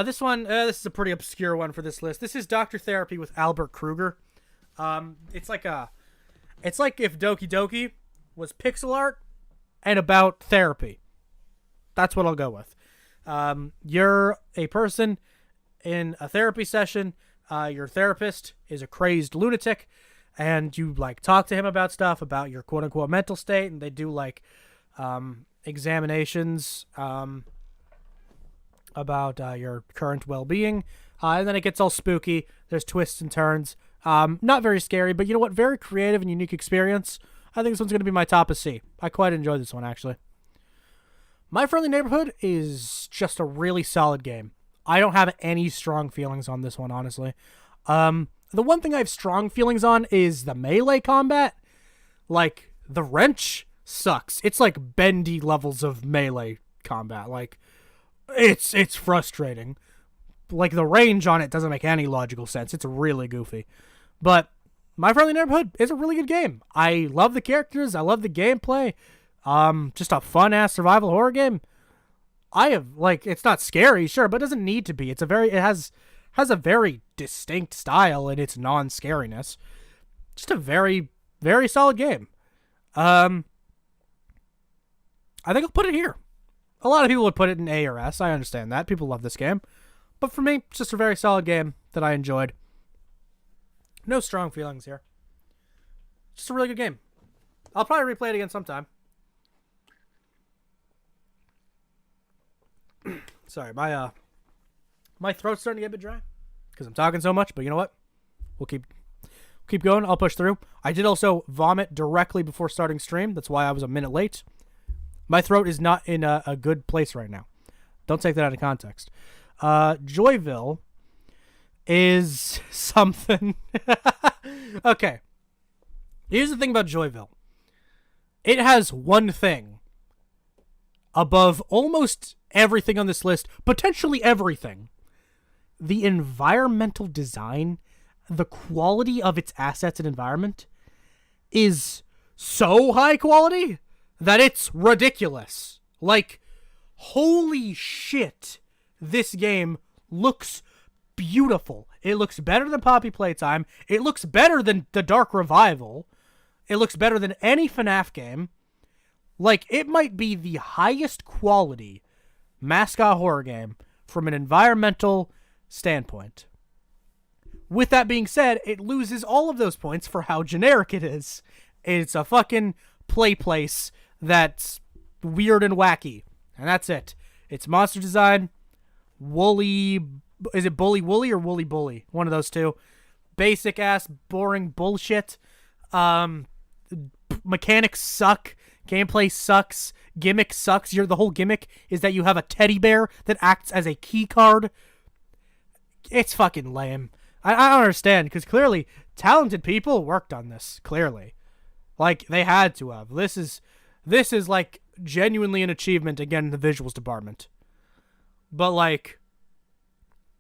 This one, this is a pretty obscure one for this list. This is Dr. Therapy with Albert Kruger. It's like if Doki Doki was pixel art and about therapy. That's what I'll go with. You're a person in a therapy session. Your therapist is a crazed lunatic, and you like talk to him about stuff about your quote unquote mental state, and they do like examinations about your current well-being, and then it gets all spooky. There's twists and turns. Not very scary, but you know what? Very creative and unique experience. I think this one's going to be my top of C. I quite enjoyed this one, actually. My Friendly Neighborhood is just a really solid game. I don't have any strong feelings on this one, honestly. The one thing I have strong feelings on is the melee combat. Like, the wrench sucks. It's like Bendy levels of melee combat. Like, it's frustrating. Like, the range on it doesn't make any logical sense. It's really goofy. But My Friendly Neighborhood is a really good game. I love the characters. I love the gameplay. Just a fun-ass survival horror game. It's not scary, sure, but it doesn't need to be. It has a very distinct style in its non-scariness. Just a very, very solid game. I think I'll put it here. A lot of people would put it in A or S. I understand that. People love this game. But for me, it's just a very solid game that I enjoyed. No strong feelings here. Just a really good game. I'll probably replay it again sometime. Sorry, my throat's starting to get a bit dry because I'm talking so much, but you know what? We'll keep going. I'll push through. I did also vomit directly before starting stream. That's why I was a minute late. My throat is not in a good place right now. Don't take that out of context. Joyville is something. Okay. Here's the thing about Joyville. It has one thing above almost everything on this list, potentially everything. The environmental design, the quality of its assets and environment is so high quality that it's ridiculous. Like, holy shit, this game looks beautiful. It looks better than Poppy Playtime. It looks better than The Dark Revival. It looks better than any FNAF game. Like, it might be the highest quality mascot horror game from an environmental standpoint. With that being said, it loses all of those points for how generic it is. It's a fucking play place that's weird and wacky. And that's it. It's monster design, woolly... Is it Bully Woolly or Woolly Bully? One of those two. Basic ass, boring bullshit. Mechanics suck. Gameplay sucks. Gimmick sucks. The whole gimmick is that you have a teddy bear that acts as a key card. It's fucking lame. I don't understand, because clearly talented people worked on this. Clearly. Like, they had to have. This is like, genuinely an achievement, again, in the visuals department. But, like,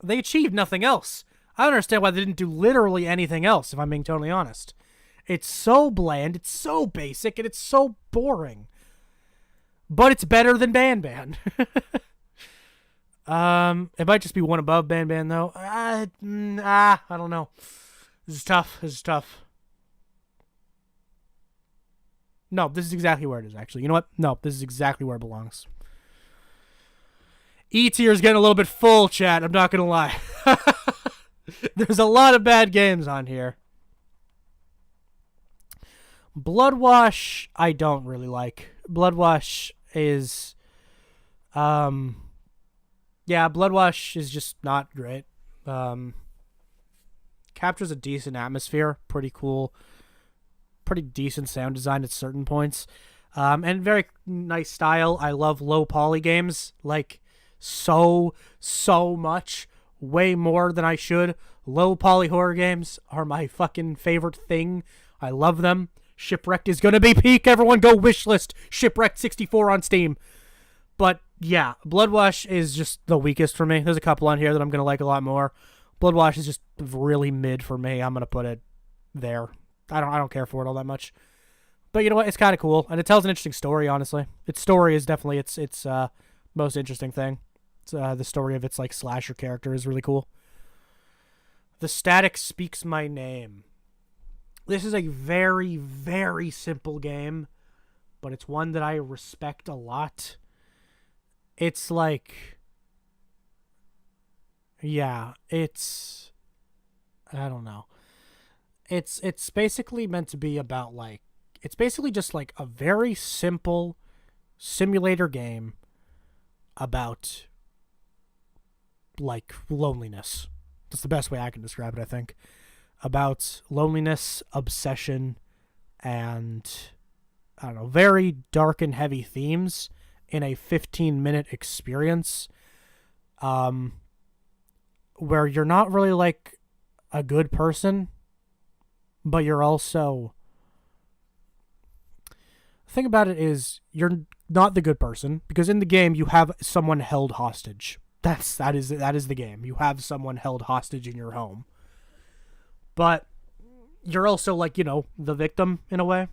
they achieved nothing else. I don't understand why they didn't do literally anything else, if I'm being totally honest. It's so bland, it's so basic, and it's so boring. But it's better than Banban. It might just be one above Banban, though. I don't know. This is tough. No, this is exactly where it is, actually. You know what? No, this is exactly where it belongs. E tier is getting a little bit full, chat. I'm not going to lie. There's a lot of bad games on here. Bloodwash, I don't really like. Bloodwash is... Yeah, Bloodwash is just not great. Captures a decent atmosphere. Pretty cool. Pretty decent sound design at certain points. And very nice style. I love low poly games. Like... so much, way more than I should. Low poly horror games are my fucking favorite thing. I love them. Shipwrecked is gonna be peak. Everyone go wishlist Shipwrecked 64 on Steam. But yeah, Bloodwash is just the weakest for me. There's a couple on here that I'm gonna like a lot more. Bloodwash is just really mid for me. I'm gonna put it there. I don't care for it all that much. But you know what? It's kind of cool, and it tells an interesting story. Honestly, its story is definitely its most interesting thing. The story of its like slasher character is really cool. The Static Speaks My Name. This is a very, very simple game, but it's one that I respect a lot. It's like, yeah, it's, I don't know. It's basically meant to be about like, it's basically just like a very simple simulator game about like loneliness. That's the best way I can describe it, I think. About loneliness, obsession, and I don't know, very dark and heavy themes in a 15-minute experience where you're not really like a good person, but you're also... The thing about it is you're not the good person, because in the game you have someone held hostage. That is the game. You have someone held hostage in your home. But you're also like, you know, the victim in a way,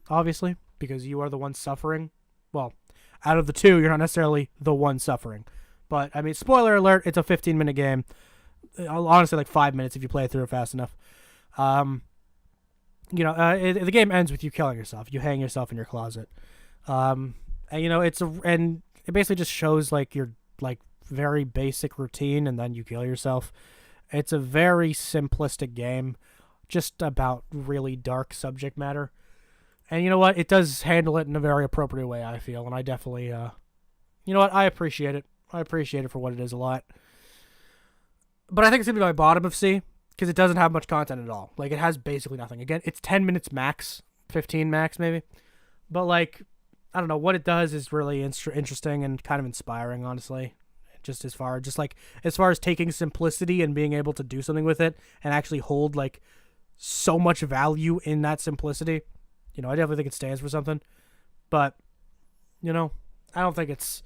obviously, because you are the one suffering. Well, out of the two, you're not necessarily the one suffering. But, I mean, spoiler alert, it's a 15-minute game. Honestly, like 5 minutes if you play it through fast enough. The game ends with you killing yourself. You hang yourself in your closet. And, you know, it basically just shows, like, your, like, very basic routine, and then you kill yourself. It's a very simplistic game, just about really dark subject matter. And you know what? It does handle it in a very appropriate way, I feel, and I definitely, you know what? I appreciate it. I appreciate it for what it is a lot. But I think it's going to be my bottom of C, because it doesn't have much content at all. Like, it has basically nothing. Again, it's 10 minutes max, 15 max maybe. But, like, I don't know, what it does is really interesting and kind of inspiring, honestly. Just as far as taking simplicity and being able to do something with it and actually hold like so much value in that simplicity. You know, I definitely think it stands for something. But, you know, I don't think it's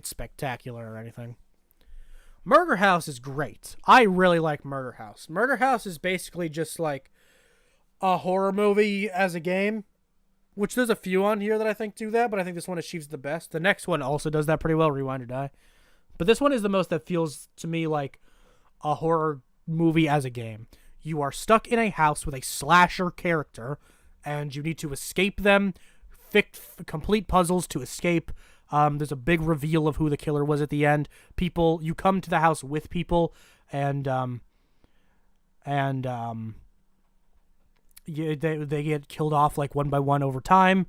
spectacular or anything. Murder House is great. I really like Murder House. Murder House is basically just like a horror movie as a game, which there's a few on here that I think do that, but I think this one achieves the best. The next one also does that pretty well, Rewind or Die. But this one is the most that feels to me like a horror movie as a game. You are stuck in a house with a slasher character, and you need to escape them, complete puzzles to escape. There's a big reveal of who the killer was at the end. You come to the house with people, and they get killed off like one by one over time.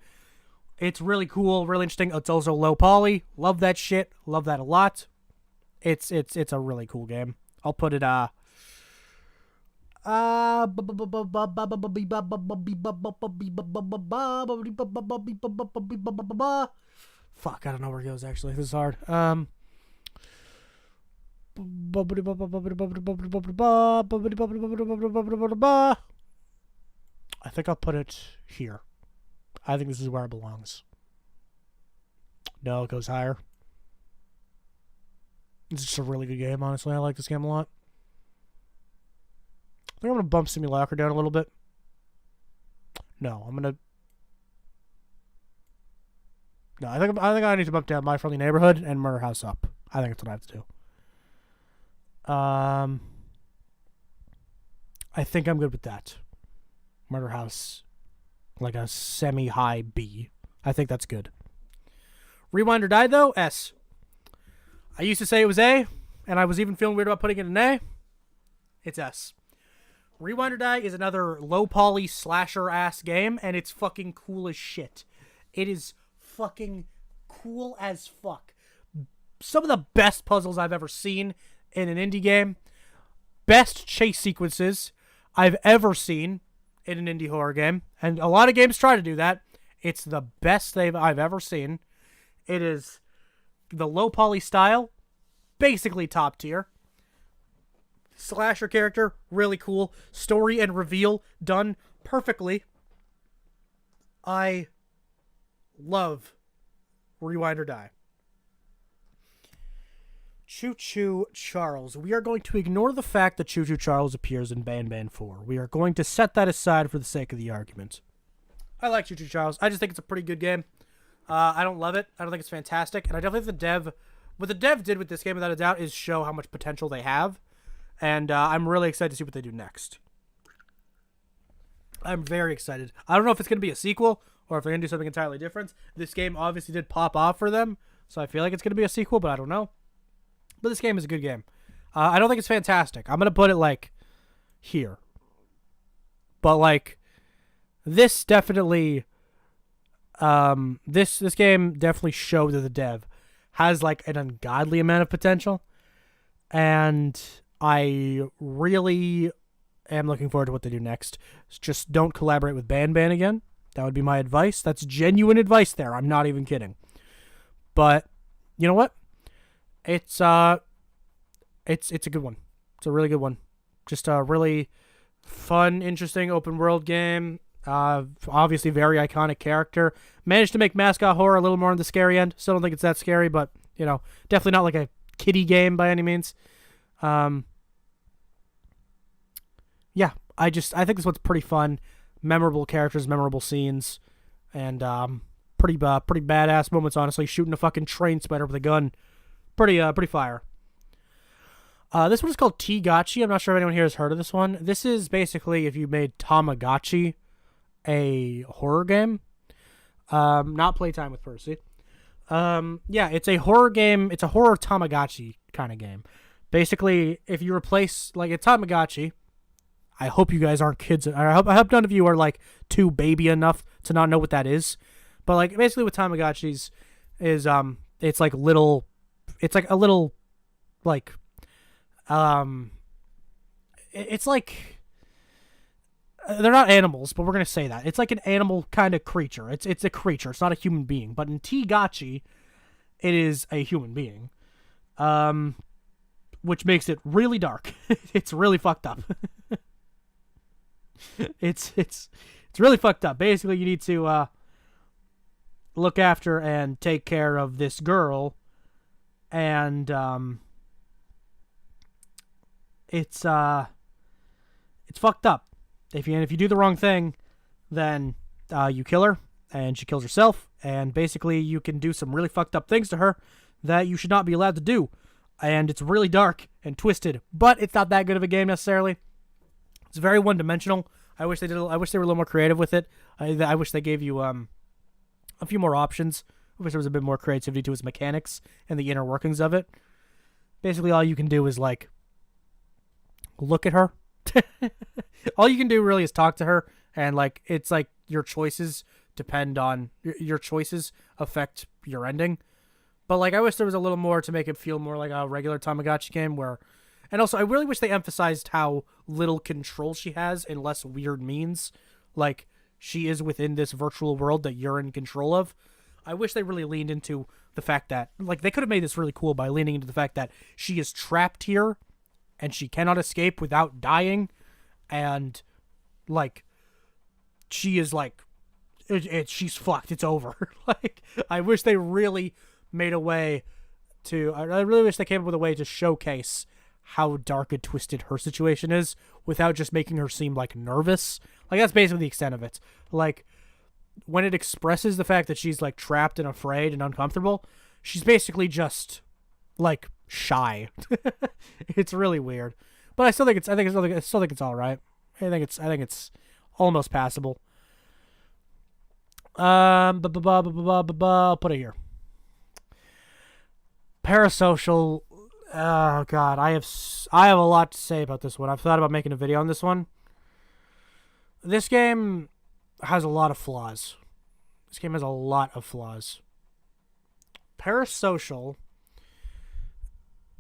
It's really cool, really interesting. It's also low poly. Love that shit. Love that a lot. It's a really cool game. I'll put it fuck, I don't know where it goes actually. This is hard. I think I'll put it here. I think this is where it belongs. No, it goes higher. It's just a really good game, honestly. I like this game a lot. I think I'm going to bump Simulacra down a little bit. No, I'm going to... No, I think I need to bump down My Friendly Neighborhood and Murder House up. I think that's what I have to do. I think I'm good with that. Murder House, like a semi-high B. I think that's good. Rewind or Die, though, S. I used to say it was A, and I was even feeling weird about putting it in A. It's S. Rewind or Die is another low-poly slasher-ass game, and it's fucking cool as shit. It is fucking cool as fuck. Some of the best puzzles I've ever seen in an indie game. Best chase sequences I've ever seen in an indie horror game. And a lot of games try to do that. It's the best I've ever seen. It is the low poly style, basically top tier. Slasher character, really cool. Story and reveal done perfectly. I love Rewind or Die. Choo Choo Charles. We are going to ignore the fact that Choo Choo Charles appears in Banban 4. We are going to set that aside for the sake of the argument. I like Choo Choo Charles. I just think it's a pretty good game. I don't love it. I don't think it's fantastic. And I definitely think what the dev did with this game, without a doubt, is show how much potential they have. And I'm really excited to see what they do next. I'm very excited. I don't know if it's going to be a sequel or if they're going to do something entirely different. This game obviously did pop off for them, so I feel like it's going to be a sequel, but I don't know. But this game is a good game. I don't think it's fantastic. I'm going to put it, like, here. But, like, this definitely... this game definitely showed that the dev has, like, an ungodly amount of potential. And I really am looking forward to what they do next. Just don't collaborate with Banban again. That would be my advice. That's genuine advice there. I'm not even kidding. But, you know what? It's a good one. It's a really good one. Just a really fun, interesting open world game. Obviously very iconic character. Managed to make mascot horror a little more on the scary end. Still don't think it's that scary, but you know, definitely not like a kiddie game by any means. Yeah, I think this one's pretty fun. Memorable characters, memorable scenes, and pretty badass moments. Honestly, shooting a fucking train spider with a gun. Pretty fire. This one is called T-Gachi. I'm not sure if anyone here has heard of this one. This is basically if you made Tamagotchi a horror game. Not Playtime with Percy. Yeah, it's a horror game. It's a horror Tamagotchi kind of game. Basically, if you replace, like, a Tamagotchi, I hope you guys aren't kids. I hope none of you are, like, too baby enough to not know what that is. But, like, basically what Tamagotchis is, it's like a little, like, it's like, they're not animals, but we're going to say that. It's like an animal kind of creature. It's a creature. It's not a human being. But in T-Gachi, it is a human being. Which makes it really dark. It's really fucked up. It's really fucked up. Basically, you need to look after and take care of this girl, and it's fucked up. If you do the wrong thing, then you kill her, and she kills herself, and basically you can do some really fucked up things to her that you should not be allowed to do. and it's really dark and twisted, but it's not that good of a game necessarily. It's very one-dimensional. I wish they were a little more creative with it. I wish they gave you a few more options. I wish there was a bit more creativity to its mechanics and the inner workings of it. Basically, all you can do is like look at her. All you can do really is talk to her, and like it's like your choices depend on your choices affect your ending. But like I wish there was a little more to make it feel more like a regular Tamagotchi game where. And also, I really wish they emphasized how little control she has and less weird means. Like, she is within this virtual world that you're in control of. I wish they really leaned into the fact that... Like, they could have made this really cool by leaning into the fact that she is trapped here and she cannot escape without dying. And, like, she is, like... she's fucked. It's over. Like, I wish they really made a way to... I really wish they came up with a way to showcase how dark and twisted her situation is without just making her seem like nervous. Like that's basically the extent of it. Like when it expresses the fact that she's like trapped and afraid and uncomfortable, she's basically just like shy. It's really weird. But I still think it's all right. I think it's almost passable. I'll put it here. Parasocial. Oh god, I have a lot to say about this one. I've thought about making a video on this one. This game has a lot of flaws. Parasocial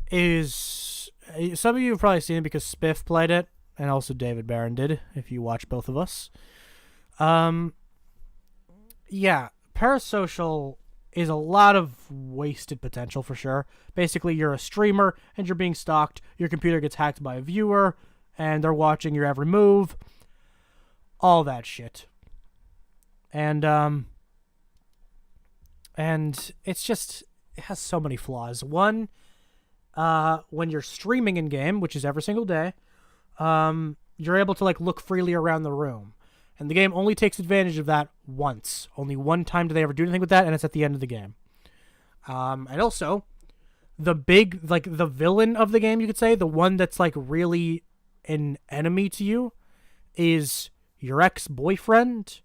is... Some of you have probably seen it because Spiff played it, and also David Barron did, if you watch both of us. Yeah, Parasocial is a lot of wasted potential for sure. Basically, you're a streamer and you're being stalked. Your computer gets hacked by a viewer and they're watching your every move. All that shit. And it's just, it has so many flaws. One, when you're streaming in game, which is every single day, you're able to like look freely around the room. And the game only takes advantage of that once. Only one time do they ever do anything with that, and it's at the end of the game. And also, the villain of the game, you could say, the one that's like really an enemy to you, is your ex-boyfriend.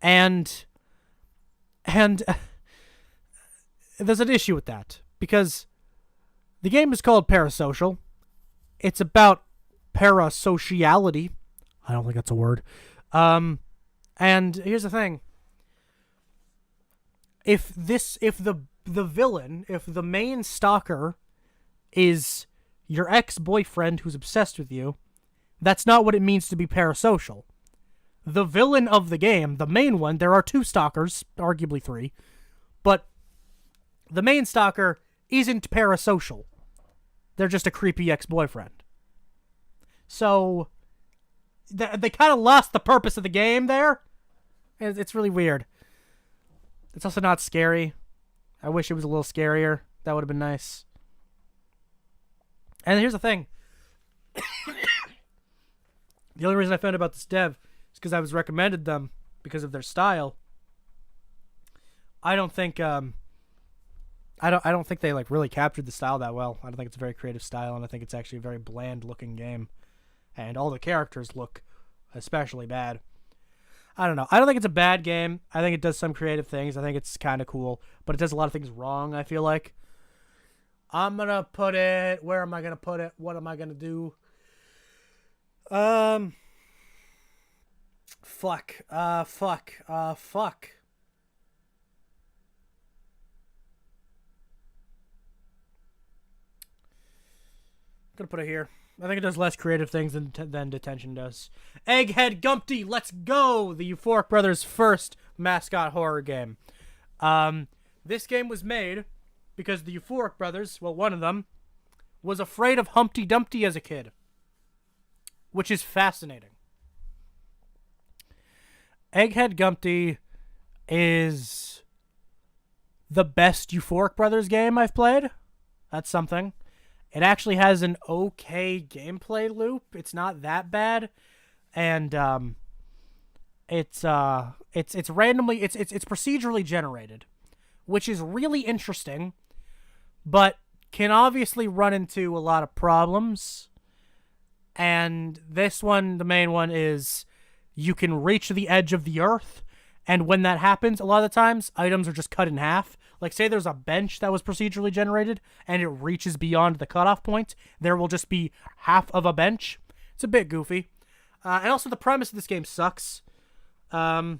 And there's an issue with that. Because the game is called Parasocial. It's about parasociality. I don't think that's a word. And here's the thing. If the villain, if the main stalker is your ex-boyfriend who's obsessed with you, that's not what it means to be parasocial. The villain of the game, the main one, there are 2 stalkers, arguably 3, but the main stalker isn't parasocial. They're just a creepy ex-boyfriend. So... They kind of lost the purpose of the game there. It's really weird. It's also not scary. I wish it was a little scarier. That would have been nice. And here's the thing. The only reason I found out about this dev is because I was recommended them because of their style. I don't think I don't think they like really captured the style that well. I don't think it's a very creative style, and I think it's actually a very bland looking game. And all the characters look especially bad. I don't know. I don't think it's a bad game. I think it does some creative things. I think it's kind of cool. But it does a lot of things wrong, I feel like. I'm going to put it... Where am I going to put it? What am I going to do? Fuck. I'm going to put it here. I think it does less creative things than Detention does. Egghead Gumpty, let's go! The Euphoric Brothers' first mascot horror game. This game was made because the Euphoric Brothers, well, one of them, was afraid of Humpty Dumpty as a kid. Which is fascinating. Egghead Gumpty is the best Euphoric Brothers game I've played. That's something. It actually has an okay gameplay loop. It's not that bad, and it's procedurally generated, which is really interesting. But can obviously run into a lot of problems. And this one, the main one, is you can reach the edge of the earth. And when that happens, a lot of the times, items are just cut in half. Like, say there's a bench that was procedurally generated, and it reaches beyond the cutoff point. There will just be half of a bench. It's a bit goofy. And also, the premise of this game sucks. But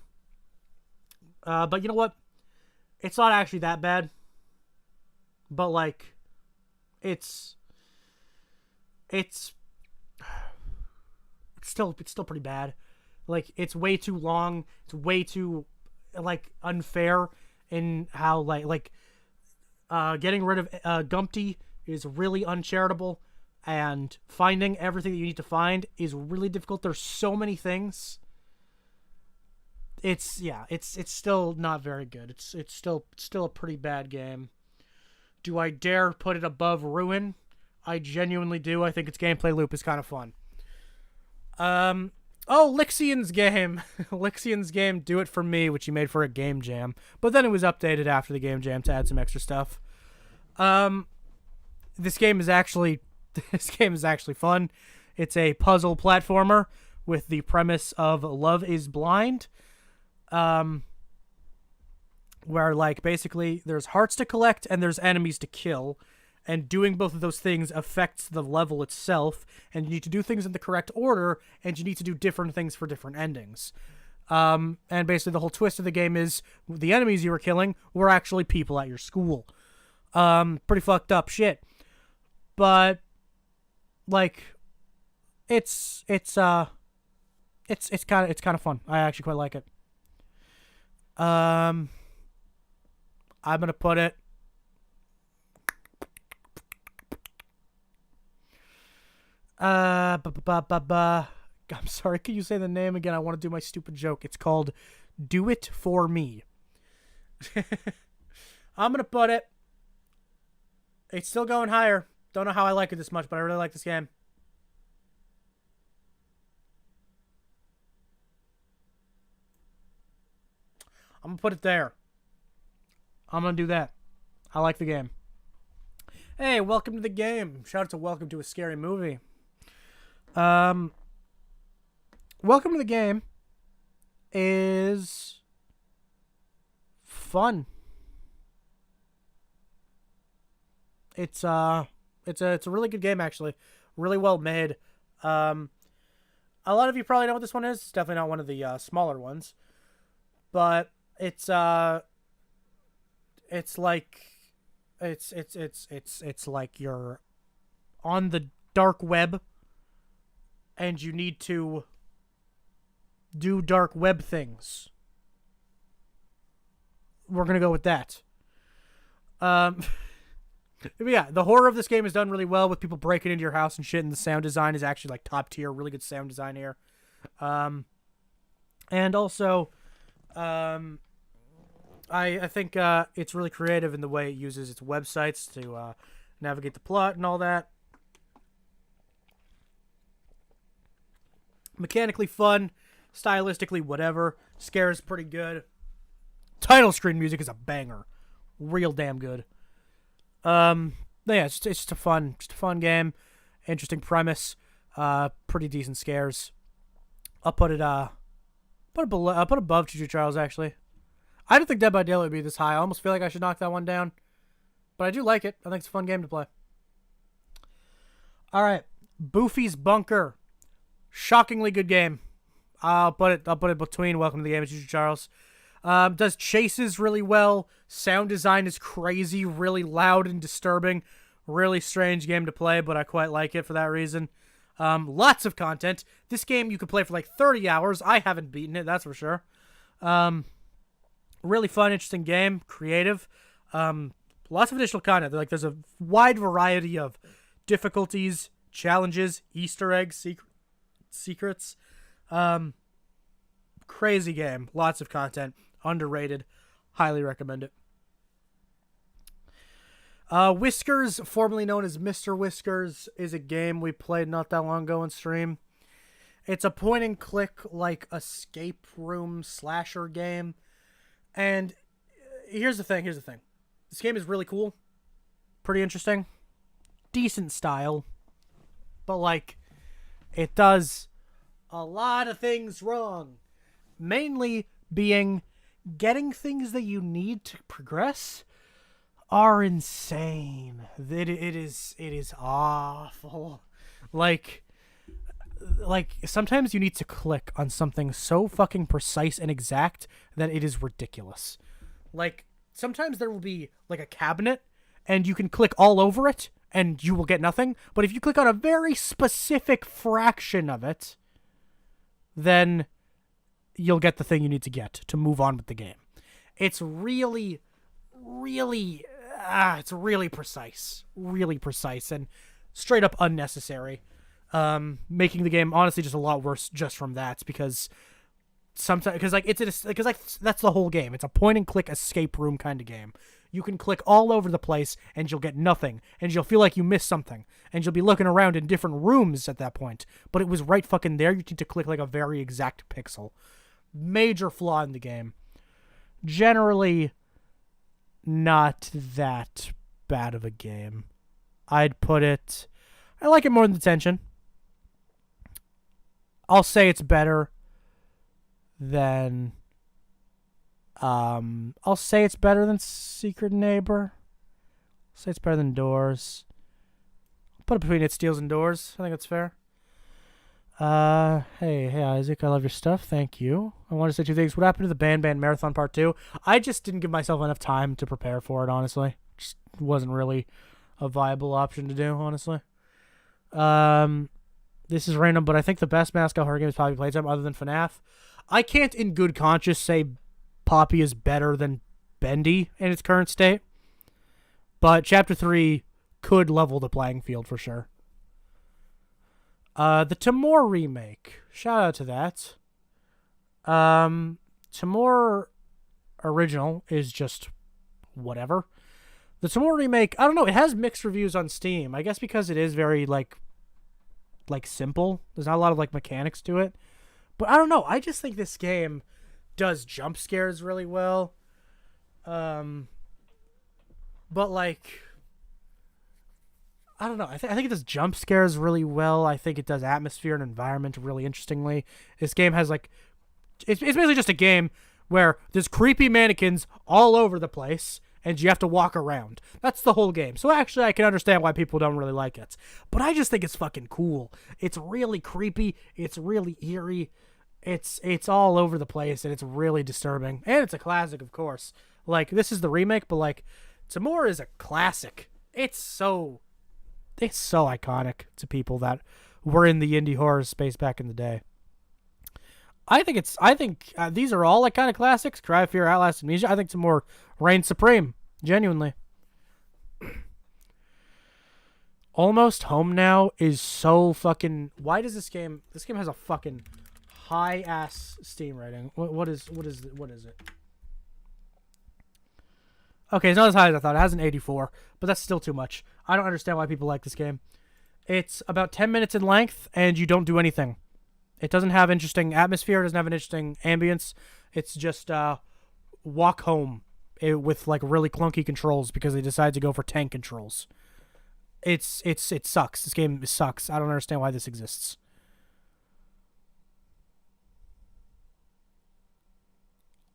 you know what? It's not actually that bad. But, like, it's still pretty bad. Like, it's way too long. It's way too, like, unfair in how, getting rid of Gumpty is really uncharitable, and finding everything that you need to find is really difficult. There's so many things. It's still not very good. It's still a pretty bad game. Do I dare put it above Ruin? I genuinely do. I think its gameplay loop is kind of fun. Lixian's game. Lixian's game, Do It For Me, which he made for a game jam. But then it was updated after the game jam to add some extra stuff. This game is actually fun. It's a puzzle platformer with the premise of love is blind. Where, like, basically there's hearts to collect and there's enemies to kill. And doing both of those things affects the level itself, and you need to do things in the correct order, and you need to do different things for different endings. And basically the whole twist of the game is the enemies you were killing were actually people at your school. Pretty fucked up shit. But, like, it's kind of fun. I actually quite like it. I'm gonna put it. I'm sorry, can you say the name again? I want to do my stupid joke. It's called Do It For Me. I'm going to put it. It's still going higher. Don't know how I like it this much, but I really like this game. I'm going to put it there. I'm going to do that. I like the game. Hey, welcome to the game. Shout out to Welcome to a Scary Movie. Welcome to the game is fun. It's a really good game, actually. Really well made. A lot of you probably know what this one is. It's definitely not one of the smaller ones, but it's like you're on the dark web and you need to do dark web things. We're going to go with that. But yeah, the horror of this game is done really well with people breaking into your house and shit, and the sound design is actually like top tier, really good sound design here. And also, I think it's really creative in the way it uses its websites to navigate the plot and all that. Mechanically fun, stylistically whatever. Scares pretty good. Title screen music is a banger, real damn good. Yeah, it's just a fun game. Interesting premise. Pretty decent scares. I'll put it above Choo Choo Charles, actually. I don't think Dead by Daylight would be this high. I almost feel like I should knock that one down. But I do like it. I think it's a fun game to play. Alright. Boofy's Bunker. Shockingly good game. I'll put it between Welcome to the Game and Choo Choo Charles. Does chases really well. Sound design is crazy, really loud and disturbing. Really strange game to play, but I quite like it for that reason. Lots of content. This game you could play for like 30 hours. I haven't beaten it, that's for sure. Really fun, interesting game. Creative. Lots of additional content. Like, there's a wide variety of difficulties, challenges, Easter eggs, secrets. Crazy game. Lots of content. Underrated. Highly recommend it. Whiskers, formerly known as Mr. Whiskers, is a game we played not that long ago on stream. It's a point and click, like, escape room slasher game. And here's the thing. This game is really cool. Pretty interesting. decent style, but like it does a lot of things wrong. Mainly being getting things that you need to progress are insane. It is awful. Like sometimes you need to click on something so fucking precise and exact that it is ridiculous. Like sometimes there will be like a cabinet and you can click all over it and you will get nothing, but if you click on a very specific fraction of it, then you'll get the thing you need to get to move on with the game. It's really it's really precise and straight up unnecessary. Making the game honestly just a lot worse just from that, because sometimes that's the whole game. It's a point and click escape room kind of game. You can click all over the place and you'll get nothing, and you'll feel like you missed something, and you'll be looking around in different rooms at that point, but it was right fucking there. You need to click like a very exact pixel. Major flaw in the game. Generally not that bad of a game. I like it more than Detention. I'll say it's better than Secret Neighbor. I'll say it's better than Doors. I'll put it between It Steals and Doors. I think that's fair. Hey Isaac, I love your stuff. Thank you. I want to say two things. What happened to the Banban Marathon Part 2? I just didn't give myself enough time to prepare for it, honestly. Just wasn't really a viable option to do, honestly. This is random, but I think the best mascot horror game is probably Playtime other than FNAF. I can't in good conscience say Poppy is better than Bendy in its current state, but Chapter 3 could level the playing field for sure. The Timor remake. Shout out to that. Timor original is just whatever. The Timor remake, I don't know, it has mixed reviews on Steam. I guess because it is very like simple. There's not a lot of like mechanics to it. But I don't know. I just think this game does jump scares really well. But like, I don't know. I think it does jump scares really well. I think it does atmosphere and environment really interestingly. This game has like, it's basically just a game where there's creepy mannequins all over the place and you have to walk around. That's the whole game. So actually I can understand why people don't really like it. But I just think it's fucking cool. It's really creepy. It's really eerie. It's all over the place and it's really disturbing. And it's a classic, of course. Like, this is the remake, but like, Timor is a classic. It's so iconic to people that were in the indie horror space back in the day. I think these are all like kind of classics. Cry of Fear, Outlast, Amnesia. I think Timor reigns supreme. Genuinely. Almost Home Now is so fucking... Why does this game... This game has a fucking high-ass Steam rating. What is it? Okay, it's not as high as I thought. It has an 84, but that's still too much. I don't understand why people like this game. It's about 10 minutes in length, and you don't do anything. It doesn't have interesting atmosphere. It doesn't have an interesting ambience. It's just walk home with like really clunky controls because they decided to go for tank controls. It sucks. This game sucks. I don't understand why this exists.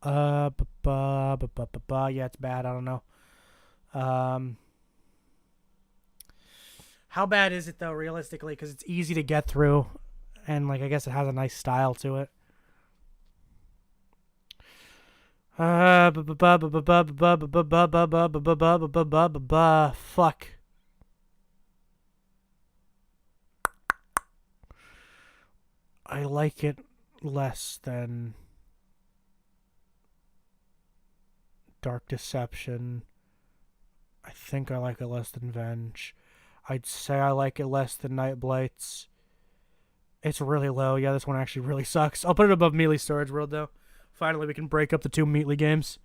Yeah, it's bad. I don't know. How bad is it though, realistically? Because it's easy to get through, and like I guess it has a nice style to it. Fuck. I like it less than Dark Deception. I think I like it less than Venge. I'd say I like it less than Night Blights. It's really low. Yeah, this one actually really sucks. I'll put it above Mealy Storage World, though. Finally, we can break up the two Mealy games.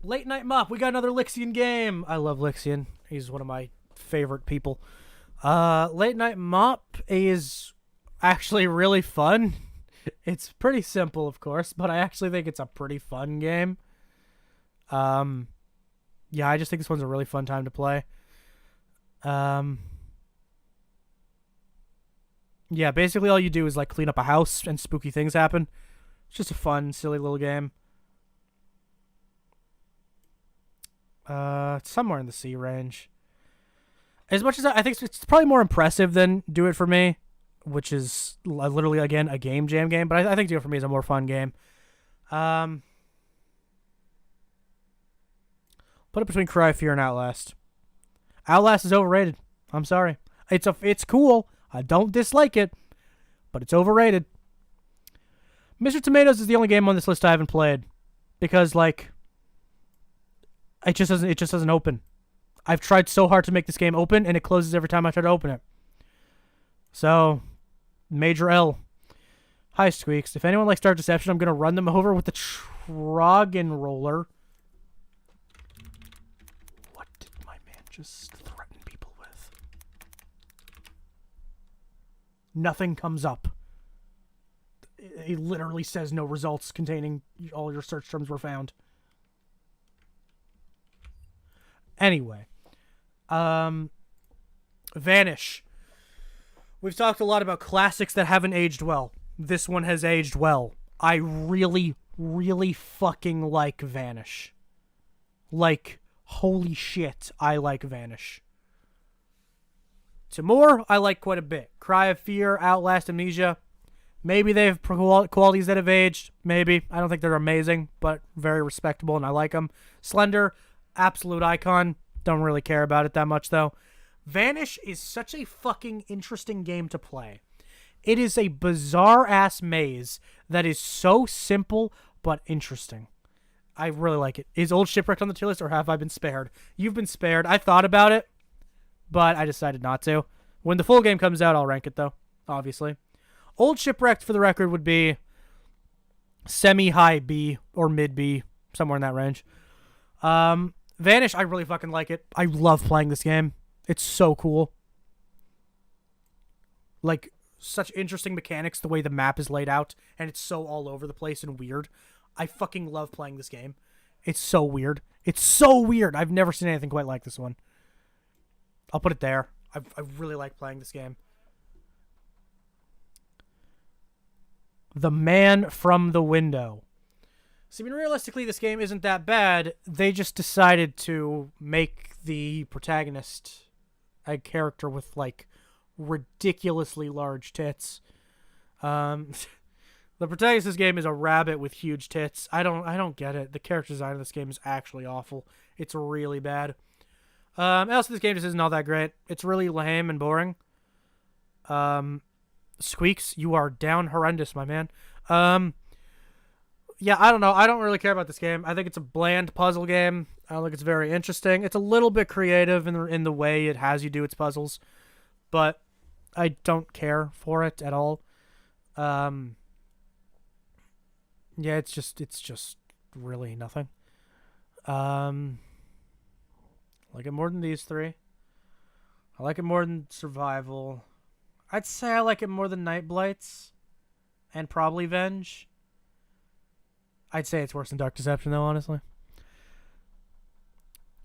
Late Night Mop. We got another Lixian game. I love Lixian. He's one of my favorite people. Late Night Mop is actually really fun. It's pretty simple, of course, but I actually think it's a pretty fun game. Yeah, I just think this one's a really fun time to play. Um, yeah, basically all you do is like clean up a house and spooky things happen. It's just a fun, silly little game. It's somewhere in the C range. As much as I think it's probably more impressive than Do It For Me, which is literally, again, a game jam game. But I think Do It For Me is a more fun game. Put it between Cry of Fear and Outlast. Outlast is overrated. I'm sorry. It's cool. I don't dislike it, but it's overrated. Mr. Tomatoes is the only game on this list I haven't played because, like, it just doesn't open. I've tried so hard to make this game open, and it closes every time I try to open it. So, major L. Hi, Squeaks. If anyone likes Dark Deception, I'm going to run them over with the Troggin Roller. What did my man just threaten people with? Nothing comes up. It literally says no results containing all your search terms were found. Anyway. Vanish. We've talked a lot about classics that haven't aged well. This one has aged well. I really, really fucking like Vanish. Like, holy shit, I like Vanish. Timur, I like quite a bit. Cry of Fear, Outlast, Amnesia. Maybe they have qualities that have aged. Maybe. I don't think they're amazing, but very respectable, and I like them. Slender, absolute icon. Don't really care about it that much, though. Vanish is such a fucking interesting game to play. It is a bizarre-ass maze that is so simple but interesting. I really like it. Is Old Shipwrecked on the tier list, or have I been spared? You've been spared. I thought about it, but I decided not to. When the full game comes out, I'll rank it, though, obviously. Old Shipwrecked, for the record, would be semi-high B or mid-B, somewhere in that range. Vanish, I really fucking like it. I love playing this game. It's so cool. Like, such interesting mechanics, the way the map is laid out, and it's so all over the place and weird. I fucking love playing this game. It's so weird. It's so weird. I've never seen anything quite like this one. I'll put it there. I really like playing this game. The Man from the Window. See, I mean, realistically, this game isn't that bad. They just decided to make the protagonist a character with, like, ridiculously large tits. The protagonist of this game is a rabbit with huge tits. I don't get it. The character design of this game is actually awful. It's really bad. Also, this game just isn't all that great. It's really lame and boring. Squeaks, you are down horrendous, my man. Yeah, I don't know. I don't really care about this game. I think it's a bland puzzle game. I don't think it's very interesting. It's a little bit creative in the way it has you do its puzzles, but I don't care for it at all. Yeah, it's just really nothing. I like it more than these three. I like it more than Survival. I'd say I like it more than Night Blights and probably Venge. I'd say it's worse than Dark Deception, though, honestly.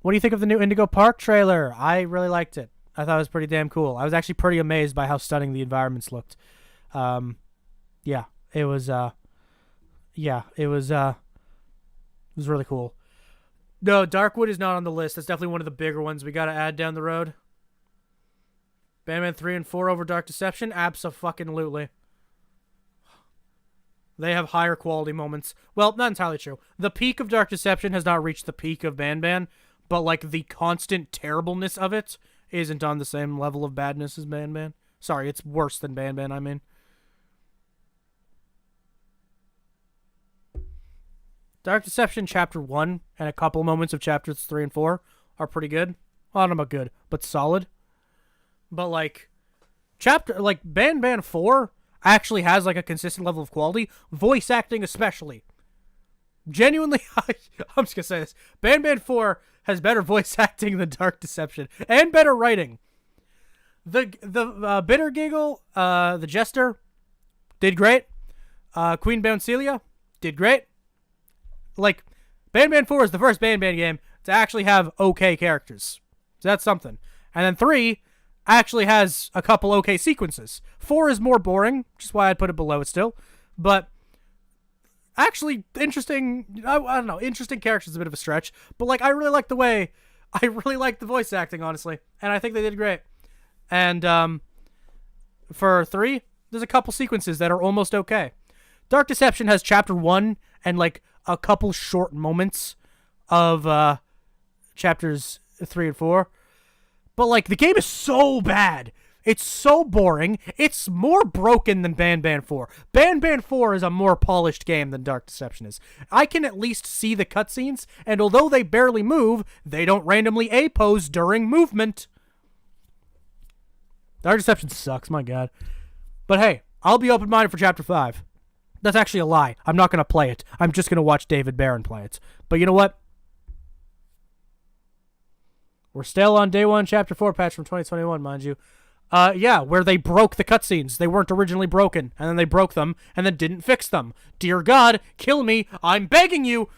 What do you think of the new Indigo Park trailer? I really liked it. I thought it was pretty damn cool. I was actually pretty amazed by how stunning the environments looked. Yeah, it was really cool. No, Darkwood is not on the list. That's definitely one of the bigger ones we got to add down the road. Banban 3 and 4 over Dark Deception? Abso-fucking-lutely. They have higher quality moments. Well, not entirely true. The peak of Dark Deception has not reached the peak of Banban, but, like, the constant terribleness of it isn't on the same level of badness as Banban. Sorry, it's worse than Banban, I mean. Dark Deception Chapter 1 and a couple moments of Chapters 3 and 4 are pretty good. Well, I don't know about good, but solid. But, like, Banban 4 actually has, like, a consistent level of quality. Voice acting especially. Genuinely, I'm just gonna say this. Banban 4 has better voice acting than Dark Deception. And better writing. The Bitter Giggle, the Jester, did great. Queen Bouncelia did great. Like, Banban 4 is the first Banban game to actually have okay characters. So that's something. And then 3 actually has a couple okay sequences. 4 is more boring, which is why I'd put it below it still. But actually interesting, I don't know, interesting characters is a bit of a stretch. But, like, I really like the voice acting, honestly. And I think they did great. And for 3, there's a couple sequences that are almost okay. Dark Deception has chapter 1 and, like, a couple short moments of chapters 3 and 4. But, like, the game is so bad. It's so boring. It's more broken than Banban 4. Banban 4 is a more polished game than Dark Deception is. I can at least see the cutscenes, and although they barely move, they don't randomly A-pose during movement. Dark Deception sucks, my god. But hey, I'll be open-minded for Chapter 5. That's actually a lie. I'm not going to play it. I'm just going to watch David Barron play it. But you know what? We're still on Day 1, Chapter 4 patch from 2021, mind you. Yeah, where they broke the cutscenes. They weren't originally broken, and then they broke them, and then didn't fix them. Dear God, kill me. I'm begging you.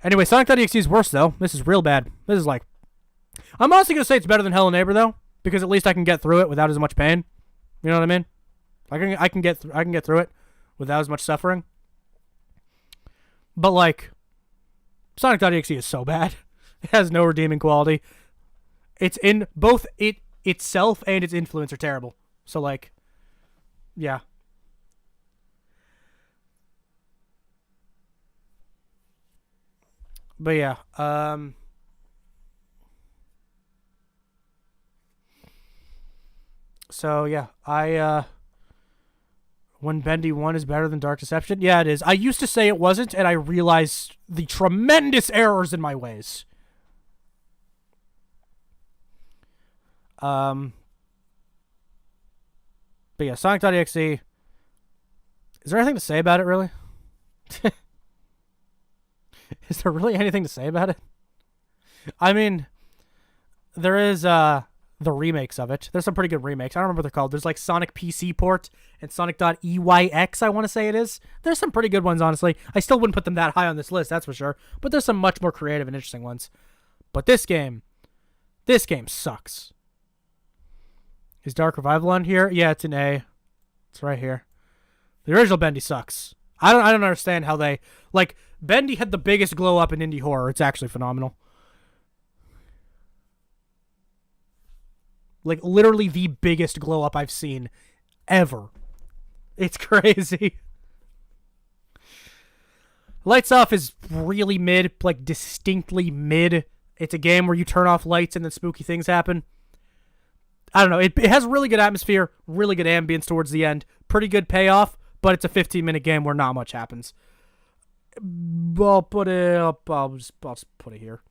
Anyway, Sonic.exe is worse, though. This is real bad. This is like... I'm honestly going to say it's better than Hello Neighbor, though, because at least I can get through it without as much pain. You know what I mean? I can get through it without as much suffering. But, like, Sonic.exe is so bad. It has no redeeming quality. It's in both itself and its influence are terrible. So, like, yeah. But yeah, so yeah, when Bendy 1 is better than Dark Deception? Yeah, it is. I used to say it wasn't, and I realized the tremendous errors in my ways. But yeah, Sonic.exe. Is there anything to say about it, really? Is there really anything to say about it? I mean, there is the remakes of it. There's some pretty good remakes. I don't remember what they're called. There's like Sonic PC port and Sonic.eyx, I want to say it is. There's some pretty good ones, honestly. I still wouldn't put them that high on this list, that's for sure. But there's some much more creative and interesting ones. But this game sucks. Is Dark Revival on here? Yeah, it's an A. It's right here. The original Bendy sucks. I don't understand how they... Like, Bendy had the biggest glow up in indie horror. It's actually phenomenal. Like, literally the biggest glow up I've seen ever. It's crazy. Lights Off is really mid, like distinctly mid. It's a game where you turn off lights and then spooky things happen. I don't know. It has really good atmosphere, really good ambience towards the end, pretty good payoff, but it's a 15-minute game where not much happens. I'll just put it here.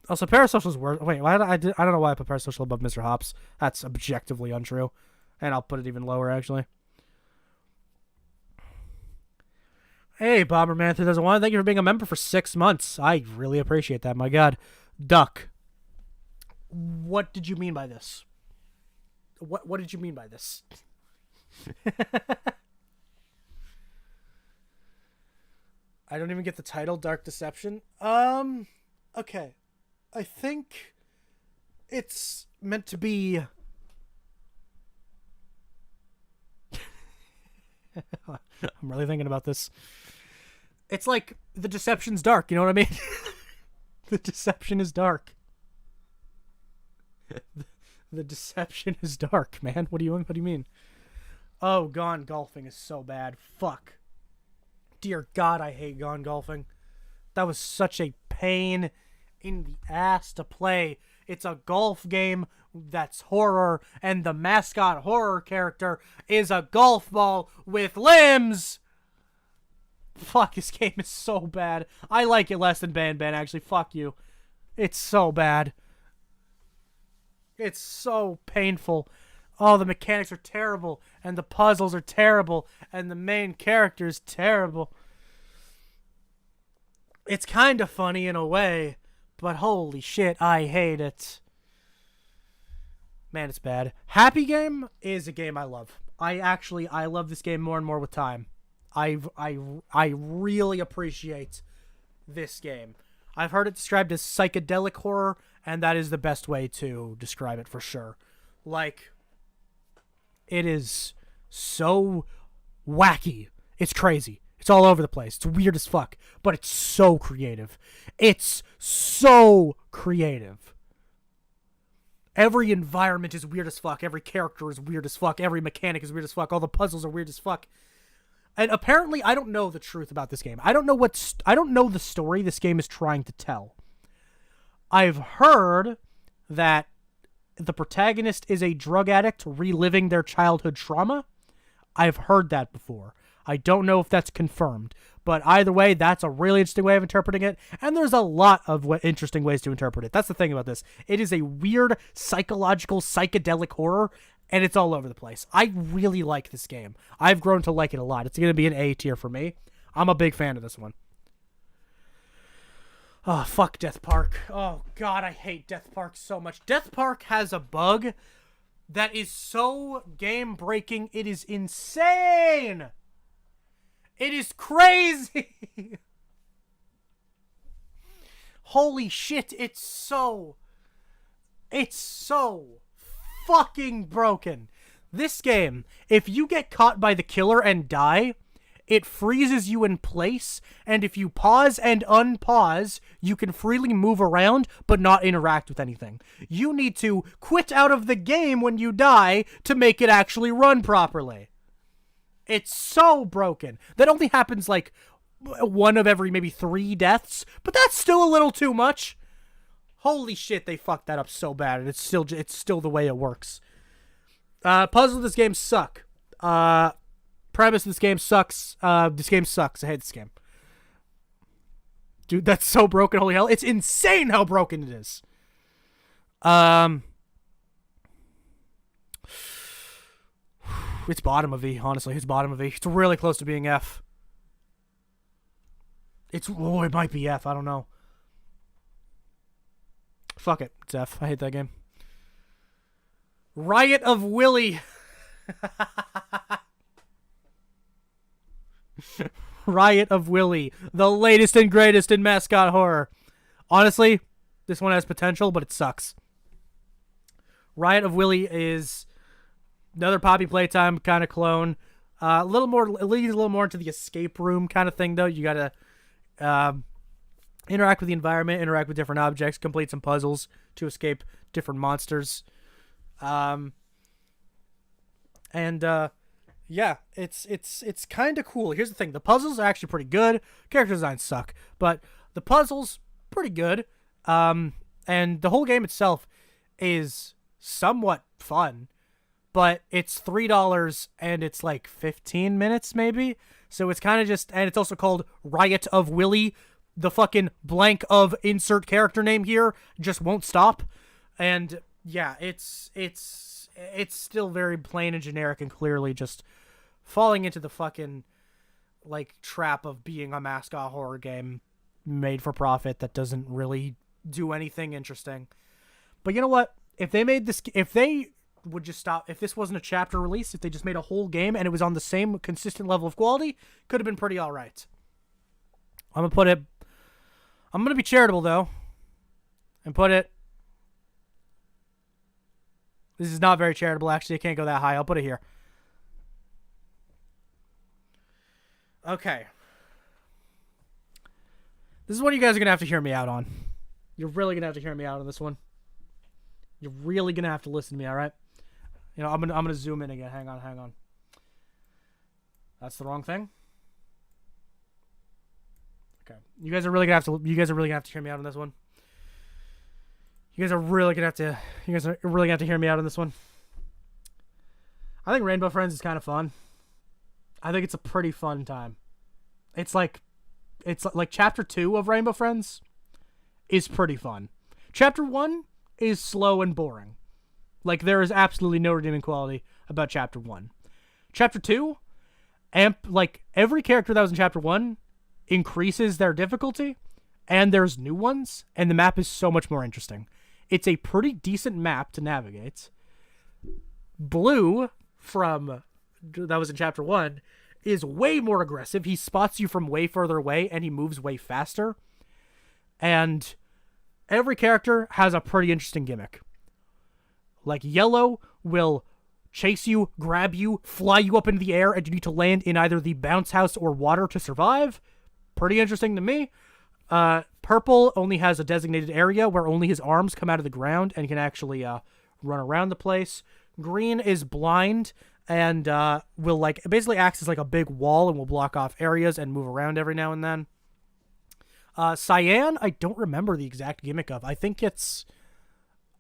Also, Parasocial's worse. Wait, I don't know why I put Parasocial above Mr. Hops. That's objectively untrue. And I'll put it even lower, actually. Hey, Bomberman3001, thank you for being a member for 6 months. I really appreciate that, my god. Duck. What did you mean by this? What did you mean by this? I don't even get the title, Dark Deception. Okay. I think it's meant to be... I'm really thinking about this. It's like the deception's dark, you know what I mean? The deception is dark. The deception is dark, man. What do you mean? Oh, Gone Golfing is so bad. Fuck. Dear God, I hate Gone Golfing. That was such a pain in the ass to play. It's a golf game that's horror, and the mascot horror character is a golf ball with limbs. Fuck, this game is so bad. I like it less than Banban, actually. Fuck you. It's so bad. It's so painful. Oh, the mechanics are terrible, and the puzzles are terrible, and the main character is terrible. It's kind of funny in a way, but holy shit, I hate it. Man, it's bad. Happy Game is a game I love. I love this game more and more with time. I really appreciate this game. I've heard it described as psychedelic horror, And that is the best way to describe it for sure. Like, it is so wacky. It's crazy. It's all over the place. It's weird as fuck. But it's so creative. It's so creative. Every environment is weird as fuck. Every character is weird as fuck. Every mechanic is weird as fuck. All the puzzles are weird as fuck. And apparently, I don't know the truth about this game. I don't know the story this game is trying to tell. I've heard that the protagonist is a drug addict reliving their childhood trauma. I've heard that before. I don't know if that's confirmed. But either way, that's a really interesting way of interpreting it. And there's a lot of interesting ways to interpret it. That's the thing about this. It is a weird, psychological, psychedelic horror, and it's all over the place. I really like this game. I've grown to like it a lot. It's going to be an A tier for me. I'm a big fan of this one. Oh, fuck Death Park. Oh, God, I hate Death Park so much. Death Park has a bug that is so game-breaking. It is insane. It is crazy. Holy shit, it's so fucking broken. This game, if you get caught by the killer and die, it freezes you in place, and if you pause and unpause, you can freely move around but not interact with anything. You need to quit out of the game when you die to make it actually run properly. It's so broken. That only happens like one of every maybe 3 deaths, but that's still a little too much. Holy shit, they fucked that up so bad, and it's still the way it works. Puzzles of this game suck. Premise of this game sucks. This game sucks. I hate this game. Dude, that's so broken. Holy hell. It's insane how broken it is. It's bottom of E, honestly. It's bottom of E. It's really close to being F. It might be F. I don't know. Fuck it. It's F. I hate that game. Riot of Willy. Riot of Willy. The latest and greatest in mascot horror. Honestly, this one has potential, but it sucks. Riot of Willy is another Poppy Playtime kind of clone. It leads a little more into the escape room kind of thing, though. You gotta interact with the environment, interact with different objects, complete some puzzles to escape different monsters. Yeah, it's kind of cool. Here's the thing: the puzzles are actually pretty good. Character designs suck, but the puzzles pretty good. And the whole game itself is somewhat fun. But it's $3 and it's like 15 minutes maybe. So it's kind of just, and it's also called Riot of Willy. The fucking blank of insert character name here just won't stop. And yeah, it's still very plain and generic and clearly just falling into the fucking like trap of being a mascot horror game made for profit that doesn't really do anything interesting. But you know what? If they would just stop, if this wasn't a chapter release, if they just made a whole game and it was on the same consistent level of quality, could have been pretty alright. I'm gonna be charitable though, and put it, this is not very charitable actually, I can't go that high, I'll put it here. Okay. This is what you guys are gonna have to hear me out on. You're really gonna have to hear me out on this one. You're really gonna have to listen to me, alright? You know, I'm gonna zoom in again. Hang on. That's the wrong thing. Okay. You guys are really gonna have to hear me out on this one. You guys are really gonna have to hear me out on this one. I think Rainbow Friends is kind of fun. I think it's a pretty fun time. It's like chapter 2 of Rainbow Friends is pretty fun. Chapter 1 is slow and boring. Like, there is absolutely no redeeming quality about chapter 1. Chapter 2, every character that was in chapter 1 increases their difficulty, and there's new ones, and the map is so much more interesting. It's a pretty decent map to navigate. Blue, that was in chapter 1, is way more aggressive. He spots you from way further away, and he moves way faster. And every character has a pretty interesting gimmick. Like, yellow will chase you, grab you, fly you up into the air, and you need to land in either the bounce house or water to survive. Pretty interesting to me. Purple only has a designated area where only his arms come out of the ground and can actually run around the place. Green is blind and will like basically acts as like a big wall and will block off areas and move around every now and then. Cyan, I don't remember the exact gimmick of. I think it's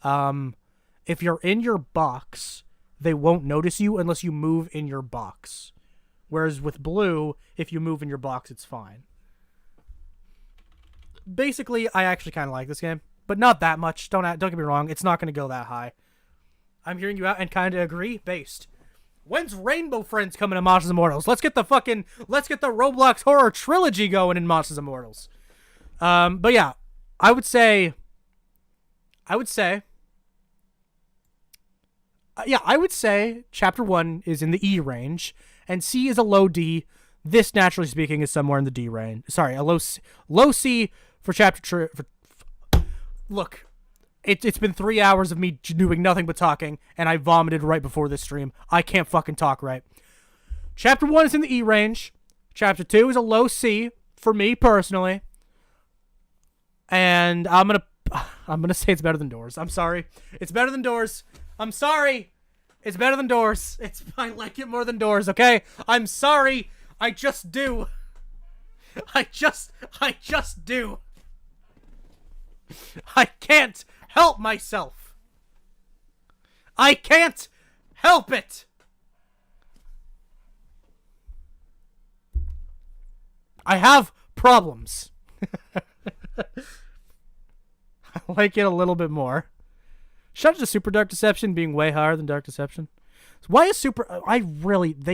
if you're in your box, they won't notice you unless you move in your box. Whereas with blue, if you move in your box, it's fine. Basically, I actually kind of like this game, but not that much. Don't get me wrong. It's not going to go that high. I'm hearing you out and kind of agree. Based. When's Rainbow Friends coming to Monsters Immortals? Let's get the Roblox horror trilogy going in Monsters Immortals. But yeah, I would say Chapter 1 is in the E range, and C is a low D. This, naturally speaking, is somewhere in the D range. Sorry, a low C for Chapter 2. Look, it's been 3 hours of me doing nothing but talking, and I vomited right before this stream. I can't fucking talk right. Chapter 1 is in the E range. Chapter 2 is a low C for me, personally. And I'm gonna say it's better than Doors. I'm sorry. It's better than Doors. I'm sorry. It's better than Doors. I like it more than Doors, okay? I'm sorry. I just do. I just do. I can't help myself. I can't help it. I have problems. I like it a little bit more. Shout out to Super Dark Deception being way higher than Dark Deception. Why is they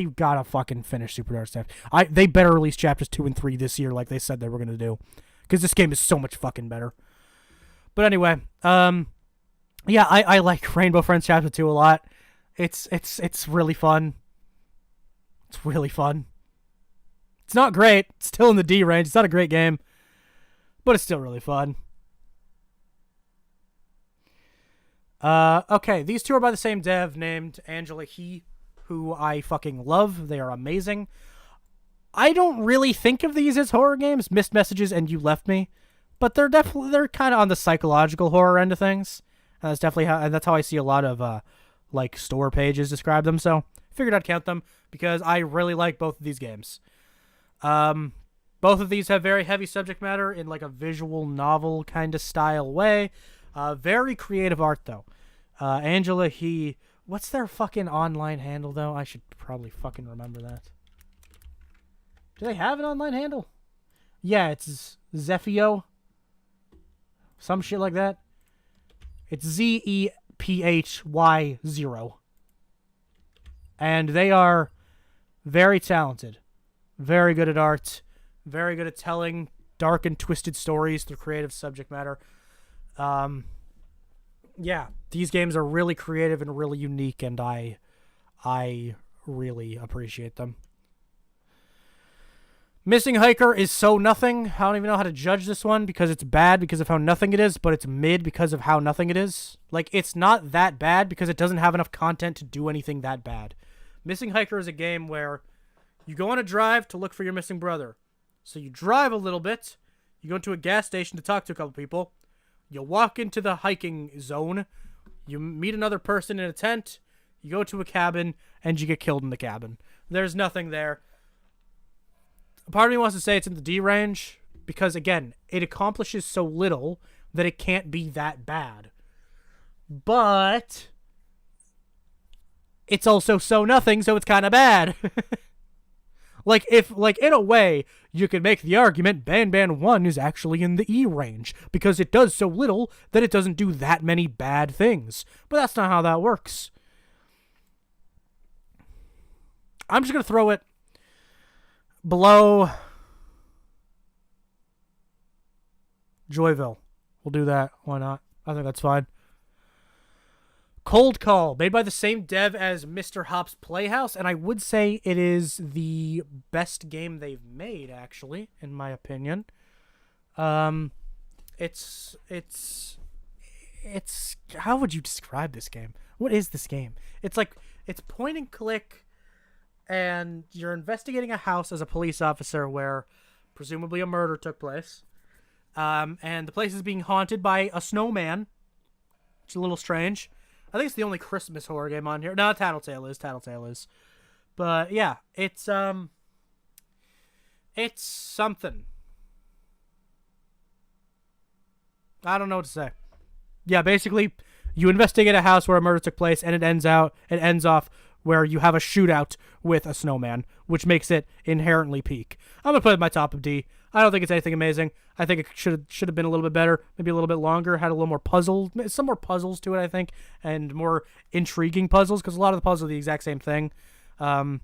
gotta fucking finish Super Dark Deception. They better release chapters 2 and 3 this year like they said they were gonna do. Because this game is so much fucking better. But anyway, yeah, I like Rainbow Friends Chapter 2 a lot. It's really fun. It's really fun. It's not great. It's still in the D range. It's not a great game. But it's still really fun. Okay, these two are by the same dev named Angela He, who I fucking love. They are amazing. I don't really think of these as horror games, Missed Messages and You Left Me, but they're kind of on the psychological horror end of things. And that's how I see a lot of like store pages describe them. So figured I'd count them because I really like both of these games. Both of these have very heavy subject matter in like a visual novel kind of style way. Very creative art, though. Angela He... What's their fucking online handle, though? I should probably fucking remember that. Do they have an online handle? Yeah, it's Zephio. Some shit like that. It's ZEPHY0. And they are very talented. Very good at art. Very good at telling dark and twisted stories through creative subject matter. Yeah, these games are really creative and really unique, and I really appreciate them. Missing Hiker is so nothing. I don't even know how to judge this one because it's bad because of how nothing it is, but it's mid because of how nothing it is. Like, it's not that bad because it doesn't have enough content to do anything that bad. Missing Hiker is a game where you go on a drive to look for your missing brother. So you drive a little bit, you go into a gas station to talk to a couple people, you walk into the hiking zone, you meet another person in a tent, you go to a cabin, and you get killed in the cabin. There's nothing there. Part of me wants to say it's in the D range, because again, it accomplishes so little that it can't be that bad. But it's also so nothing, so it's kind of bad. Like, in a way, you could make the argument Banban 1 is actually in the E range, because it does so little that it doesn't do that many bad things. But that's not how that works. I'm just going to throw it below Joyville. We'll do that. Why not? I think that's fine. Cold Call, made by the same dev as Mr. Hop's Playhouse, and I would say it is the best game they've made, actually, in my opinion. It's how would you describe this game? What is this game? It's like it's point and click, and you're investigating a house as a police officer where presumably a murder took place. And the place is being haunted by a snowman. It's a little strange. I think it's the only Christmas horror game on here. No, Tattletale is. But yeah, it's something. I don't know what to say. Yeah, basically, you investigate a house where a murder took place, and it ends off where you have a shootout with a snowman, which makes it inherently peak. I'm gonna put it in my top of D. I don't think it's anything amazing. I think it should have been a little bit better, maybe a little bit longer, had a little more some more puzzles to it, I think, and more intriguing puzzles, because a lot of the puzzles are the exact same thing. I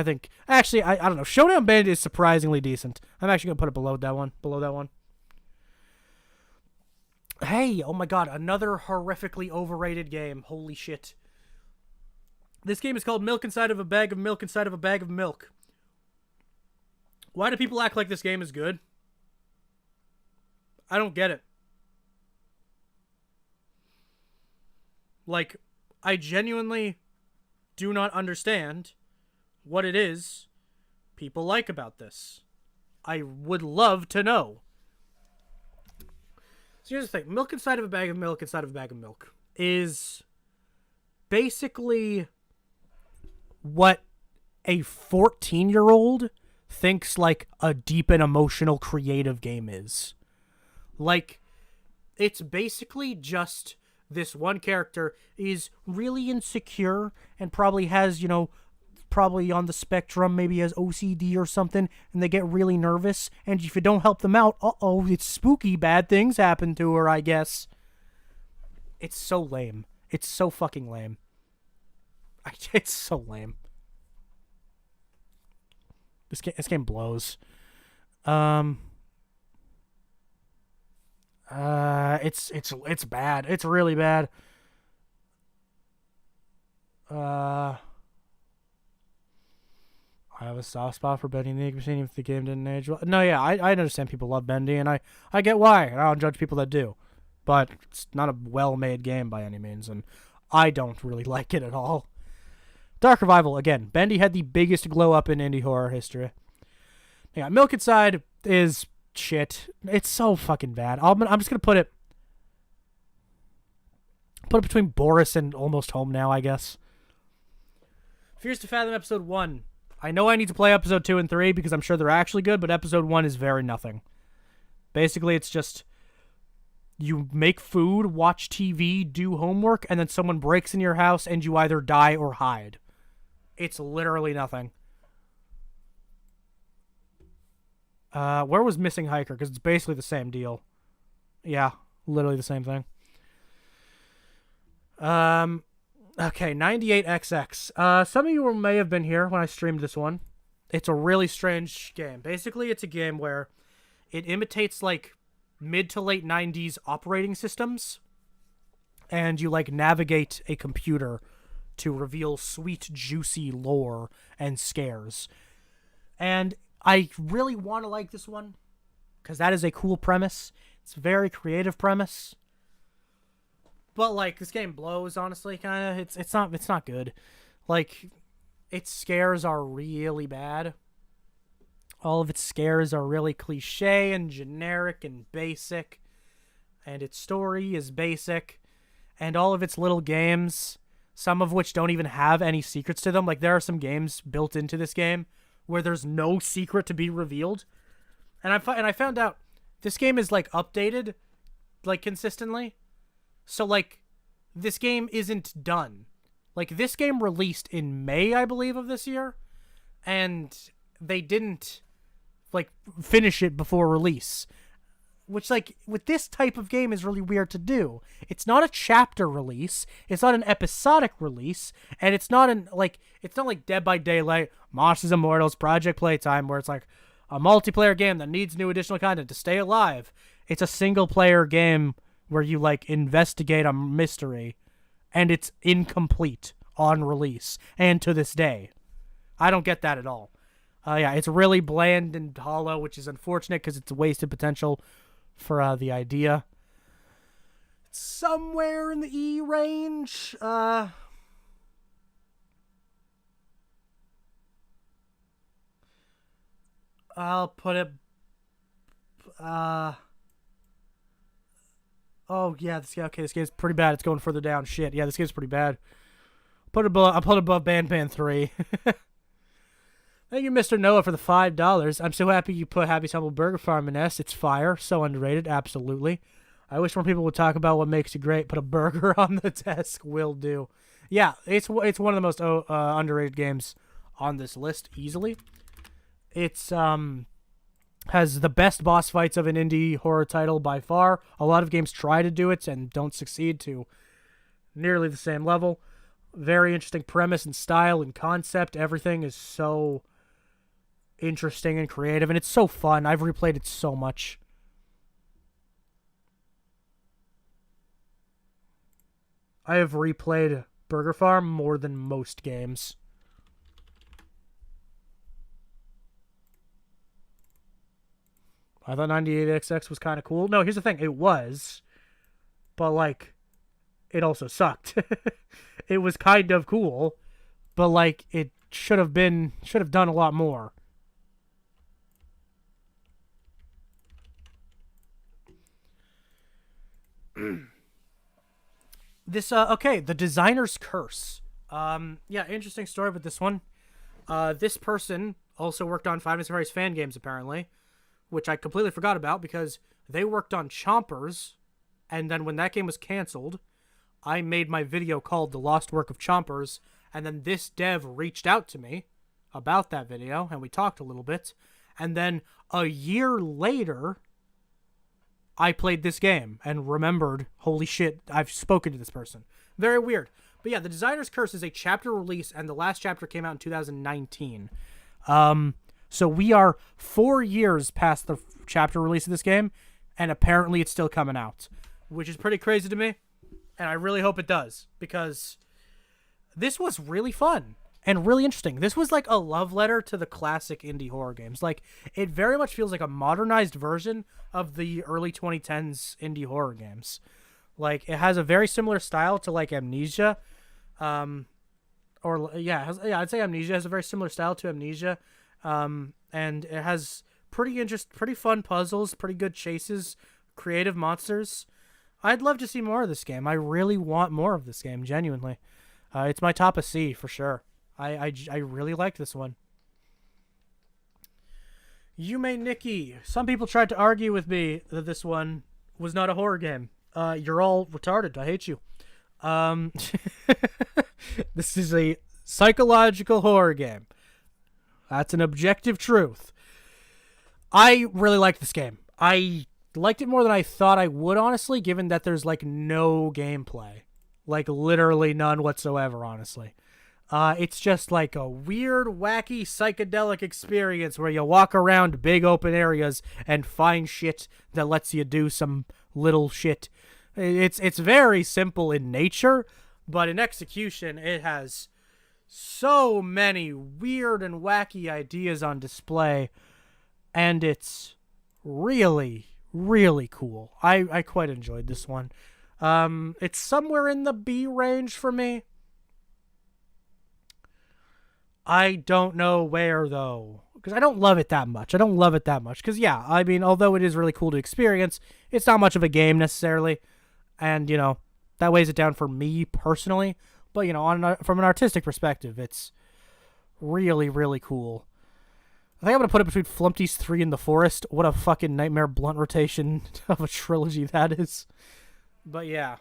think actually I don't know. Showdown Band is surprisingly decent. I'm actually gonna put it below that one. Hey, oh my god, another horrifically overrated game. Holy shit. This game is called Milk Inside of a Bag of Milk Inside of a Bag of Milk. Why do people act like this game is good? I don't get it. Like, I genuinely do not understand what it is people like about this. I would love to know. So here's the thing. Milk Inside of a Bag of Milk Inside of a Bag of Milk is basically what a 14-year-old thinks like a deep and emotional creative game is. Like, it's basically just this one character is really insecure and probably has, probably on the spectrum, maybe has OCD or something, and they get really nervous, and if you don't help them out, it's spooky, bad things happen to her, I guess. It's so lame. It's so fucking lame. It's so lame. This game blows. It's bad. It's really bad. I have a soft spot for Bendy the Machine if the game didn't age well. No, yeah, I understand people love Bendy, and I get why. I don't judge people that do. But it's not a well-made game by any means, and I don't really like it at all. Dark Revival, again, Bendy had the biggest glow-up in indie horror history. Yeah, Milk Inside is shit. It's so fucking bad. I'm just going to put it between Boris and Almost Home now, I guess. Fears to Fathom Episode 1. I know I need to play Episode 2 and 3 because I'm sure they're actually good, but Episode 1 is very nothing. Basically, it's just you make food, watch TV, do homework, and then someone breaks in your house and you either die or hide. It's literally nothing. Where was Missing Hiker? Because it's basically the same deal. Yeah, literally the same thing. Okay, 98XX. Some of you may have been here when I streamed this one. It's a really strange game. Basically, it's a game where it imitates, like, mid to late 90s operating systems, and you, like, navigate a computer to reveal sweet, juicy lore and scares. And I really want to like this one, because that is a cool premise. It's a very creative premise. But, like, this game blows, honestly, kind of. It's not good. Like, its scares are really bad. All of its scares are really cliche and generic and basic. And its story is basic. And all of its little games, some of which don't even have any secrets to them. Like, there are some games built into this game where there's no secret to be revealed. And I found out this game is, like, updated, like, consistently. So, like, this game isn't done. Like, this game released in May, I believe, of this year. And they didn't, like, finish it before release. Which, like, with this type of game is really weird to do. It's not a chapter release. It's not an episodic release. And it's not like Dead by Daylight, Monsters Immortals, Project Playtime, where it's, like, a multiplayer game that needs new additional content to stay alive. It's a single-player game where you, like, investigate a mystery, and it's incomplete on release, and to this day. I don't get that at all. Yeah, it's really bland and hollow, which is unfortunate because it's a wasted potential for the idea. It's somewhere in the E range. I'll put it. Oh yeah, this game's pretty bad. It's going further down. Shit, yeah, this game's pretty bad. I'll put it above Banban 3. Thank you, Mr. Noah, for the $5. I'm so happy you put Happy Humble Burger Farm in S. It's fire. So underrated. Absolutely. I wish more people would talk about what makes you great. Put a burger on the desk. Will do. Yeah, it's one of the most underrated games on this list, easily. It's has the best boss fights of an indie horror title by far. A lot of games try to do it and don't succeed to nearly the same level. Very interesting premise and style and concept. Everything is so interesting and creative, and it's so fun. I've replayed it so much. I have replayed Burger Farm more than most games. I thought 98XX was kind of cool. No, here's the thing. It was, but, like, it also sucked. It was kind of cool, but, like, it should have done a lot more. Okay, The Designer's Curse. Yeah, interesting story with this one. This person also worked on Five Nights at Freddy's fan games, apparently, which I completely forgot about because they worked on Chompers, and then when that game was canceled, I made my video called The Lost Work of Chompers, and then this dev reached out to me about that video, and we talked a little bit, and then a year later, I played this game and remembered, holy shit, I've spoken to this person. Very weird. But yeah, The Designer's Curse is a chapter release, and the last chapter came out in 2019. So we are 4 years past the chapter release of this game, and apparently it's still coming out, which is pretty crazy to me, and I really hope it does, because this was really fun and really interesting. This was like a love letter to the classic indie horror games. Like, it very much feels like a modernized version of the early 2010s indie horror games. Like, it has a very similar style to, like, Amnesia. I'd say Amnesia has a very similar style to Amnesia. And it has pretty fun puzzles, pretty good chases, creative monsters. I'd love to see more of this game. I really want more of this game, genuinely. It's my top of C for sure. I really liked this one. Yume Nikki. Some people tried to argue with me that this one was not a horror game. You're all retarded. I hate you. This is a psychological horror game. That's an objective truth. I really liked this game. I liked it more than I thought I would, honestly, given that there's, like, no gameplay. Like, literally none whatsoever, honestly. It's just like a weird, wacky, psychedelic experience where you walk around big open areas and find shit that lets you do some little shit. It's very simple in nature, but in execution, it has so many weird and wacky ideas on display, and it's really, really cool. I quite enjoyed this one. It's somewhere in the B range for me. I don't know where, though, because I don't love it that much. Because, yeah, I mean, although it is really cool to experience, it's not much of a game necessarily, and, you know, that weighs it down for me personally. But, you know, from an artistic perspective, it's really, really cool. I think I'm going to put it between Flumpty's 3 and The Forest. What a fucking nightmare blunt rotation of a trilogy that is. But, yeah,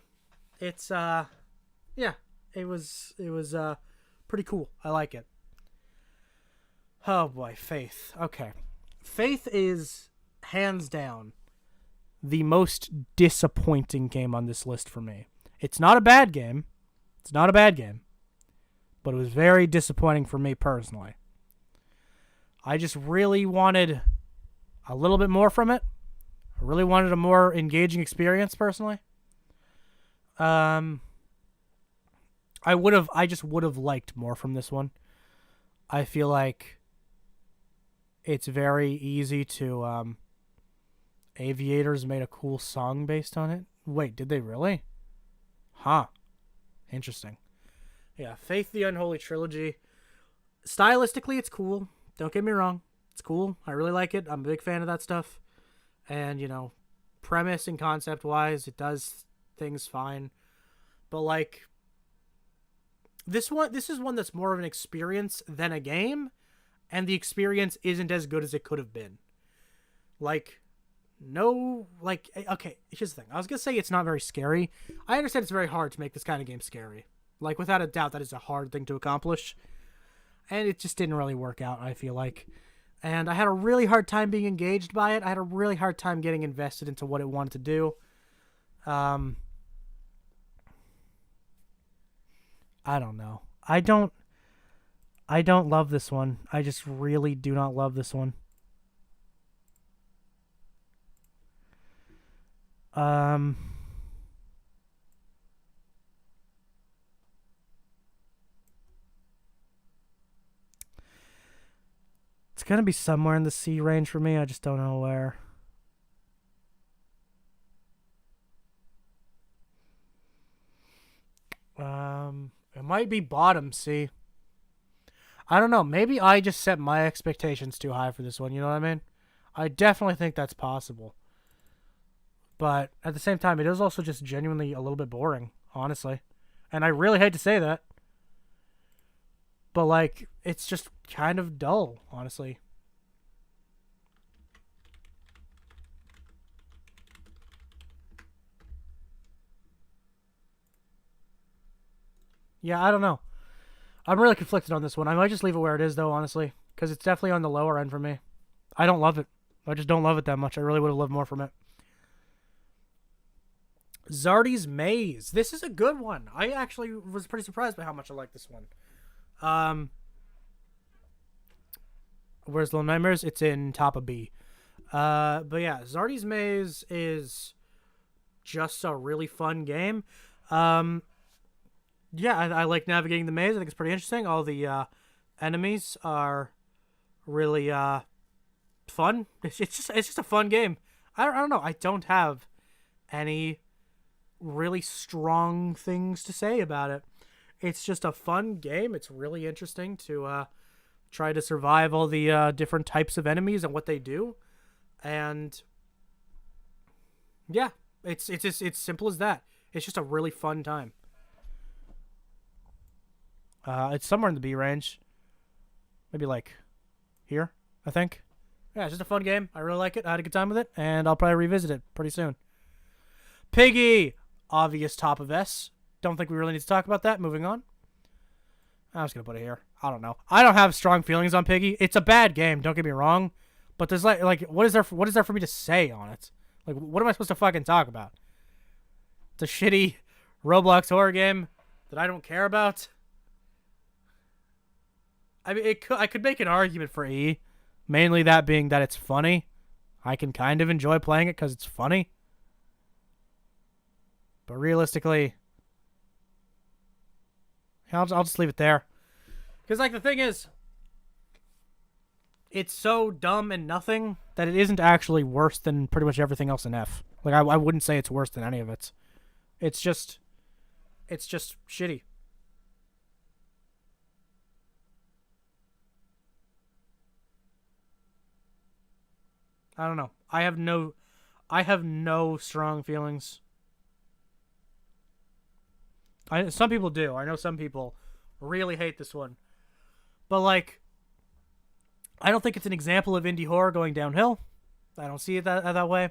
it's, it was pretty cool. I like it. Oh, boy, Faith. Okay. Faith is, hands down, the most disappointing game on this list for me. It's not a bad game. But it was very disappointing for me personally. I just really wanted a little bit more from it. I really wanted a more engaging experience personally. I just would have liked more from this one. I feel like it's very easy to Aviators made a cool song based on it. Wait, did they really? Huh. Interesting. Yeah, Faith the Unholy Trilogy. Stylistically, it's cool. Don't get me wrong. It's cool. I really like it. I'm a big fan of that stuff. And, you know, premise and concept-wise, it does things fine. But, like, this is one that's more of an experience than a game, and the experience isn't as good as it could have been. Like, no, like, okay, here's the thing. I was going to say it's not very scary. I understand it's very hard to make this kind of game scary. Like, without a doubt, that is a hard thing to accomplish. And it just didn't really work out, I feel like. And I had a really hard time being engaged by it. I had a really hard time getting invested into what it wanted to do. I don't know. I don't love this one. I just really do not love this one. It's going to be somewhere in the C range for me. I just don't know where. It might be bottom C. I don't know. Maybe I just set my expectations too high for this one. You know what I mean? I definitely think that's possible. But at the same time, it is also just genuinely a little bit boring, honestly. And I really hate to say that. But, like, it's just kind of dull, honestly. Yeah, I don't know. I'm really conflicted on this one. I might just leave it where it is, though, honestly. Because it's definitely on the lower end for me. I don't love it. I just don't love it that much. I really would have loved more from it. Zardy's Maze. This is a good one. I actually was pretty surprised by how much I like this one. Where's Little Nightmares? It's in top of B. But yeah, Zardy's Maze is just a really fun game. Yeah, I like navigating the maze. I think it's pretty interesting. All the enemies are really fun. It's just a fun game. I don't know. I don't have any really strong things to say about it. It's just a fun game. It's really interesting to try to survive all the different types of enemies and what they do. And yeah, it's simple as that. It's just a really fun time. It's somewhere in the B range. Maybe like here, I think. Yeah, it's just a fun game. I really like it. I had a good time with it, and I'll probably revisit it pretty soon. Piggy! Obvious top of S. Don't think we really need to talk about that. Moving on. I was going to put it here. I don't know. I don't have strong feelings on Piggy. It's a bad game, don't get me wrong. But there's like what is there for me to say on it? Like, what am I supposed to fucking talk about? It's a shitty Roblox horror game that I don't care about. I mean, I could make an argument for E, mainly that being that it's funny. I can kind of enjoy playing it because it's funny. But realistically, I'll just leave it there. Because, like, the thing is, it's so dumb and nothing that it isn't actually worse than pretty much everything else in F. Like, I wouldn't say it's worse than any of it. It's just shitty. I don't know. I have no strong feelings. Some people do. I know some people really hate this one. But, like, I don't think it's an example of indie horror going downhill. I don't see it that way.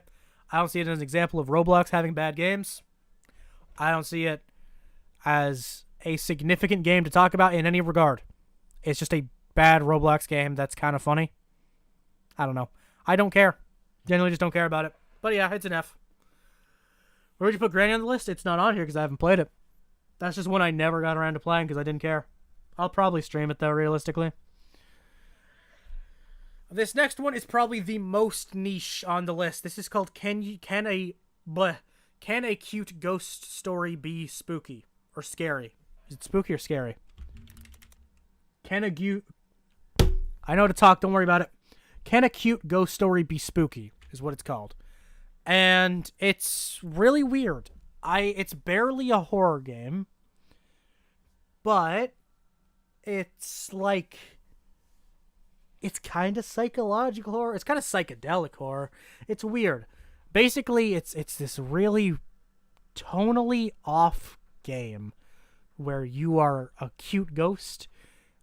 I don't see it as an example of Roblox having bad games. I don't see it as a significant game to talk about in any regard. It's just a bad Roblox game that's kind of funny. I don't know. I don't care. Generally just don't care about it. But yeah, it's an F. Where would you put Granny on the list? It's not on here because I haven't played it. That's just one I never got around to playing because I didn't care. I'll probably stream it though, realistically. This next one is probably the most niche on the list. This is called Can a cute ghost story be spooky or scary? Is it spooky or scary? I know how to talk, don't worry about it. Can a cute ghost story be spooky is what it's called. And it's really weird. It's barely a horror game, but it's like, it's kind of psychological horror. It's kind of psychedelic horror. It's weird. Basically, it's this really tonally off game where you are a cute ghost.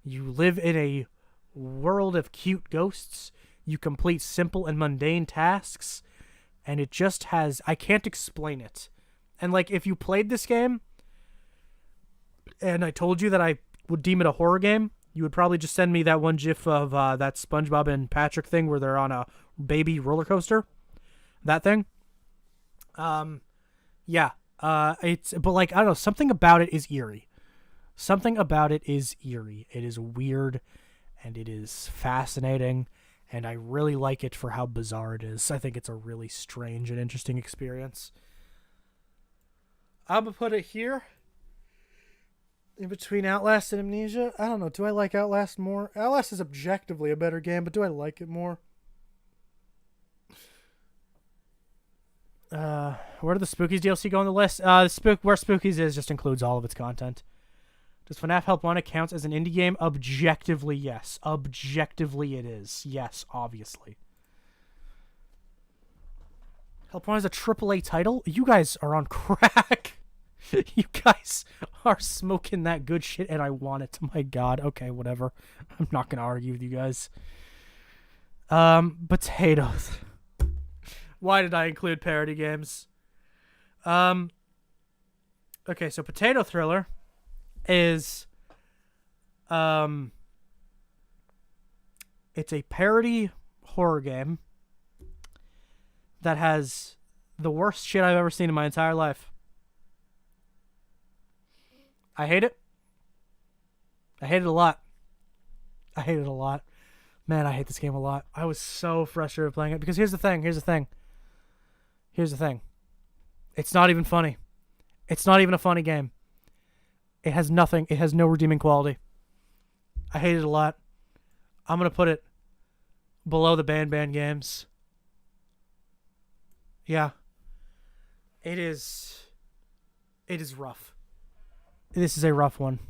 You live in a world of cute ghosts. You complete simple and mundane tasks. And it just has... I can't explain it. And, like, if you played this game and I told you that I would deem it a horror game, you would probably just send me that one gif of that SpongeBob and Patrick thing where they're on a baby roller coaster. That thing. Yeah. But, like, I don't know. Something about it is eerie. Something about it is eerie. It is weird, and it is fascinating, and I really like it for how bizarre it is. I think it's a really strange and interesting experience. I'm going to put it here, in between Outlast and Amnesia. I don't know. Do I like Outlast more? Outlast is objectively a better game, but do I like it more? Where did the Spookies DLC go on the list? Where Spookies is just includes all of its content. Does FNAF Help Wanted count as an indie game? Objectively, yes. Objectively, it is. Yes, obviously. Help Wanted is a AAA title? You guys are on crack. You guys are smoking that good shit, and I want it. My God. Okay, whatever. I'm not going to argue with you guys. Potatoes. Why did I include parody games? Okay, so Potato Thriller is it's a parody horror game that has the worst shit I've ever seen in my entire life. I hate it. I hate it a lot. I hate it a lot. Man, I hate this game a lot. I was so frustrated playing it because here's the thing. It's not even funny. It's not even a funny game. It has nothing. It has no redeeming quality. I hate it a lot. I'm going to put it below the Banban games. Yeah. It is rough. This is a rough one.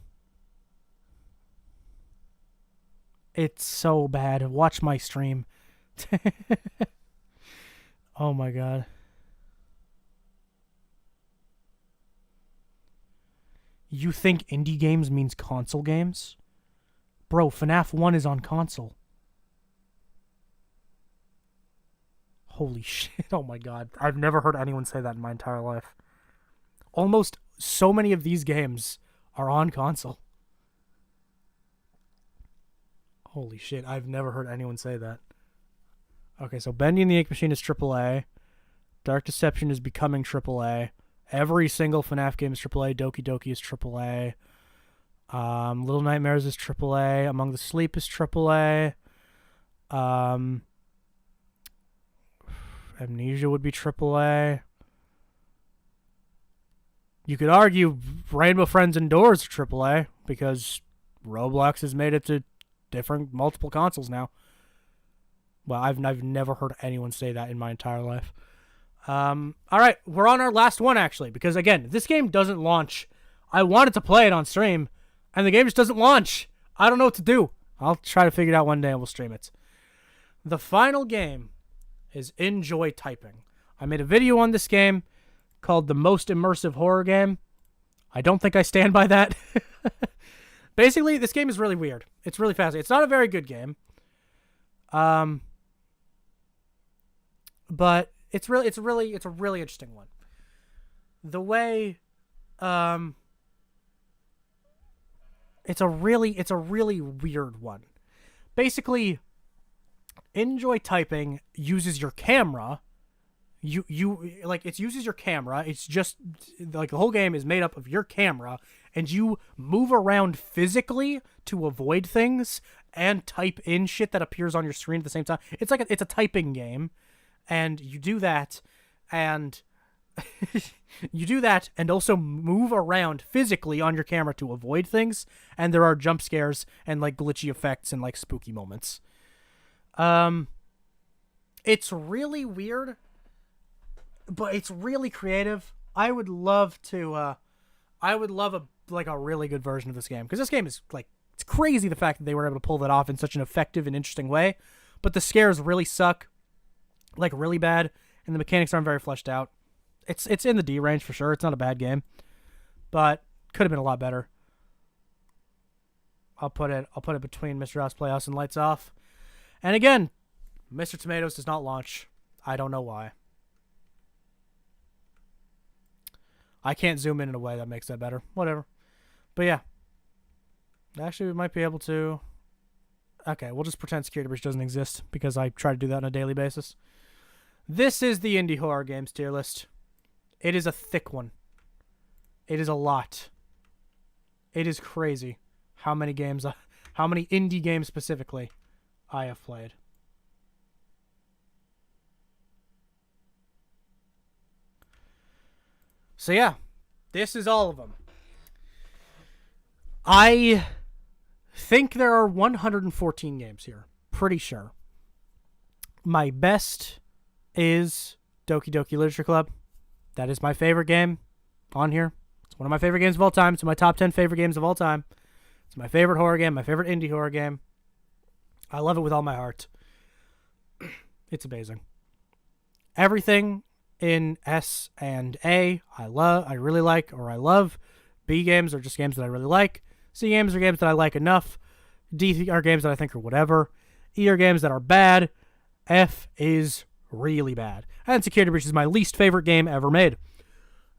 It's so bad. Watch my stream. Oh my God. You think indie games means console games? Bro, FNAF 1 is on console. Holy shit. Oh my God. I've never heard anyone say that in my entire life. Almost so many of these games are on console. Holy shit. I've never heard anyone say that. Okay, so Bendy and the Ink Machine is AAA. Dark Deception is becoming AAA. Every single FNAF game is AAA. Doki Doki is AAA. Little Nightmares is AAA. Among the Sleep is AAA. Amnesia would be AAA. You could argue Rainbow Friends Indoors is AAA because Roblox has made it to different multiple consoles now. Well, I've never heard anyone say that in my entire life. All right, we're on our last one, actually, because, again, this game doesn't launch. I wanted to play it on stream, and the game just doesn't launch. I don't know what to do. I'll try to figure it out one day, and we'll stream it. The final game is Enjoy Typing. I made a video on this game called The Most Immersive Horror Game. I don't think I stand by that. Basically, this game is really weird. It's really fascinating. It's not a very good game. But it's a really interesting one. The way, it's a really weird one. Basically, Enjoy Typing uses your camera. It uses your camera. It's just like the whole game is made up of your camera, and you move around physically to avoid things and type in shit that appears on your screen at the same time. It's like it's a typing game. And you do that, and also move around physically on your camera to avoid things, and there are jump scares and like glitchy effects and like spooky moments. It's really weird. but it's really creative. I would love to. I would love a really good version of this game, because this game is like, it's crazy the fact that they were able to pull that off in such an effective and interesting way. But the scares really suck, like really bad, and the mechanics aren't very fleshed out. It's in the D range for sure. It's not a bad game, but could have been a lot better. I'll put it between Mr. House Playhouse and Lights Off. And again, Mr. Tomatoes does not launch. I don't know why. I can't zoom in a way that makes that better. Whatever. But yeah. Actually, we might be able to... Okay, we'll just pretend Security Breach doesn't exist, because I try to do that on a daily basis. This is the indie horror games tier list. It is a thick one. It is a lot. It is crazy how many games, how many indie games specifically I have played. So yeah, this is all of them. I think there are 114 games here. Pretty sure. My best is Doki Doki Literature Club. That is my favorite game on here. It's one of my favorite games of all time. It's in my top 10 favorite games of all time. It's my favorite horror game, my favorite indie horror game. I love it with all my heart. It's amazing. Everything in S and A, I really like, or I love. B games are just games that I really like. C games are games that I like enough. D are games that I think are whatever. E are games that are bad. F is really bad. And Security Breach is my least favorite game ever made.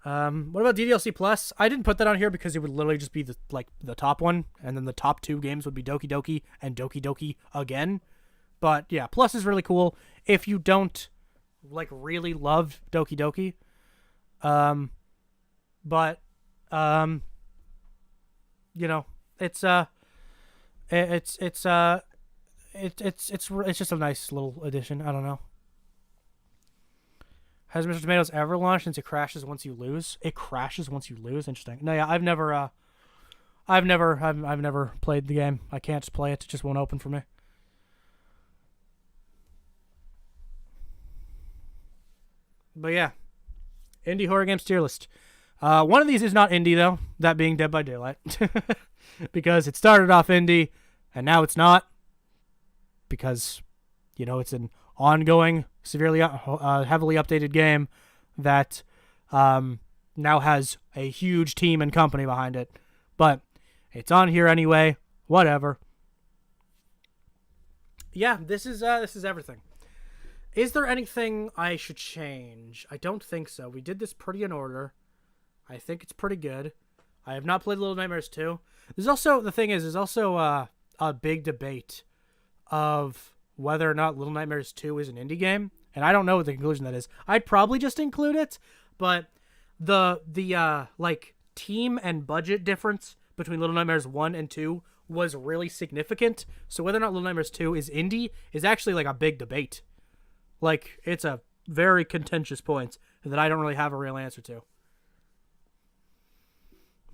What about DDLC Plus? I didn't put that on here because it would literally just be the top one, and then the top two games would be Doki Doki and Doki Doki again. But yeah, Plus is really cool if you don't really love Doki Doki. But you know, it's just a nice little addition. I don't know. Has Mr. Tomatoes ever launched since it crashes once you lose? It crashes once you lose? Interesting. No, yeah, I've never played the game. I can't just play it. It just won't open for me. But yeah. Indie horror games tier list. One of these is not indie, though. That being Dead by Daylight. Because it started off indie, and now it's not. Because, it's an ongoing, severely, heavily updated game that now has a huge team and company behind it. But it's on here anyway. Whatever. Yeah, this is everything. Is there anything I should change? I don't think so. We did this pretty in order. I think it's pretty good. I have not played Little Nightmares 2. There's also a big debate of whether or not Little Nightmares 2 is an indie game, and I don't know what the conclusion that is. I'd probably just include it, but the team and budget difference between Little Nightmares 1 and 2 was really significant. So whether or not Little Nightmares 2 is indie is actually a big debate. It's a very contentious point that I don't really have a real answer to.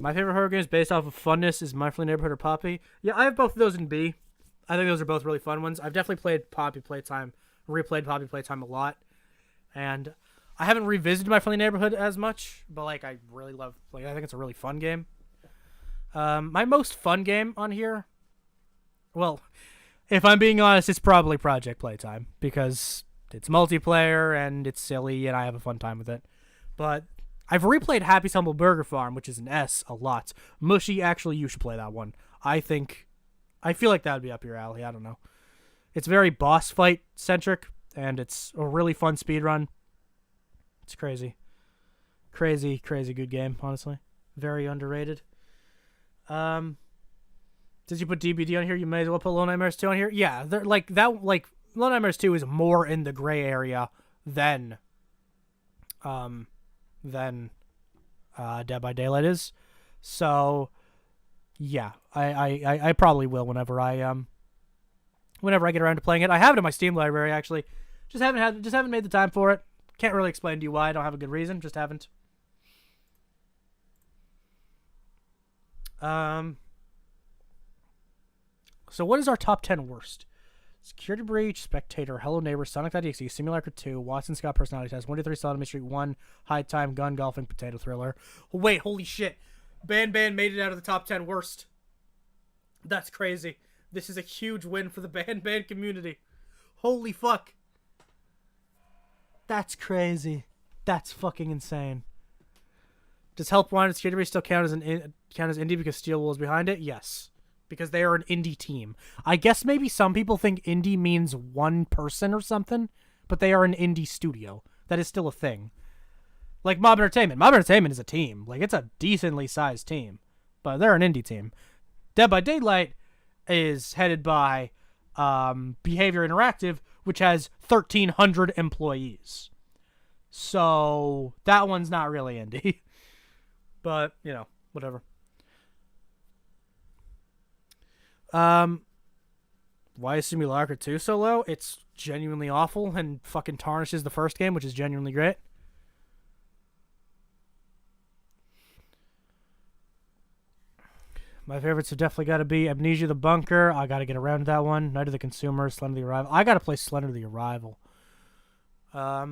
My favorite horror games based off of funness is My Friendly Neighborhood or Poppy. Yeah, I have both of those in B. I think those are both really fun ones. I've definitely played Poppy Playtime, replayed Poppy Playtime a lot. And I haven't revisited My Friendly Neighborhood as much, but I really love, I think it's a really fun game. My most fun game on here, well, if I'm being honest, it's probably Project Playtime, because it's multiplayer and it's silly and I have a fun time with it. But I've replayed Happy's Humble Burger Farm, which is an S, a lot. Mushy, actually, you should play that one. I feel like that would be up your alley. I don't know. It's very boss fight centric, and it's a really fun speedrun. It's crazy. Crazy, crazy good game, honestly. Very underrated. Did you put DBD on here? You may as well put Little Nightmares 2 on here. Yeah, they're Little Nightmares 2 is more in the gray area than Dead by Daylight is. So yeah, I probably will whenever I get around to playing it. I have it in my Steam library actually. Just haven't made the time for it. Can't really explain to you why. I don't have a good reason. Just haven't. So what is our top 10 worst? Security Breach, Spectator, Hello Neighbor, Sonic.exe, Simulacra 2, Watson Scott Personality Test, 1-3 Solid Mystery 1, High Time, Gun Golfing, Potato Thriller. Oh, wait, holy shit. Banban made it out of the top 10 worst. That's crazy. This is a huge win for the Banban community. Holy fuck. That's crazy. That's fucking insane. Does Help Wanted Security Breach still count as indie because Steel Wool is behind it? Yes. Because they are an indie team. I guess maybe some people think indie means one person or something, but they are an indie studio. That is still a thing. Like Mob Entertainment. Mob Entertainment is a team. Like, it's a decently sized team, but they're an indie team. Dead by Daylight is headed by Behavior Interactive, which has 1,300 employees. So that one's not really indie. But, you know, whatever. Why is Simulacra 2 so low? It's genuinely awful and fucking tarnishes the first game, which is genuinely great. My favorites have definitely got to be Amnesia the Bunker. I got to get around to that one. Night of the Consumer, Slender the Arrival. I got to play Slender the Arrival. I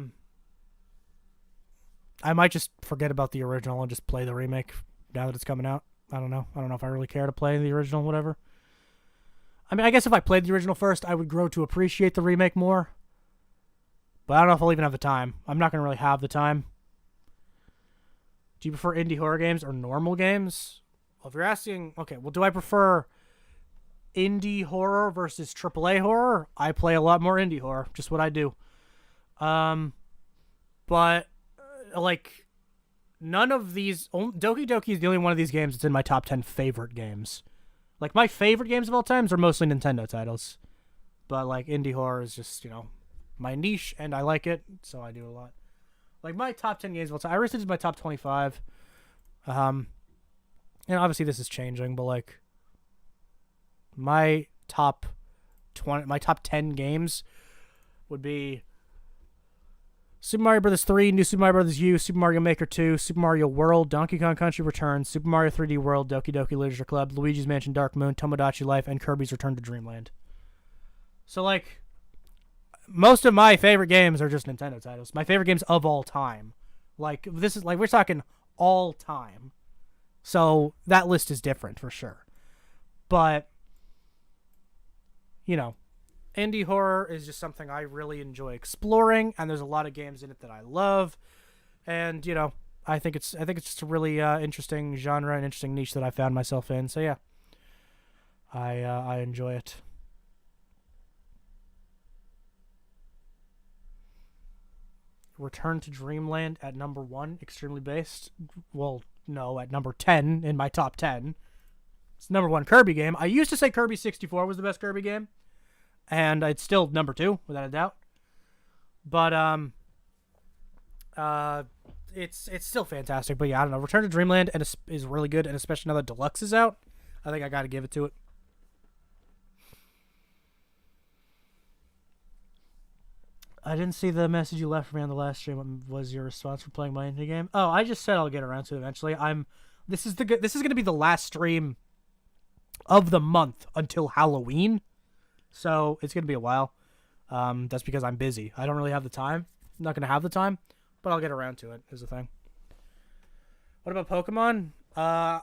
might just forget about the original and just play the remake now that it's coming out. I don't know. I don't know if I really care to play the original, whatever. I mean, I guess if I played the original first, I would grow to appreciate the remake more. But I don't know if I'll even have the time. I'm not going to really have the time. Do you prefer indie horror games or normal games? Well, if you're asking, okay, well, do I prefer indie horror versus AAA horror? I play a lot more indie horror. Just what I do. But, like, none of these... Doki Doki is the only one of these games that's in my top 10 favorite games. Like, my favorite games of all times are mostly Nintendo titles. But, like, indie horror is just, you know, my niche, and I like it, so I do a lot. Like, my top 10 games of all time... I recently did my top 25. And obviously this is changing, but, like, my top 10 games would be Super Mario Bros. 3, New Super Mario Bros. U, Super Mario Maker 2, Super Mario World, Donkey Kong Country Returns, Super Mario 3D World, Doki Doki Literature Club, Luigi's Mansion Dark Moon, Tomodachi Life, and Kirby's Return to Dreamland. So, like, most of my favorite games are just Nintendo titles. My favorite games of all time. Like, this is, like, we're talking all time. So, that list is different, for sure. But, you know, indie horror is just something I really enjoy exploring, and there's a lot of games in it that I love. And, you know, I think it's just a really interesting genre and interesting niche that I found myself in. So, yeah, I enjoy it. Return to Dreamland at number 1, extremely based. Well, no, at number 10 in my top 10. It's number 1 Kirby game. I used to say Kirby 64 was the best Kirby game, and it's still number 2 without a doubt. But it's still fantastic. But yeah, I don't know. Return to Dreamland is really good, and especially now that Deluxe is out, I think I got to give it to it. I didn't see the message you left for me on the last stream. What was your response for playing my indie game? Oh, I just said I'll get around to it eventually. This is going to be the last stream of the month until Halloween. So it's going to be a while. That's because I'm busy. I don't really have the time. I'm not going to have the time, but I'll get around to it is the thing. What about Pokemon?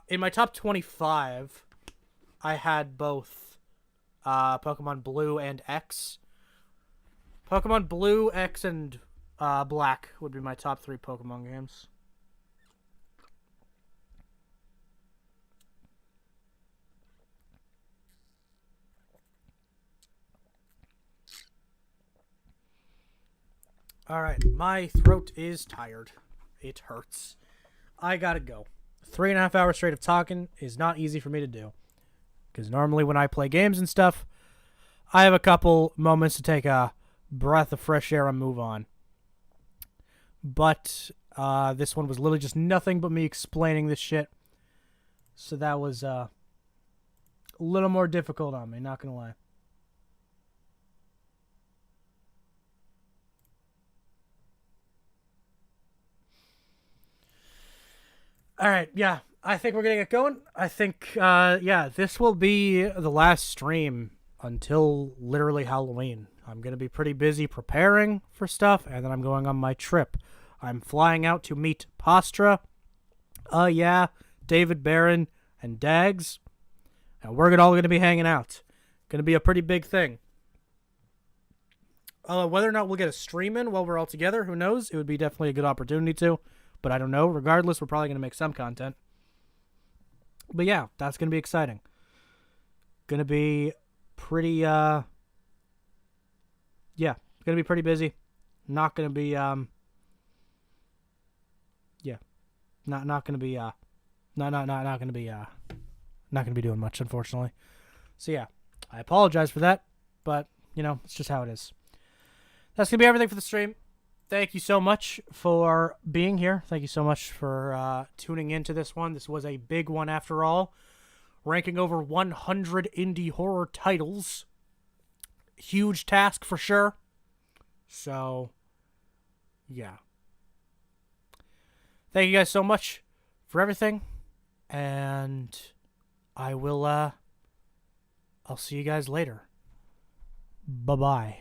In my top 25, I had both Pokemon Blue and X. Pokemon Blue, X, and Black would be my top 3 Pokemon games. Alright, my throat is tired. It hurts. I gotta go. 3.5 hours straight of talking is not easy for me to do. Because normally when I play games and stuff, I have a couple moments to take a breath of fresh air and move on. But this one was literally just nothing but me explaining this shit. So that was a little more difficult on me, not gonna lie. Alright, yeah. I think we're gonna get going. I think, yeah, this will be the last stream until literally Halloween. I'm going to be pretty busy preparing for stuff, and then I'm going on my trip. I'm flying out to meet Pastra, David Barron, and Dags, and we're all going to be hanging out. Going to be a pretty big thing. Whether or not we'll get a stream in while we're all together, who knows? It would be definitely a good opportunity to, but I don't know. Regardless, we're probably going to make some content. But yeah, that's going to be exciting. Going to be pretty, going to be pretty busy. Not going to be, not going to be, not going to be, not going to be doing much, unfortunately. So yeah, I apologize for that, but, it's just how it is. That's going to be everything for the stream. Thank you so much for being here. Thank you so much for tuning into this one. This was a big one after all. Ranking over 100 indie horror titles. Huge task for sure. So, yeah. Thank you guys so much for everything. And I will, I'll see you guys later. Bye-bye.